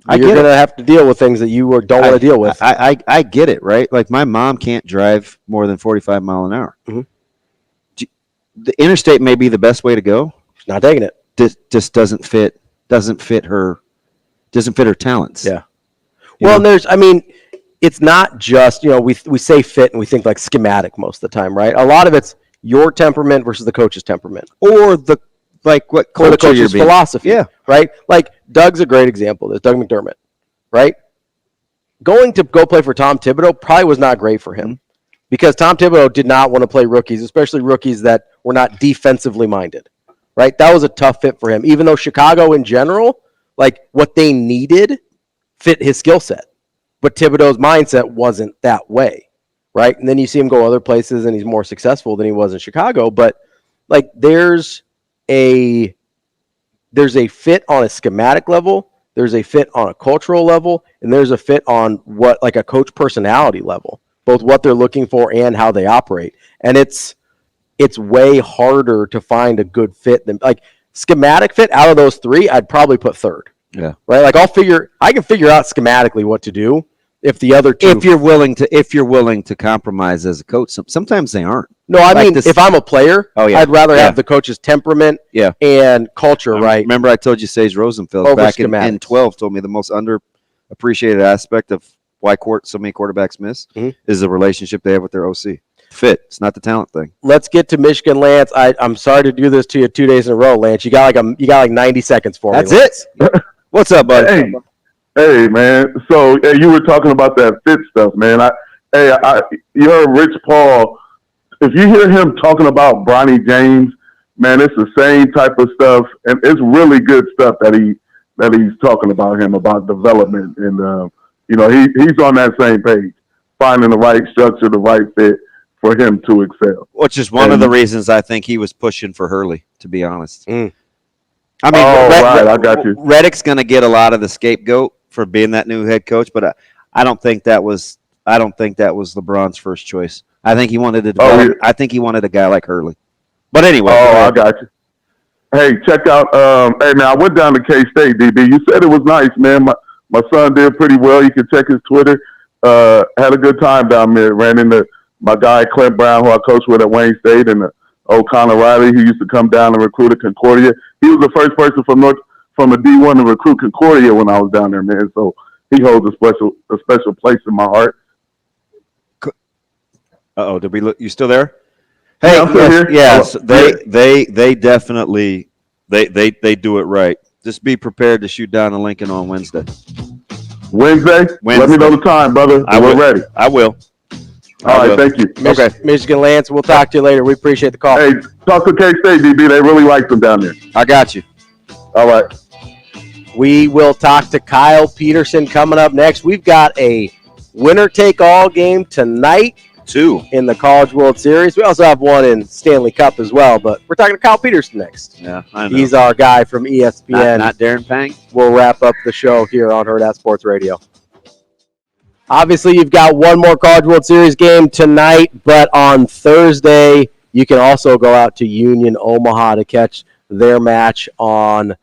You're going to have to deal with things that you don't want to deal with. I get it, right? Like, my mom can't drive more than 45 mile an hour. Mm-hmm. The interstate may be the best way to go. She's not taking it. Just doesn't fit her talents. Yeah. Well, and it's not just, we say fit and we think like schematic most of the time, right? A lot of it's your temperament versus the coach's temperament. Or the coach's philosophy. Yeah. Right? Like, Doug's a great example of this, Doug McDermott, right? Going to go play for Tom Thibodeau probably was not great for him because Tom Thibodeau did not want to play rookies, especially rookies that were not defensively minded, right? That was a tough fit for him, even though Chicago in general, like, what they needed fit his skill set. But Thibodeau's mindset wasn't that way, right? And then you see him go other places and he's more successful than he was in Chicago. But, like, there's a fit on a schematic level, there's a fit on a cultural level, and there's a fit on what, like, a coach personality level, both what they're looking for and how they operate. And it's way harder to find a good fit than, like, schematic fit out of those three, I'd probably put third. Yeah. Right? Like, I can figure out schematically what to do if the other two. If you're willing to compromise as a coach, sometimes they aren't. No, if I'm a player, I'd rather have the coach's temperament and culture, right? Remember I told you Sage Rosenfeld Over back in 12 told me the most underappreciated aspect of why so many quarterbacks miss is the relationship they have with their OC. Fit. It's not the talent thing. Let's get to Michigan, Lance. I'm sorry to do this to you 2 days in a row, Lance. You got like 90 seconds for me. That's it. What's up, buddy? Hey, man. So you were talking about that fit stuff, man. You heard Rich Paul. If you hear him talking about Bronny James, man, it's the same type of stuff, and it's really good stuff that he's talking about him about development, and he's on that same page, finding the right structure, the right fit for him to excel. Which is one of the reasons I think he was pushing for Hurley, to be honest. I got you. Reddick's going to get a lot of the scapegoat for being that new head coach, but I don't think that was LeBron's first choice. I think he wanted to develop, I think he wanted a guy like Hurley. But anyway. I got you. Hey, check out. Hey, man, I went down to K-State, DB. You said it was nice, man. My son did pretty well. You can check his Twitter. Had a good time down there. Ran into my guy Clint Brown, who I coached with at Wayne State, and O'Connor Riley, who used to come down and recruit at Concordia. He was the first person from a D1 to recruit Concordia when I was down there, man. So he holds a special place in my heart. Did we look? You still there? Hey, I'm still here. Yes, they definitely they do it right. Just be prepared to shoot down in Lincoln on Wednesday. Wednesday? Let me know the time, brother. We're ready. I will. All right, thank you. Michigan, Lance, we'll talk to you later. We appreciate the call. Hey, talk to K-State, DB. They really like them down there. I got you. All right. We will talk to Kyle Peterson coming up next. We've got a winner-take-all game tonight. 2 in the College World Series. We also have one in Stanley Cup as well, but we're talking to Kyle Peterson next. Yeah, I know. He's our guy from ESPN. Not Darren Pang. We'll wrap up the show here on Hurrdat Sports Radio. Obviously, you've got one more College World Series game tonight, but on Thursday, you can also go out to Union Omaha to catch their match on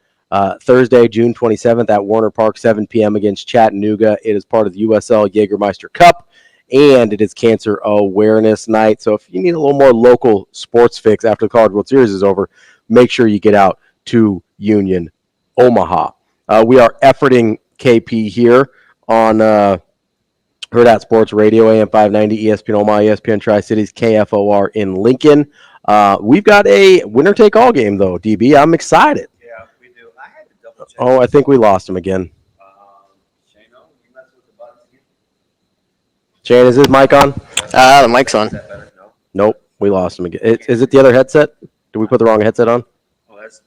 Thursday, June 27th at Warner Park, 7 p.m. against Chattanooga. It is part of the USL Jägermeister Cup, and it is Cancer Awareness Night. So if you need a little more local sports fix after the College World Series is over, make sure you get out to Union Omaha. We are efforting KP here on Hurrdat Sports Radio, AM 590, ESPN Omaha, ESPN Tri-Cities, KFOR in Lincoln. We've got a winner-take-all game, though, DB. I'm excited. Yeah, we do. I had to double check. Oh, I think we lost him again. Shane, is his mic on? The mic's on. Nope, we lost him again. Is it the other headset? Did we put the wrong headset on? Oh, that's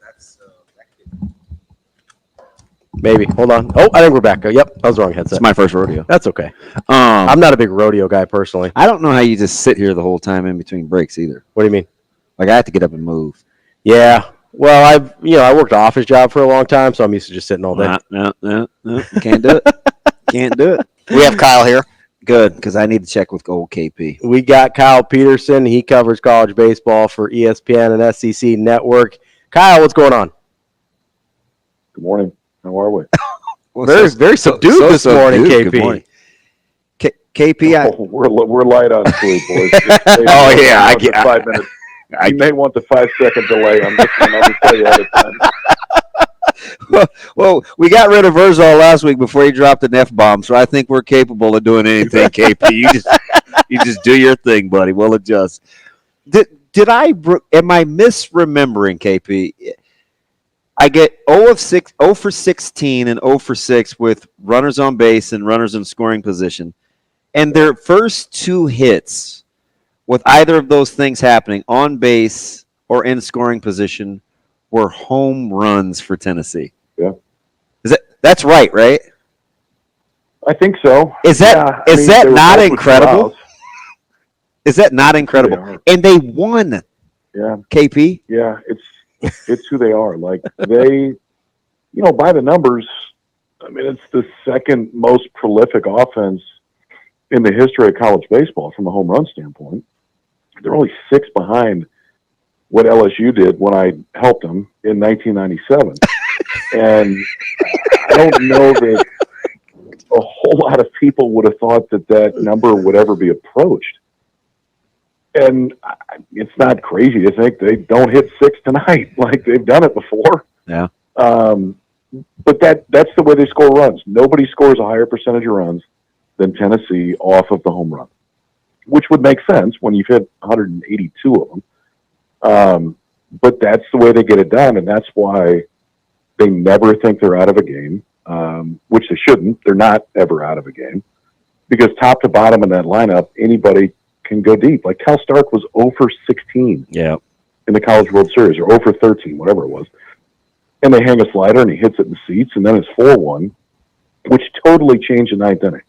Maybe. Hold on. Oh, I think we're back. Yep, that was the wrong headset. It's my first rodeo. That's okay. I'm not a big rodeo guy personally. I don't know how you just sit here the whole time in between breaks either. What do you mean? Like I have to get up and move. Yeah. Well, I worked an office job for a long time, so I'm used to just sitting all day. No. Can't do it. Can't do it. We have Kyle here. Good, because I need to check with old KP. We got Kyle Peterson. He covers college baseball for ESPN and SEC Network. Kyle, what's going on? Good morning. How are we? Well, very subdued this morning, KP. Good morning. KP, we're light on sleep, boys. Oh, yeah, I get 5 minutes. You may want the 5-second delay on this one. I'll just tell you ahead of time. Well, we got rid of Herzog last week before he dropped an F-bomb, so I think we're capable of doing anything, KP. You just do your thing, buddy. We'll adjust. Am I misremembering, KP? I get 0 for 16 and 0 for 6 with runners on base and runners in scoring position. And their first 2 hits with either of those things happening on base or in scoring position were home runs for Tennessee. Yeah. That's right? I think so. Is that not incredible? Is that not incredible? And they won. Yeah. KP? Yeah, it's who they are. Like they, by the numbers, I mean, it's the second most prolific offense in the history of college baseball from a home run standpoint. They're only 6 behind what LSU did when I helped them in 1997. And I don't know that a whole lot of people would have thought that number would ever be approached. And it's not crazy to think they don't hit 6 tonight. Like they've done it before. Yeah. But that's the way they score runs. Nobody scores a higher percentage of runs than Tennessee off of the home run, which would make sense when you've hit 182 of them. But that's the way they get it done, and that's why they never think they're out of a game, which they shouldn't. They're not ever out of a game because top to bottom in that lineup, anybody can go deep. Like Cal Stark was 0 for 16 in the College World Series, or 0 for 13, whatever it was. And they hang a slider, and he hits it in the seats, and then it's 4-1, which totally changed the ninth inning.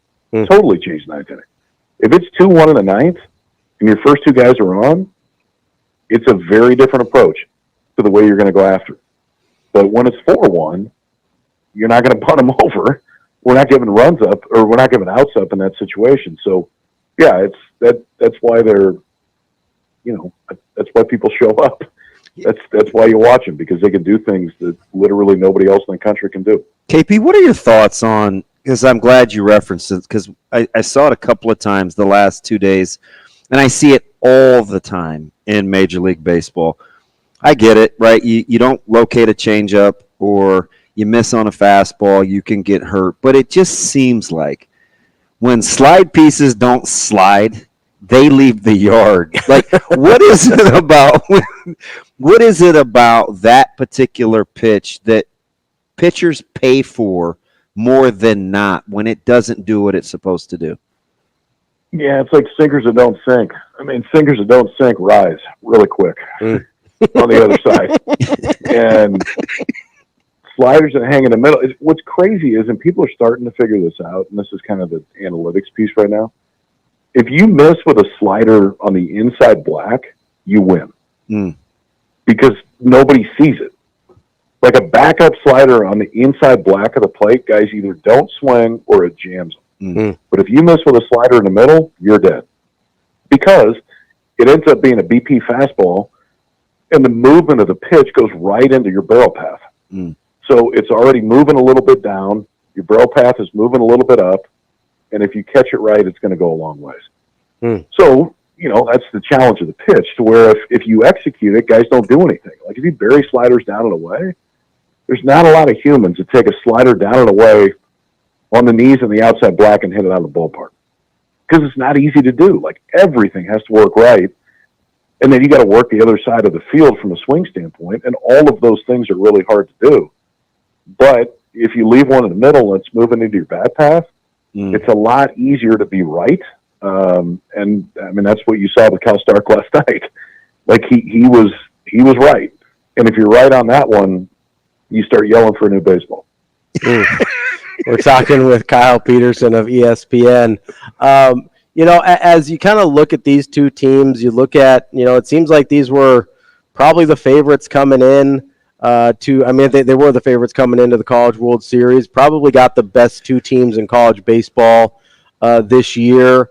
Totally changed the ninth inning. If it's 2-1 in the ninth, and your first 2 guys are on, it's a very different approach to the way you're going to go after it. But when it's 4-1, you're not going to punt them over. We're not giving runs up, or we're not giving outs up in that situation. So, yeah, that's why they're, that's why people show up. That's why you watch them, because they can do things that literally nobody else in the country can do. KP, what are your thoughts on? Because I'm glad you referenced it, because I saw it a couple of times the last 2 days, and I see it all the time in Major League Baseball. I get it, right? You don't locate a changeup or you miss on a fastball, you can get hurt. But it just seems like when slide pieces don't slide, they leave the yard. Like, what is it about that particular pitch that pitchers pay for more than not when it doesn't do what it's supposed to do? Yeah, it's like sinkers that don't sink. I mean, sinkers that don't sink rise really quick on the other side. And sliders that hang in the middle. What's crazy is, and people are starting to figure this out, and this is kind of the analytics piece right now, if you miss with a slider on the inside black, you win. Because nobody sees it. Like a backup slider on the inside black of the plate, guys either don't swing or it jams them. But if you miss with a slider in the middle, you're dead. Because it ends up being a BP fastball, and the movement of the pitch goes right into your barrel path. So it's already moving a little bit down, your barrel path is moving a little bit up, and if you catch it right, it's going to go a long ways. So, that's the challenge of the pitch, to where if you execute it, guys don't do anything. Like if you bury sliders down and away, there's not a lot of humans that take a slider down and away on the knees and the outside black and hit it out of the ballpark. Because it's not easy to do. Like everything has to work right. And then you got to work the other side of the field from a swing standpoint. And all of those things are really hard to do. But if you leave one in the middle and it's moving into your bat path, it's a lot easier to be right. And I mean, that's what you saw with Cal Stark last night. Like he was right. And if you're right on that one, you start yelling for a new baseball. We're talking with Kyle Peterson of ESPN. As you kind of look at these two teams, you look at, it seems like these were probably the favorites coming in they were the favorites coming into the College World Series. Probably got the best two teams in college baseball this year.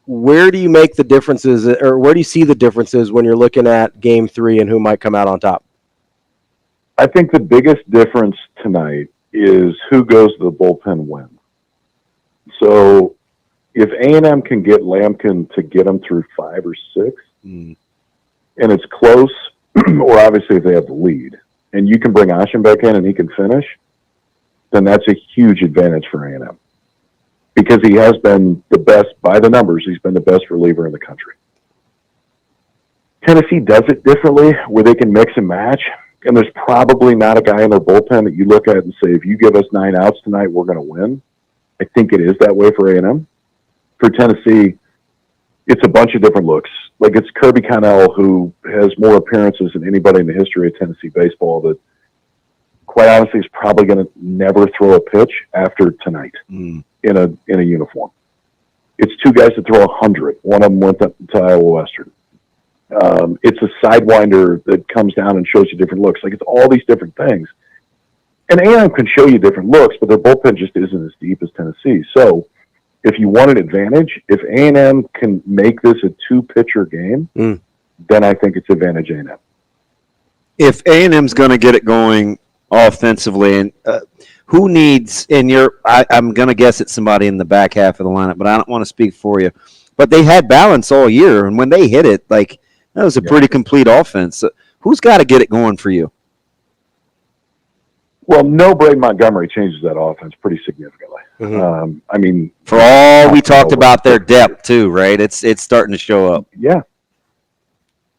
Where do you make the differences, or where do you see the differences when you're looking at Game 3 and who might come out on top? I think the biggest difference tonight is who goes to the bullpen when. So if A&M can get Lampkin to get them through 5 or 6, and it's close, or obviously if they have the lead, and you can bring Ashen back in and he can finish, then that's a huge advantage for A&M. Because he has been the best, by the numbers, he's been the best reliever in the country. Tennessee does it differently, where they can mix and match, and there's probably not a guy in their bullpen that you look at and say, if you give us 9 outs tonight, we're going to win. I think it is that way for A&M. For Tennessee, it's a bunch of different looks. Like, it's Kirby Connell, who has more appearances than anybody in the history of Tennessee baseball, that quite honestly is probably going to never throw a pitch after tonight in a uniform. It's 2 guys that throw 100. One of them went to Iowa Western. It's a sidewinder that comes down and shows you different looks. Like, it's all these different things. And A&M can show you different looks, but their bullpen just isn't as deep as Tennessee. So if you want an advantage, if A&M can make this a 2-pitcher game, then I think it's advantage A&M. If A&M's going to get it going offensively, and who needs, I'm going to guess it's somebody in the back half of the lineup, but I don't want to speak for you. But they had balance all year, and when they hit it, like, that was a pretty complete offense. Who's got to get it going for you? Well, no Braden Montgomery changes that offense pretty significantly. I mean, for all we talked about their depth too, right? It's starting to show up. Yeah,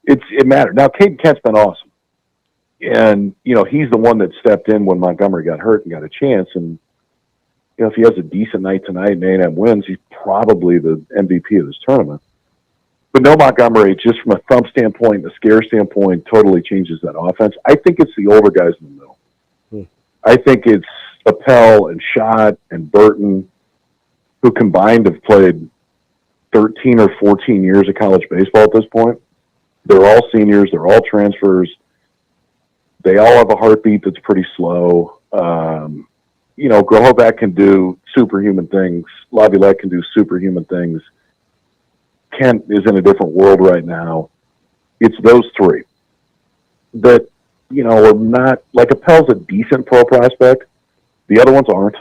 it mattered. Now, Caden Kent's been awesome, and he's the one that stepped in when Montgomery got hurt and got a chance. And if he has a decent night tonight and A&M wins, he's probably the MVP of this tournament. But no Montgomery, just from a thump standpoint, a scare standpoint, totally changes that offense. I think it's the older guys in the middle. I think it's Appel and Schott and Burton, who combined have played 13 or 14 years of college baseball at this point. They're all seniors. They're all transfers. They all have a heartbeat that's pretty slow. Grohovac can do superhuman things. Laviolette can do superhuman things. Kent is in a different world right now. It's those 3 that, are not, like, Appel's a decent pro prospect. The other ones aren't.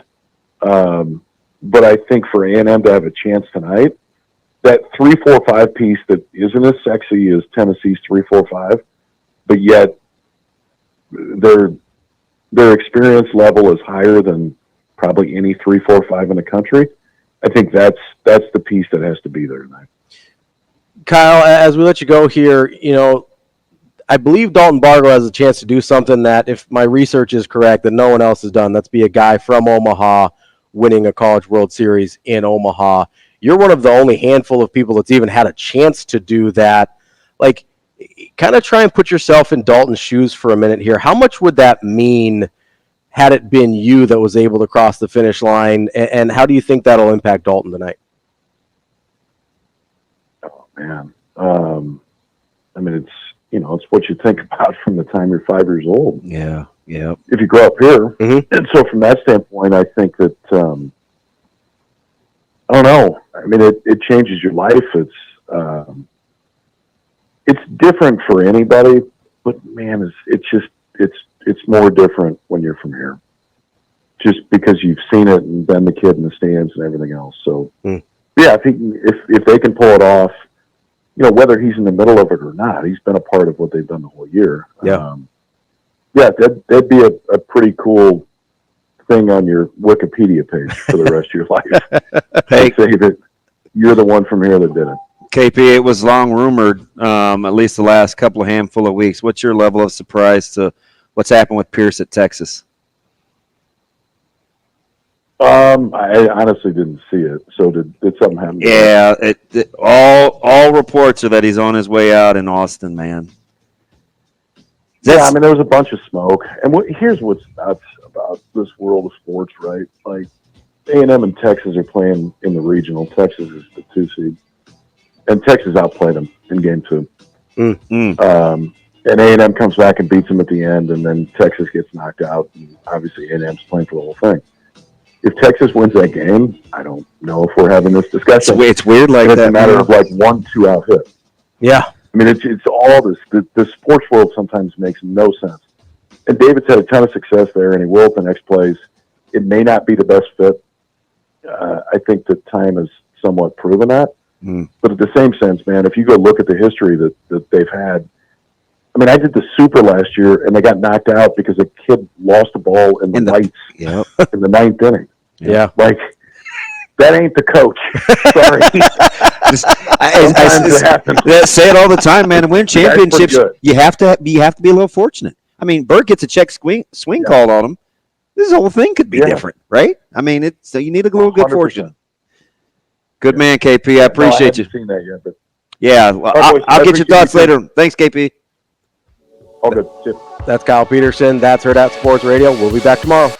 But I think for A&M to have a chance tonight, that 3-4-5 piece that isn't as sexy as Tennessee's 3-4-5, but yet their experience level is higher than probably any 3-4-5 in the country. I think that's the piece that has to be there tonight. Kyle, as we let you go here, I believe Dalton Bargo has a chance to do something that, if my research is correct, that no one else has done. That's be a guy from Omaha winning a College World Series in Omaha. You're one of the only handful of people that's even had a chance to do that. Like, kind of try and put yourself in Dalton's shoes for a minute here. How much would that mean had it been you that was able to cross the finish line, and how do you think that'll impact Dalton tonight? Oh, man. I mean, it's what you think about from the time you're 5 years old. Yeah. If you grow up here. And so from that standpoint, I think that, I don't know. I mean, it changes your life. It's different for anybody, but man, it's more different when you're from here, just because you've seen it and been the kid in the stands and everything else. So yeah, I think if they can pull it off, whether he's in the middle of it or not, he's been a part of what they've done the whole year. That'd be a pretty cool thing on your Wikipedia page for the rest of your life. Hey, say that you're the one from here that did it. KP, it was long rumored, at least the last handful of weeks. What's your level of surprise to what's happened with Pierce at Texas? I honestly didn't see it. So did something happen? Yeah, all reports are that he's on his way out in Austin, man. I mean, there was a bunch of smoke. And here's what's nuts about this world of sports, right? Like, A&M and Texas are playing in the regional. Texas is the 2 seed. And Texas outplayed them in game 2. and A&M comes back and beats them at the end, and then Texas gets knocked out, and obviously A&M's playing for the whole thing. If Texas wins that game, I don't know if we're having this discussion. It's weird like it's that. It's a matter of like 1-2 out hit. Yeah. I mean, it's all this. The sports world sometimes makes no sense. And David's had a ton of success there, and he will at the next place. It may not be the best fit. I think that time has somewhat proven that. But at the same sense, man, if you go look at the history that they've had, I mean, I did the Super last year, and they got knocked out because a kid lost a ball in the lights in the 9th inning. Yeah. Like, that ain't the coach. Sorry. I say it all the time, man. To win championships, you have to be a little fortunate. I mean, Bird gets a check swing called on him. This whole thing could be different, right? I mean, so you need a little good 100%. Fortune. Good man, KP. I appreciate you. Seen that yet, but yeah, well, I'll get your thoughts later. Thanks, KP. All good. That's Kyle Peterson. That's Hurrdat Sports Radio. We'll be back tomorrow.